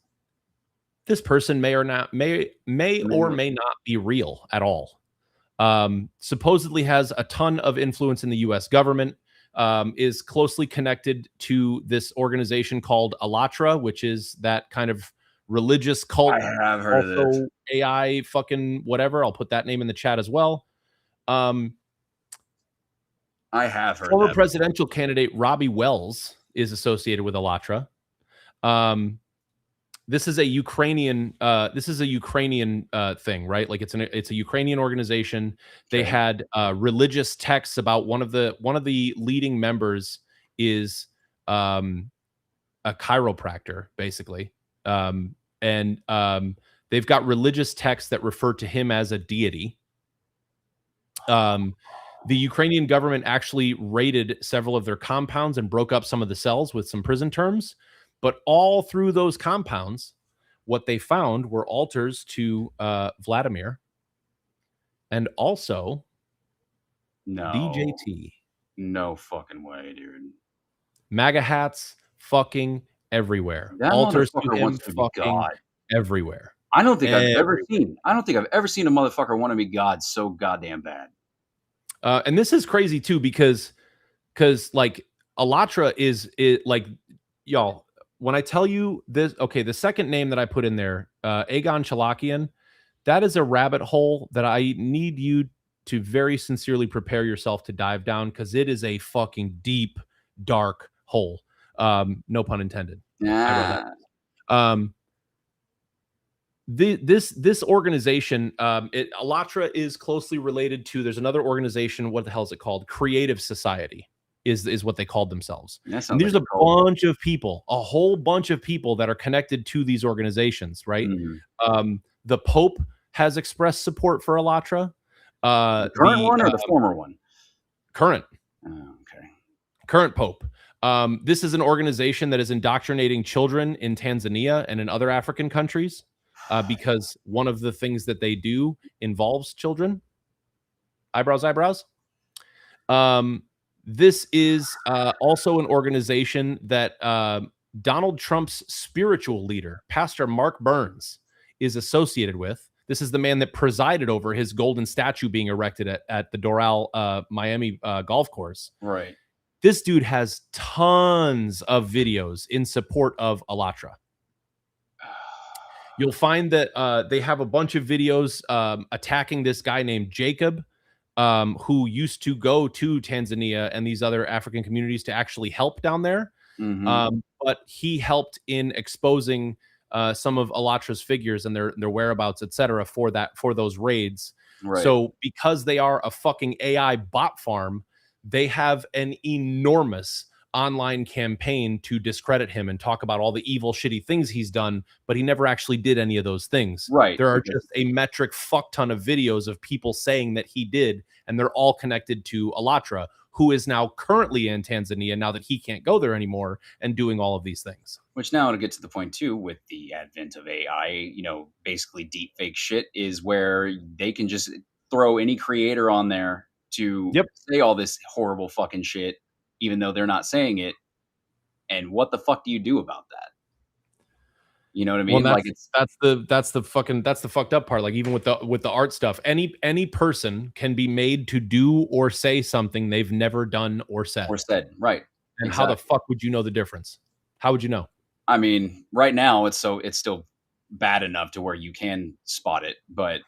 S1: this person may or may not be real at all. Supposedly has a ton of influence in the U.S. government. Is closely connected to this organization called Alatra, which is that kind of religious
S2: I
S1: cult.
S2: have heard of this.
S1: Also, AI fucking whatever. I'll put that name in the chat as well. Um,
S2: I have heard
S1: Former
S2: that before.
S1: presidential candidate Robbie Wells is associated with Alatra. Um, this is a Ukrainian. This is a Ukrainian thing, right? Like it's a Ukrainian organization. They
S2: Okay.
S1: had religious texts about one of the leading members is um, a chiropractor, basically, and they've got religious texts that refer to him as a deity. Um, the Ukrainian government actually raided several of their compounds and broke up some of the cells with some prison terms. But all through those compounds, what they found were altars to Vladimir and also
S2: No.
S1: DJT.
S2: No fucking way, dude.
S1: MAGA hats fucking everywhere.
S2: That
S1: Altars to
S2: motherfucker
S1: him
S2: wants to be
S1: fucking
S2: God.
S1: everywhere.
S2: I don't think I've ever seen a motherfucker want to be God so goddamn bad.
S1: And this is crazy too because like Alatra is it like y'all when I tell you this, okay, the second name that I put in there, Aegon Chalakian, that is a rabbit hole that I need you to very sincerely prepare yourself to dive down because it is a fucking deep, dark hole. No pun intended. Eyebrows.
S2: Yeah.
S1: Um, this organization, Alatra is closely related to. There's another organization. What the hell is it called? Creative Society is what they called themselves.
S2: That
S1: And
S2: sounds like
S1: there's
S2: a
S1: a
S2: cult.
S1: bunch of people, a whole bunch of people that are connected to these organizations, right?
S2: Mhm.
S1: The Pope has expressed support for Alatra.
S2: The current
S1: The
S2: one or the former one?
S1: current
S2: Oh, okay.
S1: current Pope. This is an organization that is indoctrinating children in Tanzania and in other African countries because one of the things that they do involves children. Eyebrows, eyebrows. Um, this is also an organization that Donald Trump's spiritual leader, Pastor Mark Burns, is associated with. This is the man that presided over his golden statue being erected at the Doral Miami golf course.
S2: Right.
S1: This dude has tons of videos in support of Alatra. You'll find that they have a bunch of videos attacking this guy named Jacob, who used to go to Tanzania and these other African communities to actually help down there.
S2: Mhm.
S1: But he helped in exposing some of Alatra's figures and their whereabouts, etc., for those raids.
S2: Right.
S1: So because they are a fucking AI bot farm, they have an enormous online campaign to discredit him and talk about all the evil, shitty things he's done, but he never actually did any of those things.
S2: Right.
S1: There are
S2: Because
S1: just a metric fuck ton of videos of people saying that he did, and they're all connected to Alatra, who is now currently in Tanzania now that he can't go there anymore and doing all of these things.
S2: which now to get to the point too, with the advent of AI, basically deep fake shit is where they can just throw any creator on there to
S1: Yep.
S2: say all this horrible fucking shit, even though they're not saying it. And what the fuck do you do about that? You know what I
S1: Well, and
S2: mean? Like
S1: that's
S2: it's
S1: that's the that's the fucking that's the fucked up part. Like even with the art stuff, any person can be made to do or say something they've never done or said.
S2: or said, right.
S1: And how the
S2: Exactly.
S1: fuck would you know the difference? How would you know?
S2: I mean, right now it's still bad enough to where you can spot it, but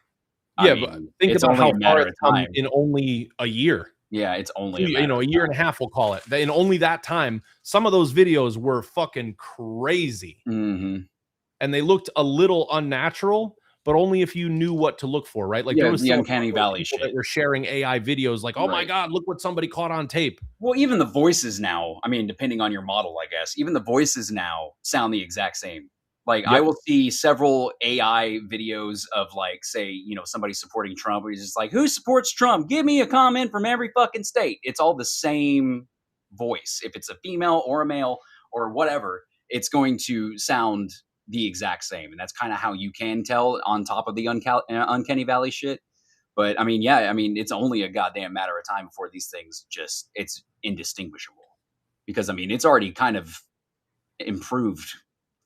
S2: I
S1: Yeah, but
S2: mean,
S1: think
S2: it's
S1: about
S2: only
S1: how
S2: a
S1: far
S2: matter
S1: it's
S2: of
S1: come
S2: time.
S1: in only a year.
S2: Yeah, it's only a matter
S1: A
S2: of
S1: year and
S2: time.
S1: a half, we'll call it. In only that time, some of those videos were fucking crazy.
S2: Mhm.
S1: And they looked a little unnatural, but only if you knew what to look for, right? Like there
S2: Yeah,
S1: was
S2: the
S1: still a
S2: uncanny
S1: fuckload of
S2: valley
S1: people that
S2: shit.
S1: were sharing AI videos like, "Oh my
S2: Right.
S1: god, look what somebody caught on tape."
S2: Well, even the voices now, I mean, depending on your model, I guess, even the voices now sound the exact same. Like, I
S1: Yep.
S2: will see several AI videos of, like, say, somebody supporting Trump, where he's just like, "Who supports Trump? Give me a comment from every fucking state." It's all the same voice. If it's a female or a male or whatever, it's going to sound the exact same. And that's kind of how you can tell on top of the uncanny valley shit. But I mean, yeah, I mean, it's only a goddamn matter of time before these things it's indistinguishable. Because I mean, it's already kind of improved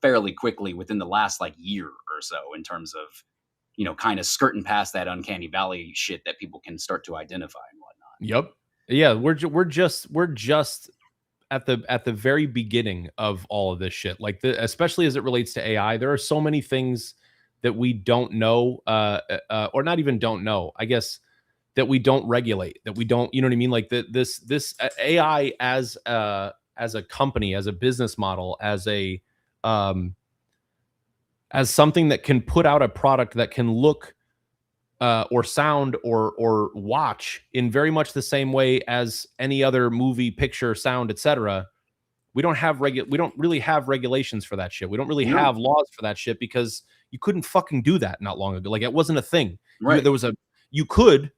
S2: fairly quickly within the last like year or so in terms of kind of skirting past that uncanny valley shit that people can start to identify and whatnot.
S1: Yep. Yeah, we're just at the very beginning of all of this shit. Like especially as it relates to AI, there are so many things that we don't know, or not even don't know. I guess that we don't regulate, that we don't, you know what I mean? Like this AI as a company, as a business model, um, as something that can put out a product that can look or sound or watch in very much the same way as any other movie, picture, sound, etc. We don't really have regulations for that shit. We don't really
S2: No,
S1: have laws for that shit because you couldn't fucking do that not long ago. Like it wasn't a thing.
S2: right.
S1: You could,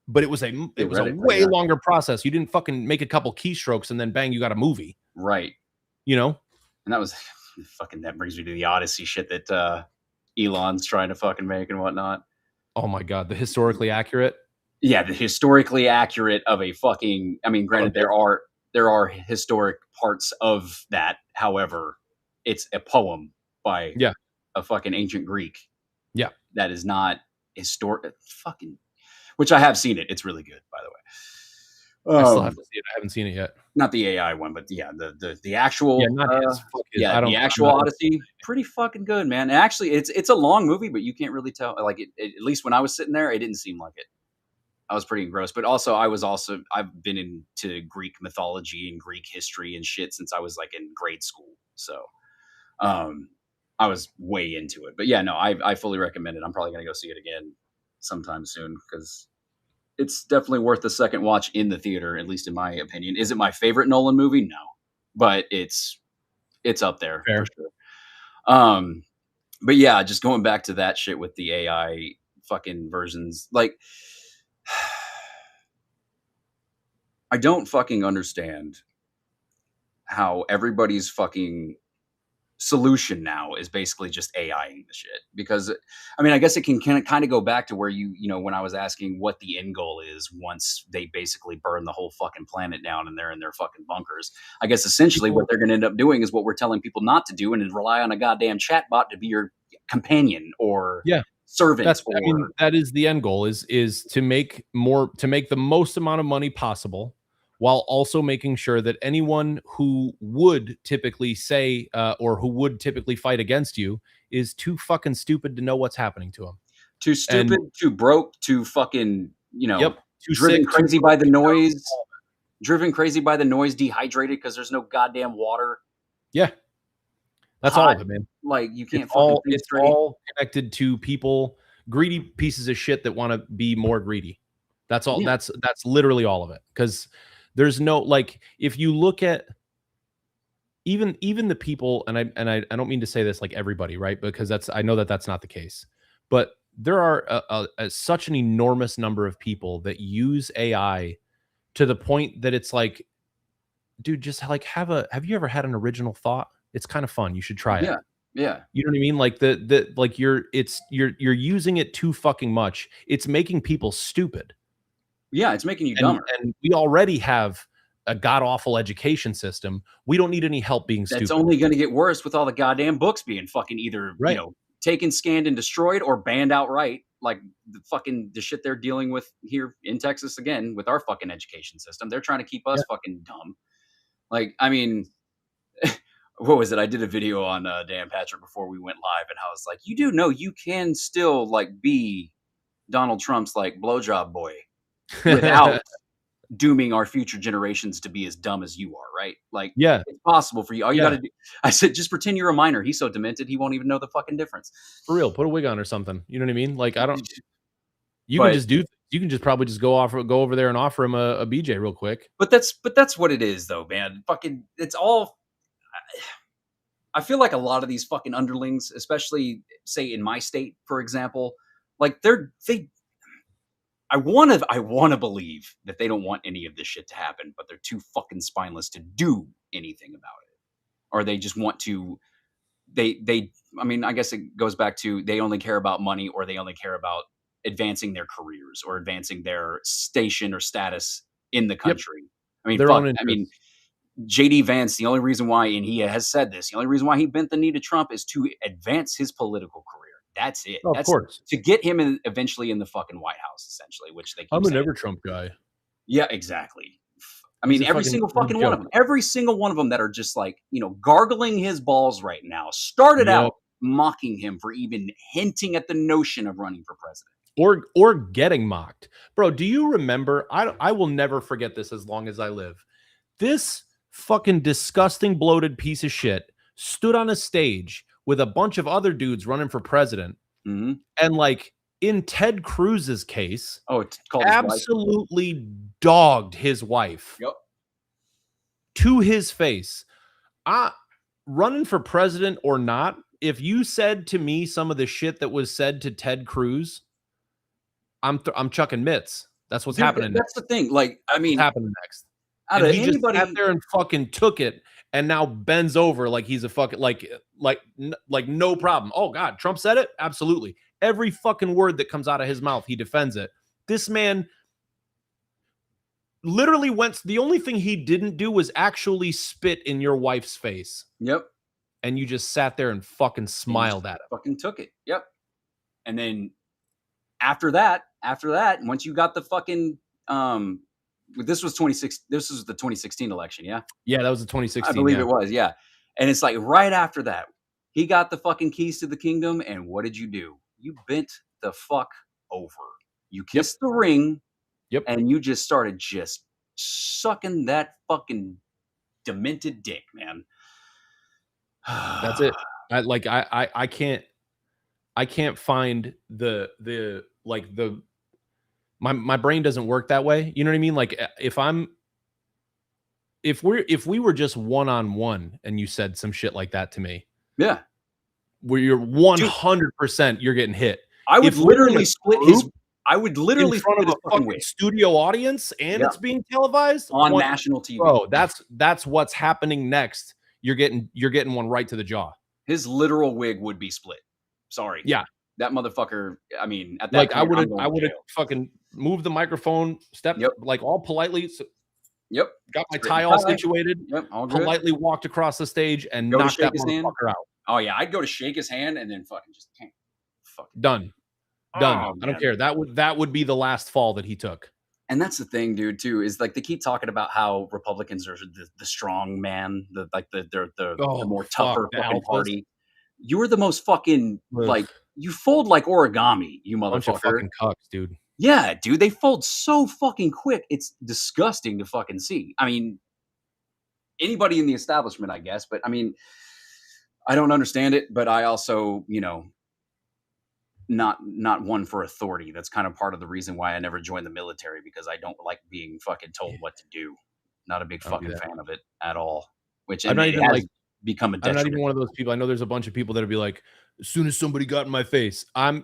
S1: but it was a
S2: Theoretically,
S1: way
S2: yeah.
S1: longer process. You didn't fucking make a couple keystrokes and then bang, you got a movie.
S2: Right.
S1: You know?
S2: And that was fucking, that brings me to the Odyssey shit that Elon's trying to fucking make and whatnot.
S1: Oh my god, the historically accurate.
S2: Yeah, the historically accurate of a fucking, I mean,
S1: Of a
S2: granted there are historic parts of that. However, it's a poem by
S1: Yeah,
S2: a fucking ancient Greek
S1: yeah.
S2: that is not historic fucking, which I have seen it. It's really good, by the way.
S1: I still have to see it. I haven't seen it yet.
S2: Not the AI one, but yeah, the
S1: Yeah,
S2: actual
S1: not his. Fuck his.
S2: yeah, the
S1: I'm
S2: actual
S1: not
S2: Odyssey, pretty fucking good, man. And actually, it's a long movie, but you can't really tell. Like at least when I was sitting there, it didn't seem like it. I was pretty engrossed, but also I've been into Greek mythology and Greek history and shit since I was like in grade school. So um, I was way into it. But yeah, no, I fully recommend it. I'm probably gonna go see it again sometime soon because it's definitely worth the second watch in the theater, at least in my opinion. Is it my favorite Nolan movie? No, but it's up there for
S1: fair.
S2: sure. Um, but yeah, just going back to that shit with the AI fucking versions, like I don't fucking understand how everybody's fucking solution now is basically just AIing the shit. Because I mean, I guess it can kind of go back to where when I was asking what the end goal is once they basically burn the whole fucking planet down and they're in their fucking bunkers. I guess essentially what
S1: People,
S2: they're going to end up doing is what we're telling people not to do, and is rely on a goddamn chatbot to be your companion or
S1: yeah.
S2: servant
S1: I mean,
S2: or
S1: that is the end goal is to make the most amount of money possible while also making sure that anyone who would typically say or who would typically fight against you is too fucking stupid to know what's happening to them.
S2: too
S1: And
S2: stupid, too broke, too fucking,
S1: yep, too
S2: driven
S1: sick, too
S2: crazy by
S1: broke,
S2: the
S1: too dumb.
S2: noise, dehydrated because there's no goddamn water,
S1: Yeah, that's all
S2: hot,
S1: of it, man.
S2: like you
S1: It's
S2: can't fucking
S1: all
S2: think
S1: it's
S2: straight.
S1: all connected to people, greedy pieces of shit that want to be more greedy. That's all.
S2: Yeah,
S1: That's literally all of it. Because there's no like if you look at even the people, and I don't mean to say this like everybody, right? Because I know that that's not the case, but there are such an enormous number of people that use AI to the point that it's like, dude, just like have you ever had an original thought? It's kind of fun. You should try it.
S2: yeah, yeah,
S1: You know what I mean? Like the like you're using it too fucking much. It's making people stupid.
S2: yeah. It's making you
S1: And
S2: dumber.
S1: we already have a god awful education system. We don't need any help being
S2: That's
S1: stupid.
S2: only going to get worse with all the goddamn books being fucking either
S1: Right.
S2: taken, scanned, and destroyed, or banned outright. Like the shit they're dealing with here in Texas again with our fucking education system. They're trying to keep
S1: Yeah.
S2: us fucking dumb. Like, I mean, what was it? I did a video on Dan Patrick before we went live, and I was like, you do know you can still like be Donald Trump's like blowjob boy without dooming our future generations to be as dumb as you are, right? Like
S1: Yeah.
S2: it's possible for you. All you got
S1: Yeah.
S2: to do, I said, just pretend you're a minor. He's so demented, he won't even know the fucking difference.
S1: For real. Put a wig on or something. You know what I mean? Like I don't you can
S2: But
S1: just do you can just probably just go over there and offer him a BJ real quick.
S2: that's what it is, though, man. Fucking, it's all. I feel like a lot of these fucking underlings, especially say in my state, for example, like they I want to believe that they don't want any of this shit to happen, but they're too fucking spineless to do anything about it. Or they just want to they I mean, I guess it goes back to they only care about money, or they only care about advancing their careers or advancing their station or status in the
S1: Yep.
S2: country. I mean,
S1: Their
S2: fuck.
S1: own
S2: I mean,
S1: interests.
S2: JD Vance, the only reason why, and he has said this, the only reason why he bent the knee to Trump is to advance his political career. That's it.
S1: Oh, of
S2: That's
S1: course.
S2: to get him eventually in the fucking White House, essentially, which they keep
S1: I'm a
S2: saying.
S1: never Trump guy.
S2: Yeah, exactly. I
S1: He's
S2: mean,
S1: a fucking he's a
S2: one of
S1: joke.
S2: them, every single one of them that are just like, gargling his balls right now started
S1: Yep.
S2: out mocking him for even hinting at the notion of running for president.
S1: Or getting mocked. Bro, do you remember? I will never forget this as long as I live. This fucking disgusting bloated piece of shit stood on a stage with a bunch of other dudes running for president,
S2: Mhm.
S1: and like in Ted Cruz's case,
S2: Oh, it's called his wife.
S1: absolutely dogged his wife
S2: Yep.
S1: to his face. I running for president or not, if you said to me some of the shit that was said to Ted Cruz, I'm chucking mitts. That's what's
S2: Dude,
S1: happening
S2: that's
S1: next.
S2: the thing. Like, I
S1: That's what's
S2: mean,
S1: happening next.
S2: out
S1: And
S2: of
S1: he just sat
S2: anybody,
S1: there and fucking took it, and now bends over like he's a fucking like no problem. Oh God, Trump said it? Absolutely. Every fucking word that comes out of his mouth, he defends it. This man literally went, the only thing he didn't do was actually spit in your wife's face.
S2: yep,
S1: And you just sat there and fucking
S2: he just
S1: smiled at him.
S2: fucking took it. Yep. And then after that, once you got the fucking this was the 2016 election, yeah?
S1: Yeah, that was the
S2: I
S1: 2016.
S2: believe
S1: Yeah.
S2: it was, yeah. And it's like right after that, he got the fucking keys to the kingdom, and what did you do? You bent the fuck over. You
S1: Yep.
S2: kissed the ring,
S1: Yep.
S2: and you just started just sucking that fucking demented dick, man.
S1: That's it. I can't find the like the my brain doesn't work that way. You know what I mean? Like if we were just one on one and you said some shit like that to me,
S2: Yeah.
S1: where you're
S2: Dude,
S1: 100% you're getting hit.
S2: I would
S1: If we're in a
S2: literally split his
S1: group
S2: I would
S1: in
S2: literally
S1: front
S2: split
S1: of
S2: his
S1: a
S2: fucking
S1: fucking
S2: wig.
S1: studio audience and
S2: Yeah.
S1: it's being televised
S2: On
S1: one,
S2: national TV.
S1: bro, that's what's happening next. You're getting one right to the jaw.
S2: His literal wig would be split. Sorry.
S1: Yeah.
S2: That motherfucker, I mean, at that
S1: Like
S2: point, I'm going
S1: I
S2: to
S1: would have
S2: jail.
S1: fucking moved the microphone, stepped
S2: Yep.
S1: like all politely,
S2: Yep.
S1: got my
S2: Straighten
S1: tie
S2: the
S1: all
S2: tie.
S1: situated,
S2: Yep, all good.
S1: politely walked across the stage and
S2: Go to
S1: knocked
S2: shake
S1: that
S2: his hand.
S1: motherfucker out.
S2: Oh, yeah, I'd go to shake his hand and then fucking just fucking
S1: Done.
S2: Oh,
S1: Done. I don't
S2: man.
S1: care. That would be the last fall that he took.
S2: And that's the thing, dude, too, is like they keep talking about how Republicans are the strong man, they're the
S1: Oh,
S2: more
S1: fuck,
S2: tougher
S1: the
S2: fucking
S1: alphas.
S2: party. You're the most fucking
S1: Ugh.
S2: like you fold like origami, you
S1: Bunch of
S2: motherfucker.
S1: fucking cucks, dude.
S2: Yeah, dude, they fold so fucking quick. It's disgusting to fucking see. I mean, anybody in the establishment, I guess, but I mean, I don't understand it, but I also, not one for authority. That's kind of part of the reason why I never joined the military because I don't like being fucking told what to do. Not a big
S1: I don't do
S2: fucking
S1: that.
S2: fan of it at all. Which
S1: I'm
S2: and
S1: not
S2: it
S1: even
S2: has
S1: like
S2: become a
S1: I'm not
S2: detriment.
S1: even one of those people. I know there's a bunch of people that'll be like, as soon as somebody got in my face, I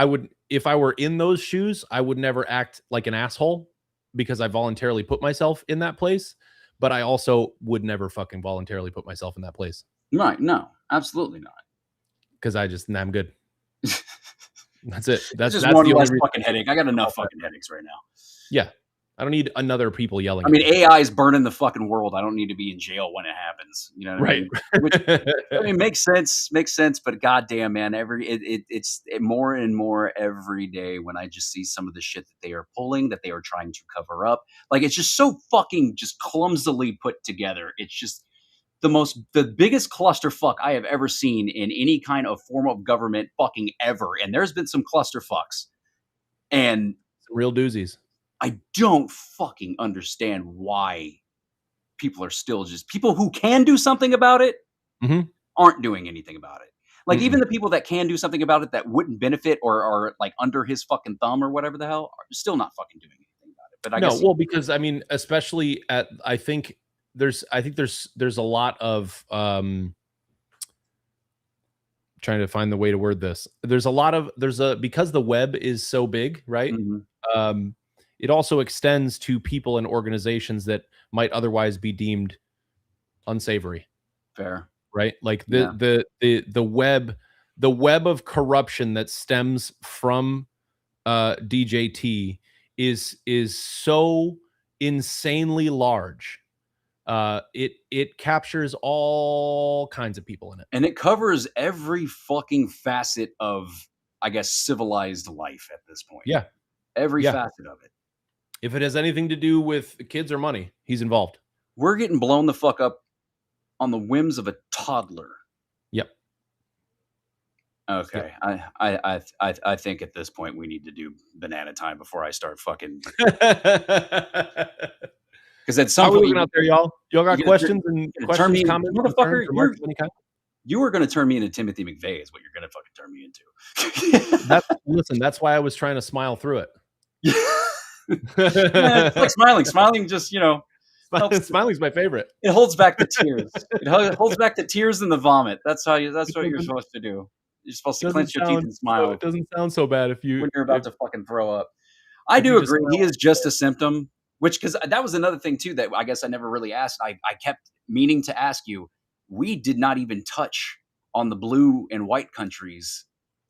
S1: would, if I were in those shoes, I would never act like an asshole because I voluntarily put myself in that place. But I also would never fucking voluntarily put myself in that place
S2: Right? No, absolutely not.
S1: because I'm good. That's it.
S2: It's
S1: That's
S2: just
S1: the
S2: one
S1: only
S2: less
S1: reason.
S2: fucking headache. I got enough fucking headaches right now.
S1: Yeah, I don't need another people yelling.
S2: I mean, AI is burning the fucking world. I don't need to be in jail when it happens. You know what I
S1: right.
S2: mean? Which I mean makes sense. But goddamn, man, it's more and more every day when I just see some of the shit that they are pulling, that they are trying to cover up. Like it's just so fucking just clumsily put together. It's just the biggest clusterfuck I have ever seen in any kind of form of government fucking ever. And there's been some clusterfucks, and
S1: Some real doozies.
S2: I don't fucking understand why people are still just people who can do something about it
S1: Mhm.
S2: aren't doing anything about it. Like even
S1: Mm-mm.
S2: the people that can do something about it that wouldn't benefit or are like under his fucking thumb or whatever the hell are still not fucking doing anything about it. But I
S1: No,
S2: guess
S1: well, because I mean, especially I think there's a lot of trying to find the way to word this. Because the web is so big, right?
S2: Mhm.
S1: Um, it also extends to people and organizations that might otherwise be deemed unsavory,
S2: Fair.
S1: right? Like
S2: Yeah.
S1: the web of corruption that stems from DJT is so insanely large It captures all kinds of people in it.
S2: And it covers every fucking facet of, I guess, civilized life at this point.
S1: Yeah.
S2: Every
S1: Yeah.
S2: facet of it.
S1: If it has anything to do with kids or money, he's involved.
S2: We're getting blown the fuck up on the whims of a toddler.
S1: Yep.
S2: Okay. Yep. I think at this point we need to do banana time before I start fucking. Because at some
S1: How are we
S2: point,
S1: looking out there, y'all? Y'all got questions and questions,
S2: me,
S1: comments,
S2: motherfucker.
S1: concerns, remarks of any kind?
S2: You were going to turn me into Timothy McVeigh, is what you're going to fucking turn me into.
S1: Listen, that's why I was trying to smile through it.
S2: Yeah, it's like smiling. Smiling just, you know,
S1: smiling's my favorite.
S2: It holds back the tears. It holds back the tears and the vomit. That's what you're supposed to do. You're supposed to clench your teeth and smile.
S1: It doesn't sound so bad when
S2: you're about to fucking throw up. I do agree. He is just a symptom. Because that was another thing too that I guess I never really asked. I kept meaning to ask you. We did not even touch on the blue and white countries.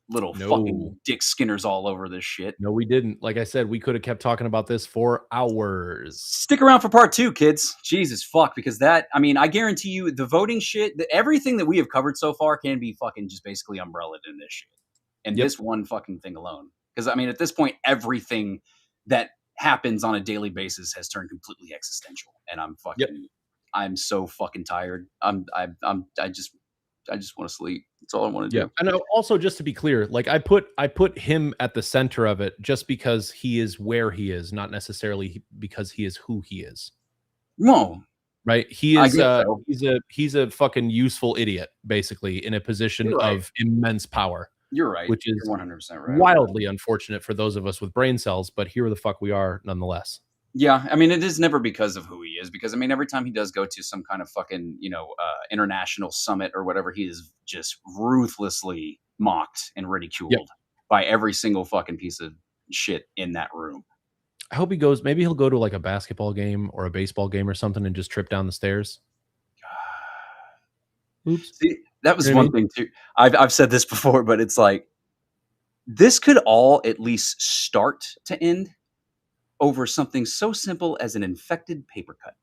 S2: Little fucking dick skinners all over this shit.
S1: No, we didn't. Like I said, we could have kept talking about this for hours.
S2: Stick around for part 2, kids. Jesus fuck, because I guarantee you the voting shit, everything that we have covered so far can be fucking just basically umbrellaed in this shit. And this one fucking thing alone. Because at this point, everything that happens on a daily basis has turned completely existential. And I'm fucking I'm so fucking tired. I just want to sleep. That's all I want to do.
S1: And also, just to be clear, like I put him at the center of it just because he is where he is, not necessarily because he is who he is.
S2: No.
S1: Right? He is he's a fucking useful idiot, basically, in a position of immense power.
S2: You're right.
S1: Which is
S2: You're 100% right.
S1: Wildly unfortunate for those of us with brain cells, but here the fuck we are nonetheless.
S2: Yeah, it is never because of who he is, because every time he does go to some kind of fucking, international summit or whatever, he is just ruthlessly mocked and ridiculed by every single fucking piece of shit in that room.
S1: I hope maybe he'll go to like a basketball game or a baseball game or something and just trip down the stairs.
S2: Oops. See, that was one thing too. I've said this before, but it's like, this could all at least start to end over something so simple as an infected paper cut,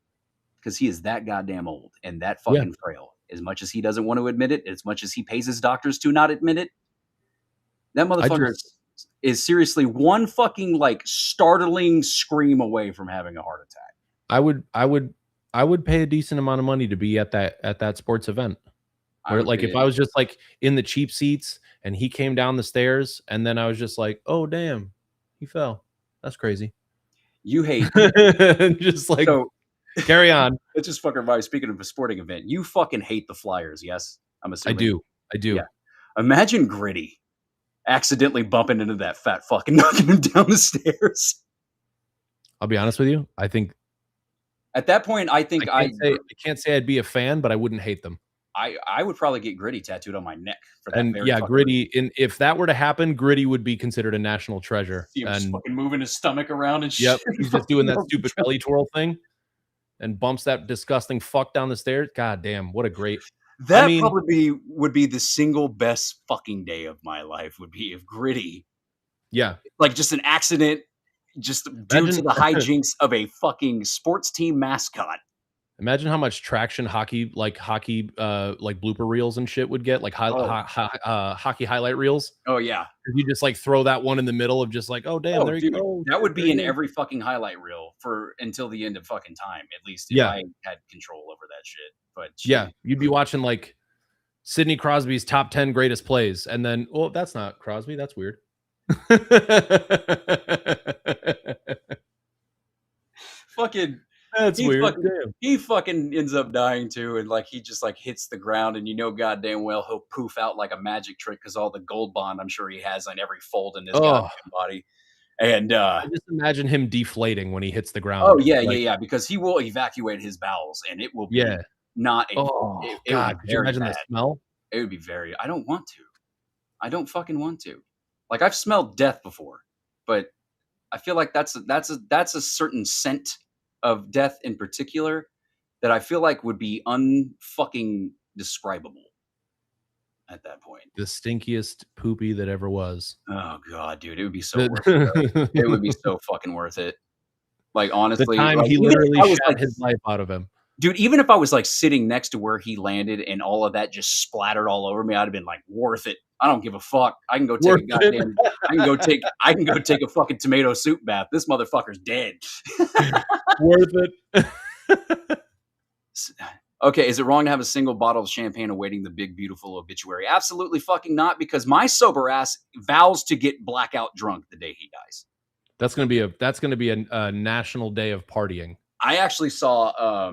S2: because he is that goddamn old and that fucking frail. As much as he doesn't want to admit it, as much as he pays his doctors to not admit it, that motherfucker is seriously one fucking like startling scream away from having a heart attack.
S1: I would pay a decent amount of money to be at that sports event. Where like if I was just like in the cheap seats and he came down the stairs and then I was just like, oh damn, he fell. That's crazy.
S2: You hate
S1: just like carry on.
S2: Let's just fucking remind. Speaking of a sporting event, you fucking hate the Flyers, yes? I'm assuming.
S1: I do.
S2: Yeah. Imagine Gritty accidentally bumping into that fat fucking knocking him down the stairs.
S1: I'll be honest with you. I think
S2: at that point, I
S1: can't say I'd be a fan, but I wouldn't hate them.
S2: I would probably get Gritty tattooed on my neck for that.
S1: Gritty. And if that were to happen, Gritty would be considered a national treasure.
S2: See him just fucking moving his stomach around and shit.
S1: Yep, he's just doing that stupid belly twirl thing, and bumps that disgusting fuck down the stairs. God damn, what a great.
S2: That probably would be the single best fucking day of my life. Would be if Gritty, like just an accident, just due to the hijinks of a fucking sports team mascot.
S1: Imagine how much traction hockey blooper reels and shit would get, like hockey highlight reels.
S2: Oh yeah,
S1: you just like throw that one in the middle of just like, oh damn, there you go.
S2: That would be in every fucking highlight reel for until the end of fucking time, at least if I had control over that shit. But
S1: you'd be watching like Sidney Crosby's top 10 greatest plays, and then that's not Crosby, that's weird.
S2: Fucking.
S1: That's weird.
S2: He fucking ends up dying too, and like he just like hits the ground, and goddamn well he'll poof out like a magic trick because all the gold bond I'm sure he has on every fold in his goddamn body. And I
S1: just imagine him deflating when he hits the ground.
S2: Oh yeah, because he will evacuate his bowels, and it will be not.
S1: God, could you imagine the smell?
S2: It would be very. I don't want to. I don't fucking want to. Like I've smelled death before, but I feel like that's a certain scent of death in particular that I feel like would be unfucking describable at that point.
S1: The stinkiest poopy that ever was.
S2: Oh god, dude, it would be so worth it. It would be so fucking worth it. Like honestly,
S1: the time he literally shot his life out of him.
S2: Dude, even if I was, like, sitting next to where he landed and all of that just splattered all over me, I'd have been like, "Worth it. I don't give a fuck. I can go take
S1: Worth
S2: a
S1: it.
S2: goddamn I can go take a fucking tomato soup bath. This motherfucker's dead."
S1: Worth it.
S2: S Okay, is it wrong to have a single bottle of champagne awaiting the big, beautiful obituary? Absolutely fucking not, because my sober ass vows to get blackout drunk the day he dies.
S1: That's gonna be a national day of partying.
S2: I actually saw,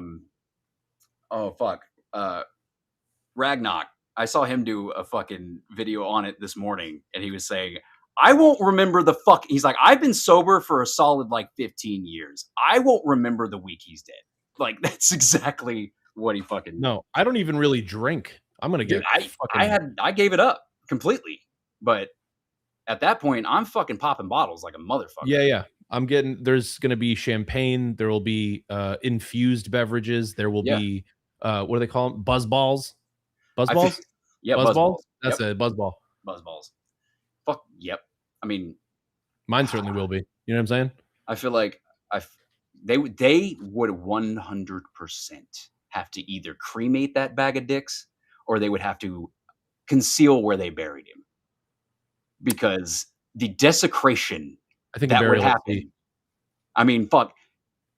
S2: oh, fuck, Ragnock. I saw him do a fucking video on it this morning, and he was saying, "I won't remember the fuck." He's like, "I've been sober for a solid like 15 years. I won't remember the week he's dead." Like that's exactly what he fucking.
S1: No, I don't even really drink. I'm gonna
S2: Dude,
S1: get fucking
S2: I gave it up completely, but at that point, I'm fucking popping bottles like a motherfucker.
S1: yeah, yeah. There's gonna be champagne. There will be infused beverages. There will
S2: Yeah,
S1: be what do they call them? Buzz balls. Buzz
S2: I feel.
S1: balls.
S2: Yeah,
S1: Buzz
S2: buzz
S1: balls.
S2: balls.
S1: That's
S2: Yep,
S1: a buzz ball.
S2: buzz balls. Fuck. Yep. I mean,
S1: Mine certainly will be. You know what I'm saying?
S2: I feel like I f they would 100% have to either cremate that bag of dicks or they would have to conceal where they buried him, because the desecration
S1: I think a
S2: that would
S1: burial at sea.
S2: happen. I mean, fuck,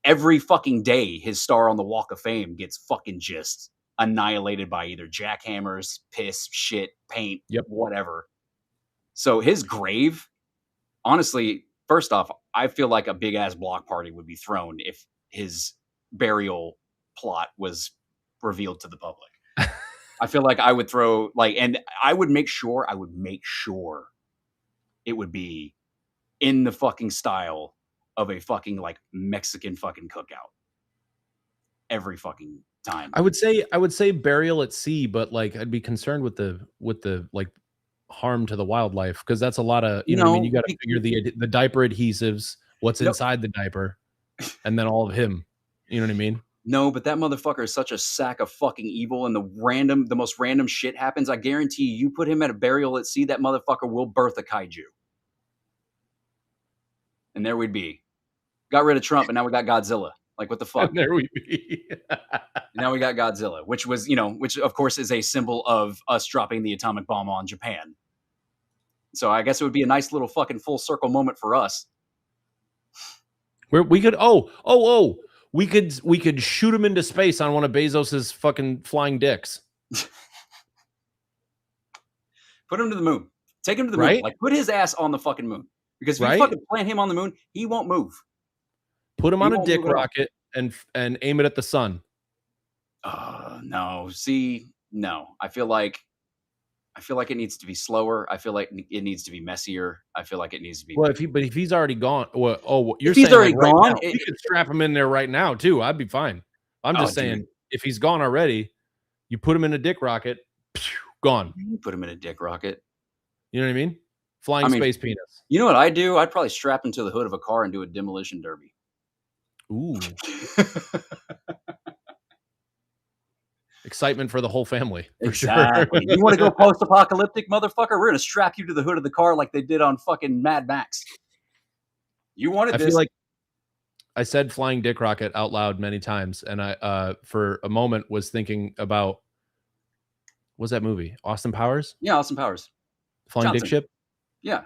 S2: every fucking day his star on the Walk of Fame gets fucking just annihilated by either jackhammers, piss, shit, paint,
S1: Yep.
S2: whatever. So his grave, honestly, first off, I feel like a big ass block party would be thrown if his burial plot was revealed to the public. I feel like I would throw like, and I would make sure it would be in the fucking style of a fucking like Mexican fucking cookout every fucking time.
S1: I would say burial at sea, but like I'd be concerned with the like harm to the wildlife because that's a lot of you know what I mean. You
S2: No,
S1: got to figure the diaper adhesives, what's
S2: no,
S1: inside the diaper, and then all of him. You know what I mean?
S2: no, but that motherfucker is such a sack of fucking evil, and the most random shit happens. I guarantee you, you put him at a burial at sea, that motherfucker will birth a kaiju, and there we'd be. Got rid of Trump, and now we got Godzilla. Like, what the
S1: And
S2: fuck?
S1: there we be.
S2: Now we got Godzilla, which was, you know, which of course is a symbol of us dropping the atomic bomb on Japan. So I guess it would be a nice little fucking full circle moment for us.
S1: Where we could we could shoot him into space on one of Bezos's fucking flying dicks,
S2: Put him to the moon. Take him to the moon.
S1: right?
S2: Like, put his ass on the fucking moon. Because if you
S1: Right?
S2: fucking plant him on the moon, he won't move.
S1: Put him
S2: He
S1: on a
S2: won't
S1: dick
S2: move at all.
S1: rocket and aim it at the sun.
S2: No. See, no. I feel like it needs to be slower. I feel like it needs to be messier. I feel like it needs to be.
S1: Well, if he's already gone, well,
S2: If
S1: you're
S2: he's
S1: saying like
S2: already
S1: right
S2: gone,
S1: now, we could strap him in there right now too. I'd be fine. I'm
S2: oh,
S1: just
S2: dude,
S1: saying, if he's gone already, you put him in a dick rocket, gone.
S2: you put him in a dick rocket.
S1: You know what I mean? Flying
S2: I mean,
S1: space penis.
S2: you know what I do? I'd probably strap him to the hood of a car and do a demolition derby.
S1: Ooh, excitement for the whole family for
S2: Exactly.
S1: sure.
S2: You want to go post-apocalyptic, motherfucker? We're gonna strap you to the hood of the car like they did on fucking Mad Max. You wanted
S1: I feel
S2: this.
S1: like I said flying dick rocket out loud many times, and I for a moment was thinking about what's that movie? Austin Powers,
S2: Yeah, Austin Powers.
S1: flying dick
S2: Johnson.
S1: ship.
S2: Yeah.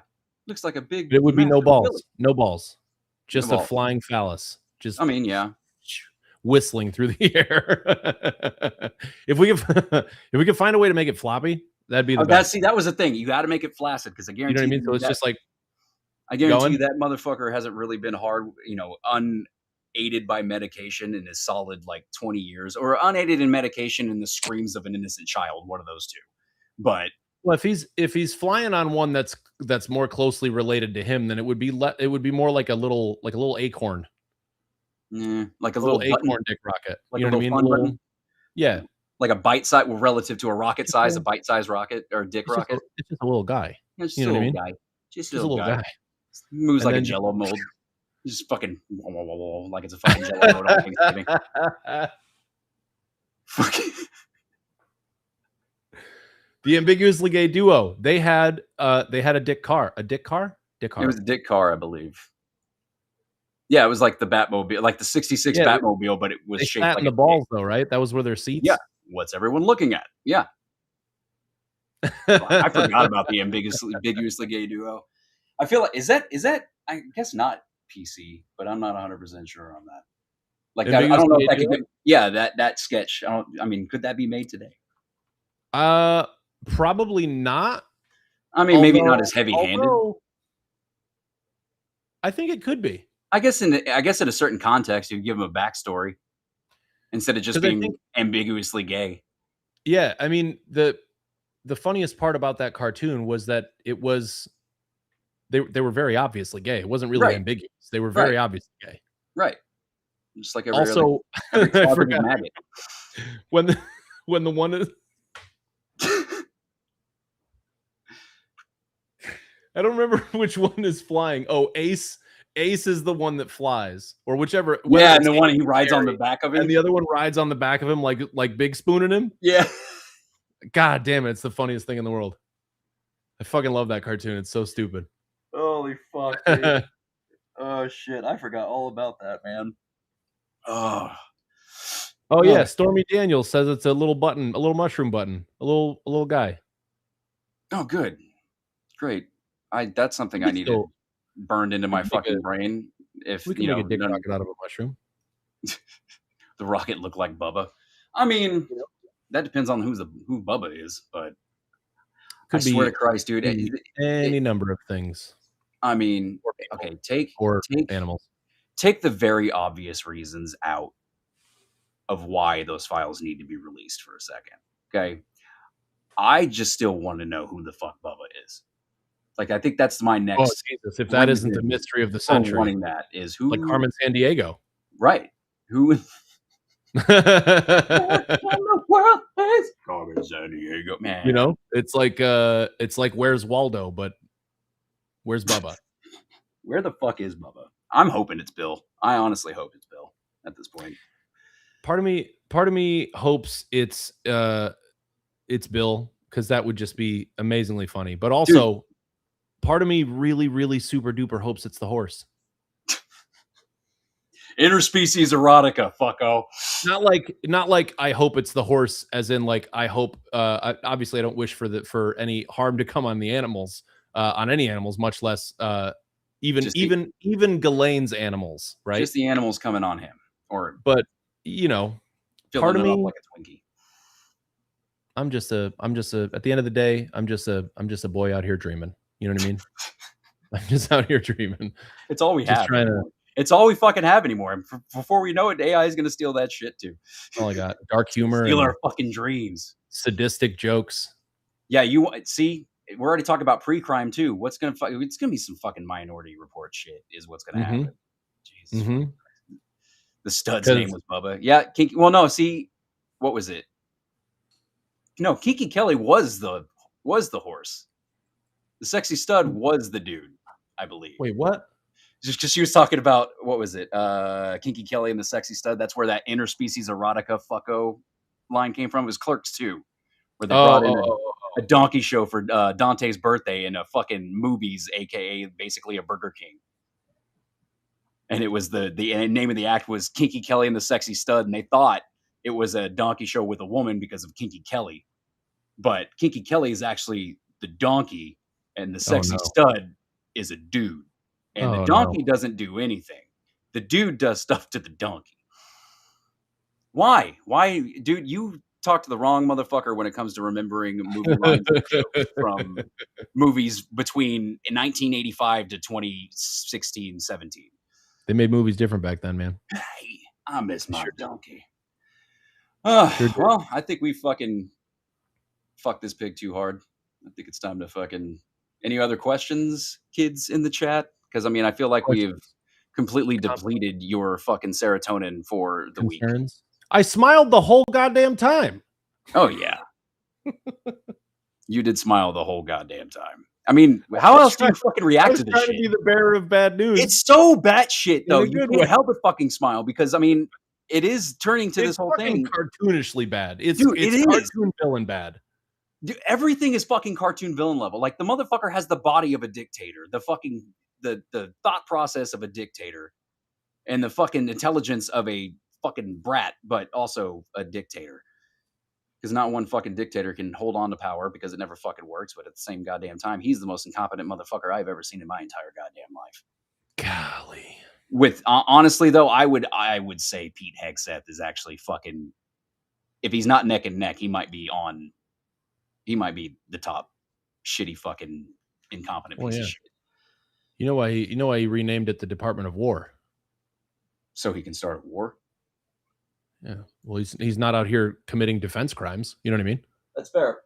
S2: Looks like a big
S1: It would be no
S2: massive
S1: balls,
S2: village.
S1: no balls,
S2: No
S1: just a
S2: balls.
S1: flying phallus, just
S2: I mean, yeah.
S1: whistling through the air. if we could, if we could find a way to make it floppy, that'd be the
S2: Oh, that
S1: best.
S2: see, that was the thing. You got to make it flaccid because
S1: You know what I mean? So it's just like
S2: I guarantee you
S1: going.
S2: that motherfucker hasn't really been hard, you know, unaided by medication in his solid like 20 years, or unaided in medication in the screams of an innocent child, one of those two. But
S1: Well, if he's flying on one that's more closely related to him, then it would be more like a little acorn,
S2: like a
S1: a
S2: little
S1: little
S2: button,
S1: acorn dick rocket.
S2: like
S1: You
S2: a
S1: know what I
S2: little
S1: mean? A
S2: fun
S1: little,
S2: button,
S1: yeah.
S2: like a bite size relative to a rocket
S1: Just a
S2: size, a
S1: little,
S2: bite size rocket or a dick rocket.
S1: it's just a little guy.
S2: Yeah, just
S1: You
S2: a
S1: know what I
S2: little
S1: mean?
S2: guy. Just a
S1: Just a
S2: little
S1: little
S2: guy.
S1: guy.
S2: Moves
S1: And
S2: like a
S1: then just
S2: jello mold. Just fucking like it's a fucking jello mold on Thanksgiving. Fucking
S1: the ambiguously gay duo. They had a dick car. A dick car? Dick
S2: it
S1: car.
S2: was a dick car, I believe. Yeah, it was like the Batmobile, like the '66
S1: Yeah,
S2: Batmobile, but it was
S1: they
S2: shaped
S1: sat in
S2: like
S1: the
S2: a dick.
S1: balls though, right? That was where their
S2: Yeah.
S1: seats.
S2: What's everyone looking at? Yeah. Fuck, I forgot about the ambiguously gay duo. I feel like is that I guess not PC, but I'm not 100% sure on that. Like I don't
S1: Ambiguously
S2: know if
S1: gay
S2: that could
S1: duo?
S2: get yeah, that sketch. I mean, could that be made today?
S1: Uh, Probably not.
S2: I mean, maybe not
S1: Although,
S2: as heavy-handed.
S1: although I think it could be
S2: I guess in a certain context, you give them a backstory instead of just
S1: because I think,
S2: being ambiguously gay.
S1: yeah, I mean the funniest part about that cartoon was that it was they were very obviously gay. It wasn't really
S2: Right,
S1: ambiguous. They were
S2: right,
S1: very obviously gay.
S2: right. Just like
S1: Also,
S2: every
S1: I
S2: closeted
S1: forgot
S2: maggot.
S1: when the when the one is, I don't remember which one is flying. Oh, Ace is the one that flies, or whichever, whether
S2: Yeah, and
S1: it's
S2: the
S1: Ace
S2: one he
S1: or
S2: rides on the
S1: Jerry,
S2: back of
S1: and
S2: him.
S1: the other one rides on the back of him like big spooning him.
S2: Yeah.
S1: God damn it, it's the funniest thing in the world. I fucking love that cartoon. It's so stupid.
S2: Holy fuck, dude. Oh shit, I forgot all about that, man. Oh.
S1: Oh
S2: Oh,
S1: yeah, Stormy Daniels says it's a little button, a little mushroom button, a little guy.
S2: oh good. Great. I that's something
S1: We
S2: I
S1: could
S2: needed
S1: still
S2: burned into
S1: we
S2: my
S1: can make a
S2: fucking brain if,
S1: we can
S2: you
S1: make a
S2: know,
S1: dick
S2: none
S1: rocket out of a mushroom.
S2: the rocket looked like Bubba. I mean,
S1: You know,
S2: that depends on who Bubba is, but I
S1: could
S2: swear to
S1: be
S2: Christ, dude,
S1: any number of things,
S2: I mean,
S1: or people,
S2: okay,
S1: or
S2: take
S1: animals.
S2: take the very obvious reasons out of why those files need to be released for a second. Okay. I just still want to know who the fuck Bubba is. Like, I think that's my
S1: Oh
S2: next
S1: Jesus! If that isn't the
S2: reason
S1: mystery of the
S2: for
S1: century,
S2: wanting that is
S1: like
S2: who,
S1: Carmen San Diego.
S2: right? Who what
S1: You
S2: in the world is Carmen San Diego? Man,
S1: know, it's like Where's Waldo, but where's Bubba?
S2: where the fuck is Bubba? I'm hoping it's Bill. I honestly hope it's Bill at this point.
S1: Part of me hopes it's Bill because that would just be amazingly funny. But
S2: Dude,
S1: also, part of me really, really super duper hopes it's the horse.
S2: interspecies erotica, fucko.
S1: Not like I hope it's the horse, as in like I hope. Obviously, I don't wish for any harm to come on the animals, on any animals, much less
S2: Just the
S1: even Ghislaine's animals, right?
S2: just the animals coming on him or
S1: But you know, part
S2: filling
S1: of
S2: it up
S1: me,
S2: like a Twinkie.
S1: I'm just a at the end of the day, I'm just a boy out here dreaming. You know what I mean? I'm just out here dreaming,
S2: It's all we
S1: just
S2: have
S1: trying to.
S2: anymore. It's all we fucking have anymore. And before we know it, AI is gonna steal that shit too.
S1: All I got, dark
S2: It's gonna
S1: humor
S2: steal
S1: and
S2: our fucking dreams.
S1: sadistic jokes.
S2: Yeah, see, we're already talking about pre-crime too. It's gonna be some fucking Minority Report shit is what's gonna
S1: Mhm,
S2: happen. Jesus,
S1: mhm.
S2: the stud's name
S1: 'Cause
S2: was Bubba. Yeah, well, no, see, what was it? No, Kiki Kelly was the horse. The sexy stud was the dude, I believe.
S1: wait, what?
S2: Just because she was talking about what was it? Kinky Kelly and the Sexy Stud. That's where that interspecies erotica fucko line came from. It was Clerks 2, where they
S1: Oh,
S2: brought in
S1: oh, oh, oh,
S2: a donkey show for Dante's birthday in a fucking movies, aka basically a Burger King. And it was the name of the act was Kinky Kelly and the Sexy Stud, and they thought it was a donkey show with a woman because of Kinky Kelly. But Kinky Kelly is actually the donkey, and the
S1: oh
S2: Sexy
S1: no.
S2: Stud is a dude. And the
S1: Oh no.
S2: donkey doesn't do anything. The dude does stuff to the donkey. Why? Why, dude? You talk to the wrong motherfucker when it comes to remembering movie lines and jokes from movies between 1985 to 2016, 17.
S1: They made movies different back then, man.
S2: Hey, I miss
S1: They
S2: my
S1: sure did.
S2: donkey.
S1: Sure did.
S2: Well, I think we fucking fucked this pig too hard. I think it's time to fucking. Any other questions, kids in the chat? Because I mean, I feel like we've
S1: Questions,
S2: completely
S1: comments,
S2: depleted your fucking serotonin for the week.
S1: concerns? I smiled the whole goddamn time.
S2: Oh yeah, you did smile the whole goddamn time. I mean, how else do you fucking
S1: I
S2: react
S1: was
S2: to this
S1: trying to
S2: shit?
S1: be the bearer of bad news
S2: It's so batshit
S1: in
S2: though.
S1: a
S2: You
S1: good
S2: can't
S1: way.
S2: help but fucking smile because I mean, it is turning to this
S1: It's
S2: whole
S1: fucking
S2: thing,
S1: cartoonishly bad.
S2: dude. It
S1: It's
S2: is.
S1: cartoon villain bad.
S2: Dude, everything is fucking cartoon villain level. Like the motherfucker has the body of a dictator, the fucking the thought process of a dictator, and the fucking intelligence of a fucking brat, but also a dictator. Because not one fucking dictator can hold on to power because it never fucking works. But at the same goddamn time, he's the most incompetent motherfucker I've ever seen in my entire goddamn life.
S1: Golly.
S2: With honestly though, I would say Pete Hegseth is actually fucking. If he's not neck and neck, he might be on. He might be the top shitty fucking incompetent
S1: Well,
S2: piece
S1: yeah.
S2: of shit.
S1: You know why he renamed it the Department of War?
S2: So he can start a war.
S1: Yeah. Well, he's not out here committing defense crimes. You know what I mean?
S2: That's fair.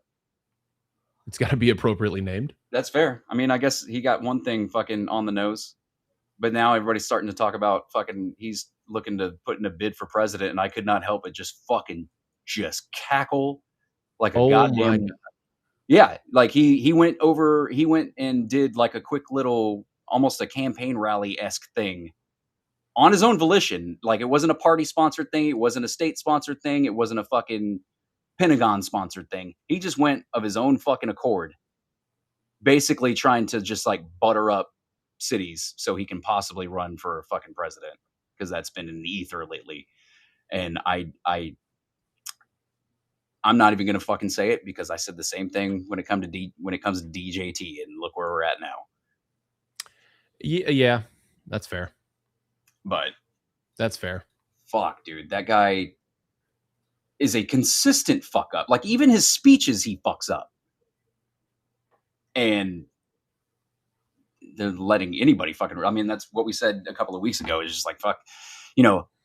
S1: It's got to be appropriately named.
S2: That's fair. I mean, I guess he got one thing fucking on the nose, but now everybody's starting to talk about fucking. He's looking to put in a bid for president, and I could not help but just cackle like a
S1: Oh my
S2: goddamn. Yeah, like he went over. He went and did like a quick little, almost a campaign rally esque thing on his own volition. Like it wasn't a party sponsored thing. It wasn't a state sponsored thing. It wasn't a fucking Pentagon sponsored thing. He just went of his own fucking accord, basically trying to just like butter up cities so he can possibly run for fucking president because that's been in the ether lately. And I'm not even gonna fucking say it because I said the same thing when it comes to DJT, and look where we're at now.
S1: Yeah, that's fair.
S2: But
S1: That's fair.
S2: fuck, dude, that guy is a consistent fuck up. Like even his speeches, he fucks up, and they're letting anybody fucking. I mean, that's what we said a couple of weeks ago. Is just like fuck,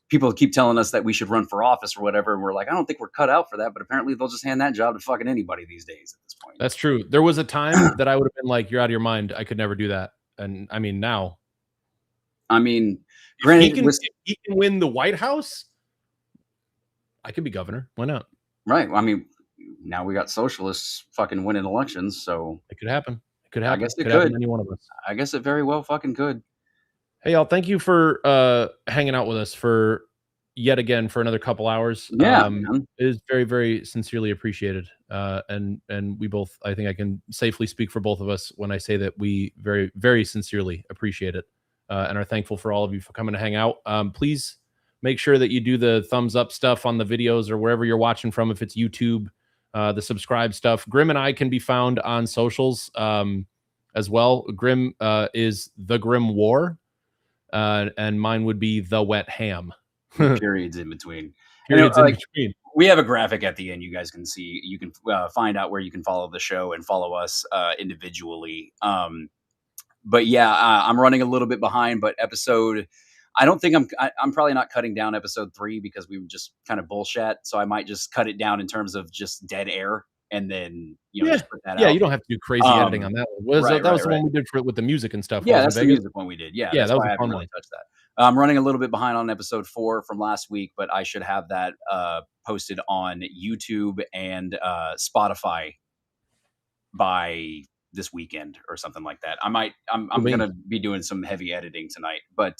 S2: people keep telling us that we should run for office or whatever, and we're like, I don't think we're cut out for that. But apparently, they'll just hand that job to fucking anybody these days at this point.
S1: That's true. There was a time that I would have been like, "You're out of your mind. I could never do that." And I mean, now,
S2: Granted,
S1: if he can win the White House, I could be governor. Why not?
S2: right. I mean, now we got socialists fucking winning elections, so
S1: It could happen. It could happen.
S2: I guess it
S1: happen
S2: could.
S1: to any one of us.
S2: I guess it very well fucking could.
S1: Hey, y'all, thank you for hanging out with us for yet again for another couple hours.
S2: Yeah,
S1: it is very, very sincerely appreciated. And we both, I think I can safely speak for both of us when I say that we very, very sincerely appreciate it and are thankful for all of you for coming to hang out. Please make sure that you do the thumbs up stuff on the videos or wherever you're watching from, if it's YouTube, the subscribe stuff. Grim and I can be found on socials as well. Grim is The Grim War. And mine would be The Wet Ham.
S2: Periods in between.
S1: Periods in between.
S2: We have a graphic at the end. You guys can see. You can find out where you can follow the show and follow us individually. But yeah, I'm running a little bit behind. But I don't think I'm probably not cutting down episode 3 because we would just kind of bullshit. So I might just cut it down in terms of just dead air. And then just put that out.
S1: Yeah, you don't have to do crazy editing on that one. That was the one we did with the music and stuff.
S2: Yeah, that's the music one we did. Yeah,
S1: that was
S2: why I haven't really touched that. I'm running a little bit behind on episode 4 from last week, but I should have that posted on YouTube and Spotify by this weekend or something like that. I'm gonna be doing some heavy editing tonight, but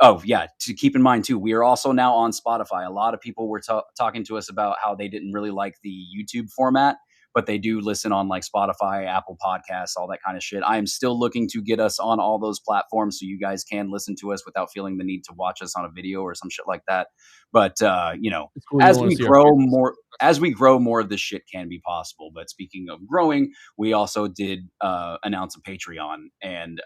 S2: oh yeah, to keep in mind too, we are also now on Spotify. A lot of people were talking to us about how they didn't really like the YouTube format, but they do listen on like Spotify, Apple Podcasts, all that kind of shit. I am still looking to get us on all those platforms so you guys can listen to us without feeling the need to watch us on a video or some shit like that. But cool. As we grow more of this shit can be possible. But speaking of growing, we also did announce a Patreon, and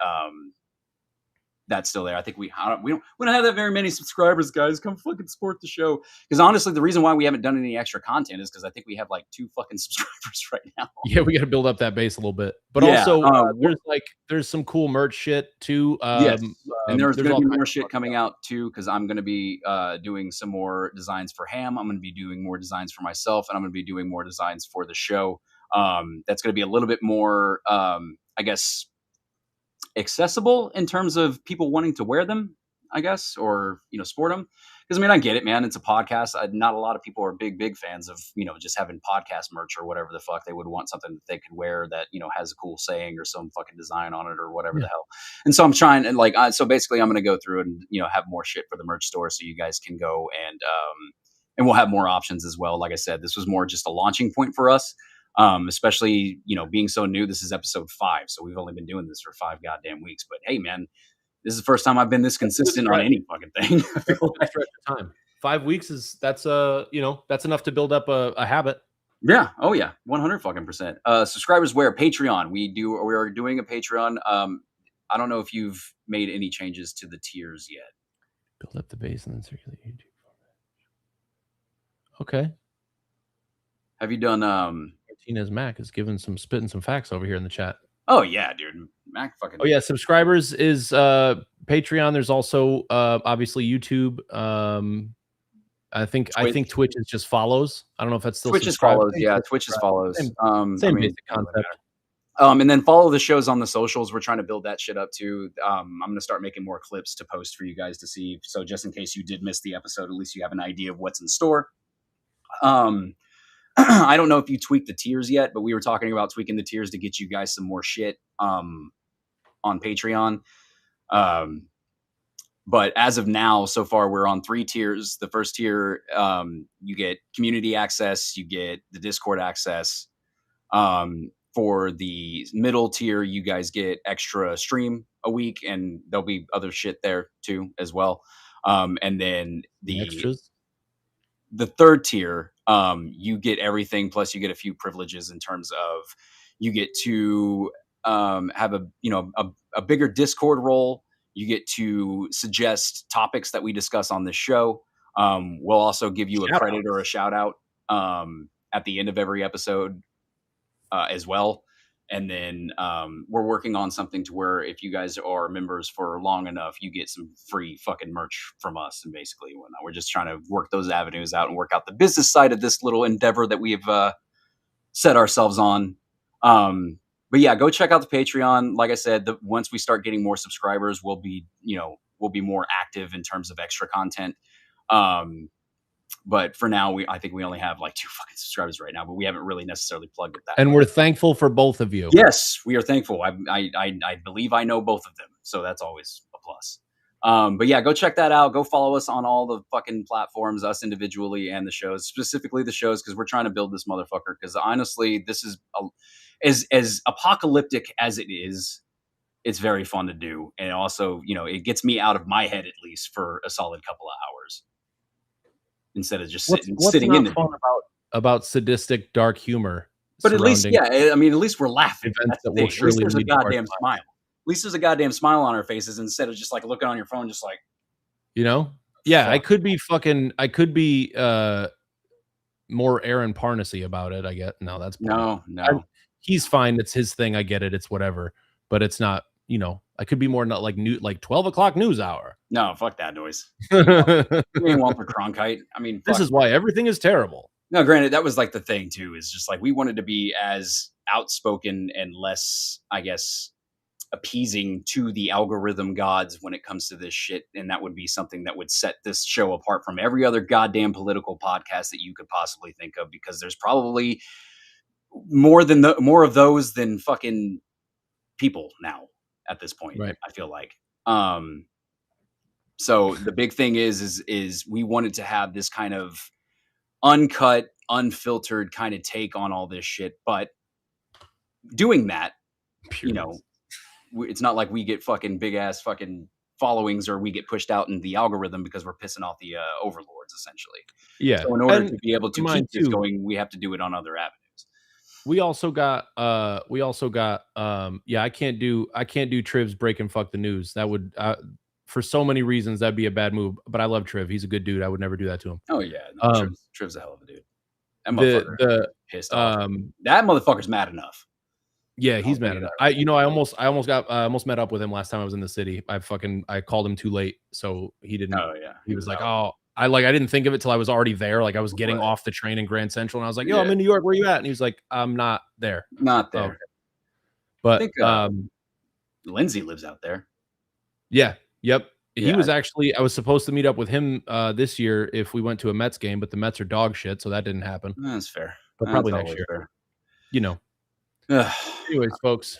S2: that's still there. I think we don't have that very many subscribers, guys. Come fucking support the show. Because honestly, the reason why we haven't done any extra content is because I think we have like 2 fucking subscribers right now.
S1: Yeah, we got to build up that base a little bit. But also, there's some cool merch shit too.
S2: Yes, and there's going to be more shit coming out too, because I'm going to be doing some more designs for Ham. I'm going to be doing more designs for myself, and I'm going to be doing more designs for the show. That's going to be a little bit more, I guess, accessible in terms of people wanting to wear them, I guess, or sport them. Because I mean, I get it, man. It's a podcast. Not a lot of people are big fans of just having podcast merch or whatever the fuck. They would want something that they could wear that has a cool saying or some fucking design on it or whatever the hell. And so I'm trying, and so basically I'm going to go through and have more shit for the merch store so you guys can go and we'll have more options as well. Like I said, this was more just a launching point for us. Especially, being so new. This is episode 5, so we've only been doing this for 5 goddamn weeks. But hey, man, This is the first time I've been this consistent on any fucking thing. I
S1: That's
S2: feel
S1: a good
S2: like.
S1: stretch of time. 5 weeks is that's that's enough to build up a habit.
S2: Yeah. Oh yeah. 100 fucking percent. Subscribers where Patreon. We are doing a Patreon. I don't know if you've made any changes to the tiers yet.
S1: Build up the base and then circulate YouTube. Okay.
S2: Have you done
S1: Martinez Mac is spitting some facts over here in the chat.
S2: Oh yeah, dude. Mac fucking
S1: Oh yeah, subscribers is Patreon. There's also obviously YouTube. I think Twitch is just follows. I don't know if that's still
S2: Twitch is
S1: subscribed.
S2: follows. Yeah, Twitch is follows.
S1: Same
S2: I mean,
S1: basic concept.
S2: and then follow the shows on the socials. We're trying to build that shit up too. I'm gonna start making more clips to post for you guys to see. So just in case you did miss the episode, at least you have an idea of what's in store. I don't know if you tweaked the tiers yet, but we were talking about tweaking the tiers to get you guys some more shit on Patreon. But as of now, so far, we're on 3 tiers. The first tier, you get community access, you get the Discord access. For the middle tier, you guys get extra stream a week, and there'll be other shit there too as well. And then the
S1: extras.
S2: The third tier, you get everything, plus you get a few privileges in terms of you get to have a bigger Discord role. You get to suggest topics that we discuss on this show. We'll also give you a credit or a shout out at the end of every episode as well. And then we're working on something to where if you guys are members for long enough, you get some free fucking merch from us and basically whatnot. We're just trying to work those avenues out and work out the business side of this little endeavor that we've set ourselves on. But yeah, go check out the Patreon. Like I said, once we start getting more subscribers, we'll be more active in terms of extra content. But for now, I think we only have like 2 fucking subscribers right now, but we haven't really necessarily plugged it that.
S1: And we're thankful for both of you.
S2: Yes, we are thankful. I believe I know both of them, so that's always a plus. But yeah, go check that out. Go follow us on all the fucking platforms, us individually and the shows, specifically the shows, because we're trying to build this motherfucker. Because honestly, this is as apocalyptic as it is. It's very fun to do, and also, it gets me out of my head at least for a solid couple of hours instead of just sitting in the
S1: fun about sadistic dark humor.
S2: But at least, yeah, I mean, at least we're laughing.
S1: At
S2: least there's a goddamn smile. At least there's a goddamn smile on our faces instead of just like looking on your phone, just like,
S1: Yeah, fuck. I could be more Aaron Parnassy about it. I get no. He's fine. It's his thing. I get it. It's whatever. But it's not. I could be more not like 12 o'clock news hour.
S2: No, fuck that noise. You ain't Walter Cronkite. I mean,
S1: this is why everything is terrible.
S2: No, granted, that was like the thing too, is just like we wanted to be as outspoken and less, I guess, appeasing to the algorithm gods when it comes to this shit. And that would be something that would set this show apart from every other goddamn political podcast that you could possibly think of, because there's probably more of those than fucking people now at this point.
S1: Right.
S2: I feel like. So the big thing is we wanted to have this kind of uncut, unfiltered kind of take on all this shit, but doing that, it's not like we get fucking big ass fucking followings or we get pushed out in the algorithm because we're pissing off the overlords, essentially.
S1: Yeah.
S2: So in order to be able to keep this going, we have to do it on other avenues.
S1: We also got I can't do Triv's break and fuck the news. That would for so many reasons that'd be a bad move, but I love Triv. He's a good dude. I would never do that to him.
S2: Oh yeah, no, Triv's a hell of a dude. That motherfucker pissed off. That motherfucker's mad enough.
S1: Yeah, he's mad enough. I almost met up with him last time I was in the city. I called him too late, so he didn't.
S2: Oh yeah,
S1: he was like, oh. I didn't think of it till I was already there. Like I was getting off the train in Grand Central, and I was like, "Yo, I'm in New York. Where you at?" And he was like, "I'm not there."
S2: Not there.
S1: Okay. But
S2: I think, Lindsay lives out there.
S1: Yeah. Yep. He was actually. I was supposed to meet up with him this year if we went to a Mets game, but the Mets are dog shit, so that didn't happen.
S2: That's fair.
S1: But probably next year.
S2: Fair.
S1: Anyways, folks.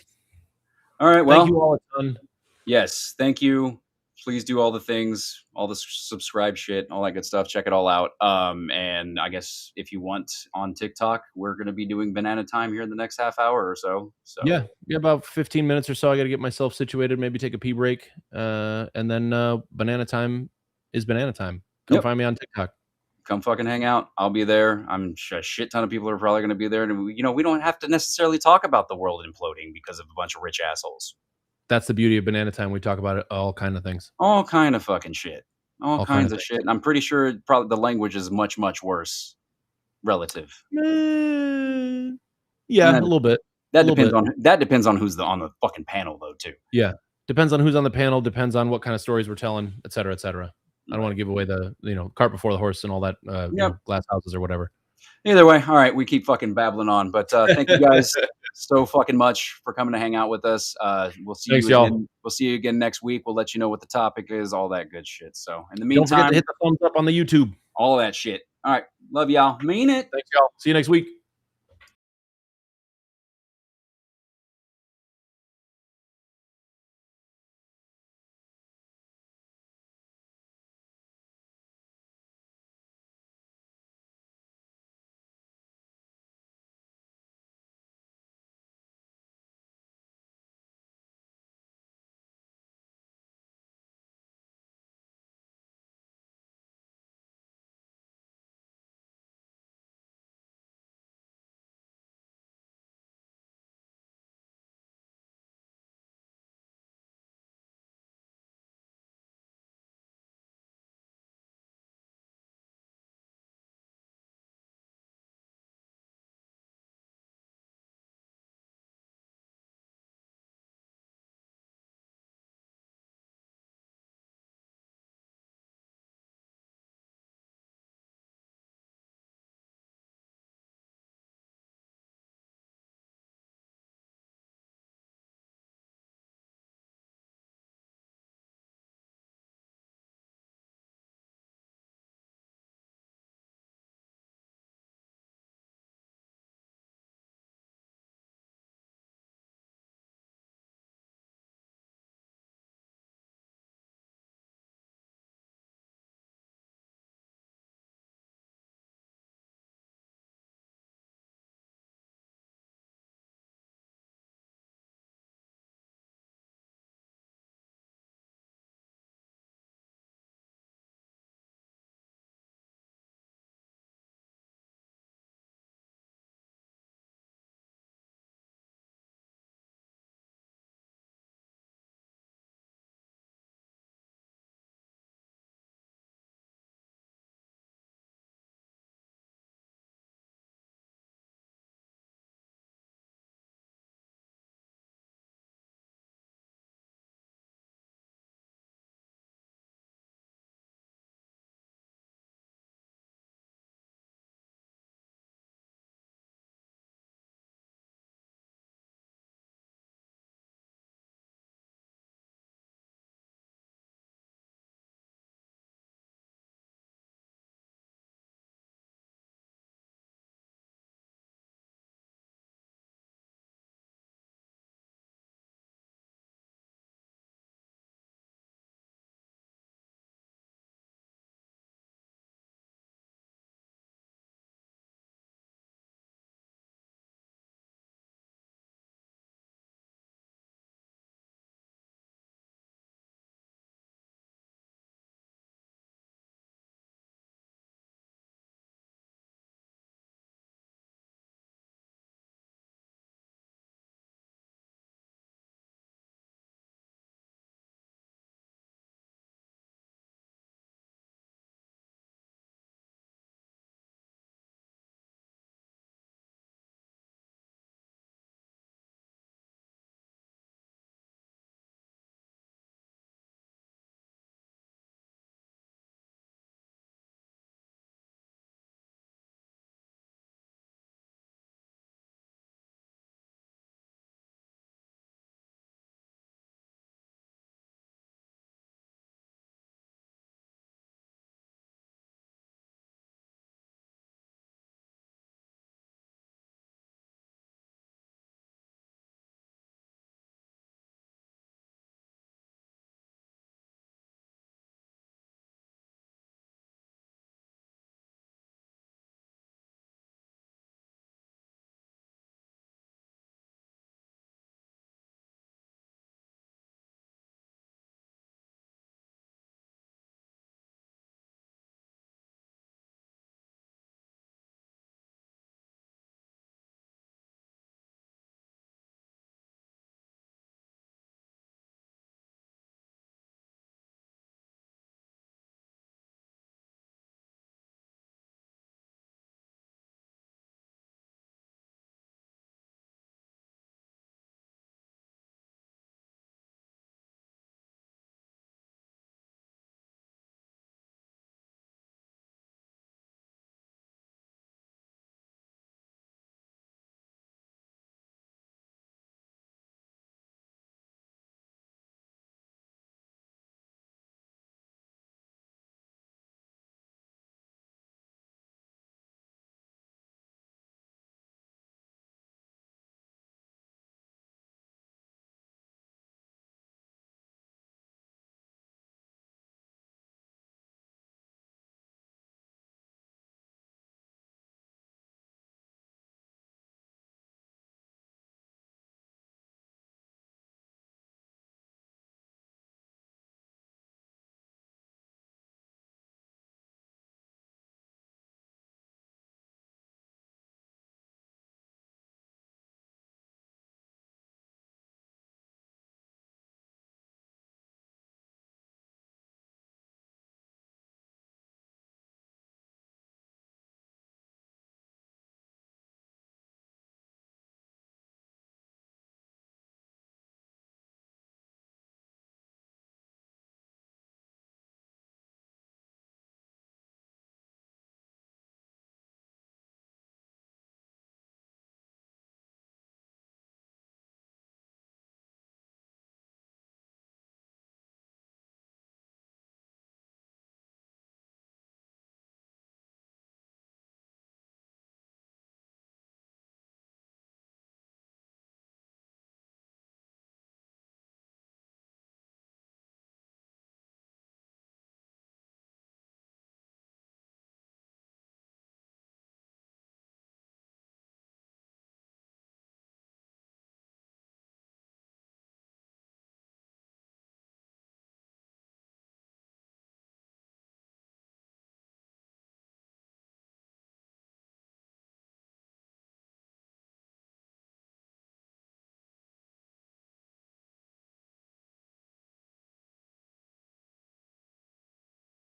S2: All right. Well,
S1: thank you all a ton.
S2: Yes, thank you please do all the things, all the subscribe shit, all that good stuff. Check it all out. And I guess if you want on TikTok, we're gonna be doing banana time here in the next half hour or so. So
S1: Yeah, about 15 minutes or so. I got to get myself situated, maybe take a pee break, and then banana time is banana time. Come
S2: yep,
S1: find me on TikTok.
S2: come fucking hang out. I'll be there. A shit ton of people are probably gonna be there, and we don't have to necessarily talk about the world imploding because of a bunch of rich assholes.
S1: That's the beauty of banana time. We talk about it, all kind of things,
S2: All kind of fucking shit. All
S1: all kind
S2: kinds
S1: of
S2: of shit. And I'm pretty sure probably the language is much, much worse relative.
S1: things. Yeah, a
S2: And
S1: little bit, a
S2: that
S1: little
S2: depends
S1: bit.
S2: on who's on the fucking panel though too.
S1: Yeah, depends on who's on the panel. Depends on what kind of stories we're telling, et cetera, et cetera. I don't want
S2: Right.
S1: to give away the cart before the horse and all that.
S2: Yep.
S1: Glass houses or whatever.
S2: Either way, all right, we keep fucking babbling on. But thank you guys so fucking much for coming to hang out with us. We'll see
S1: Thanks,
S2: you
S1: y'all.
S2: again. We'll see you again next week. We'll let you know what the topic is, all that good shit. So in the
S1: Don't forget to
S2: meantime,
S1: hit the thumbs up on the YouTube.
S2: all that shit. All right. Love y'all. Mean it.
S1: Thanks, y'all. See you next week.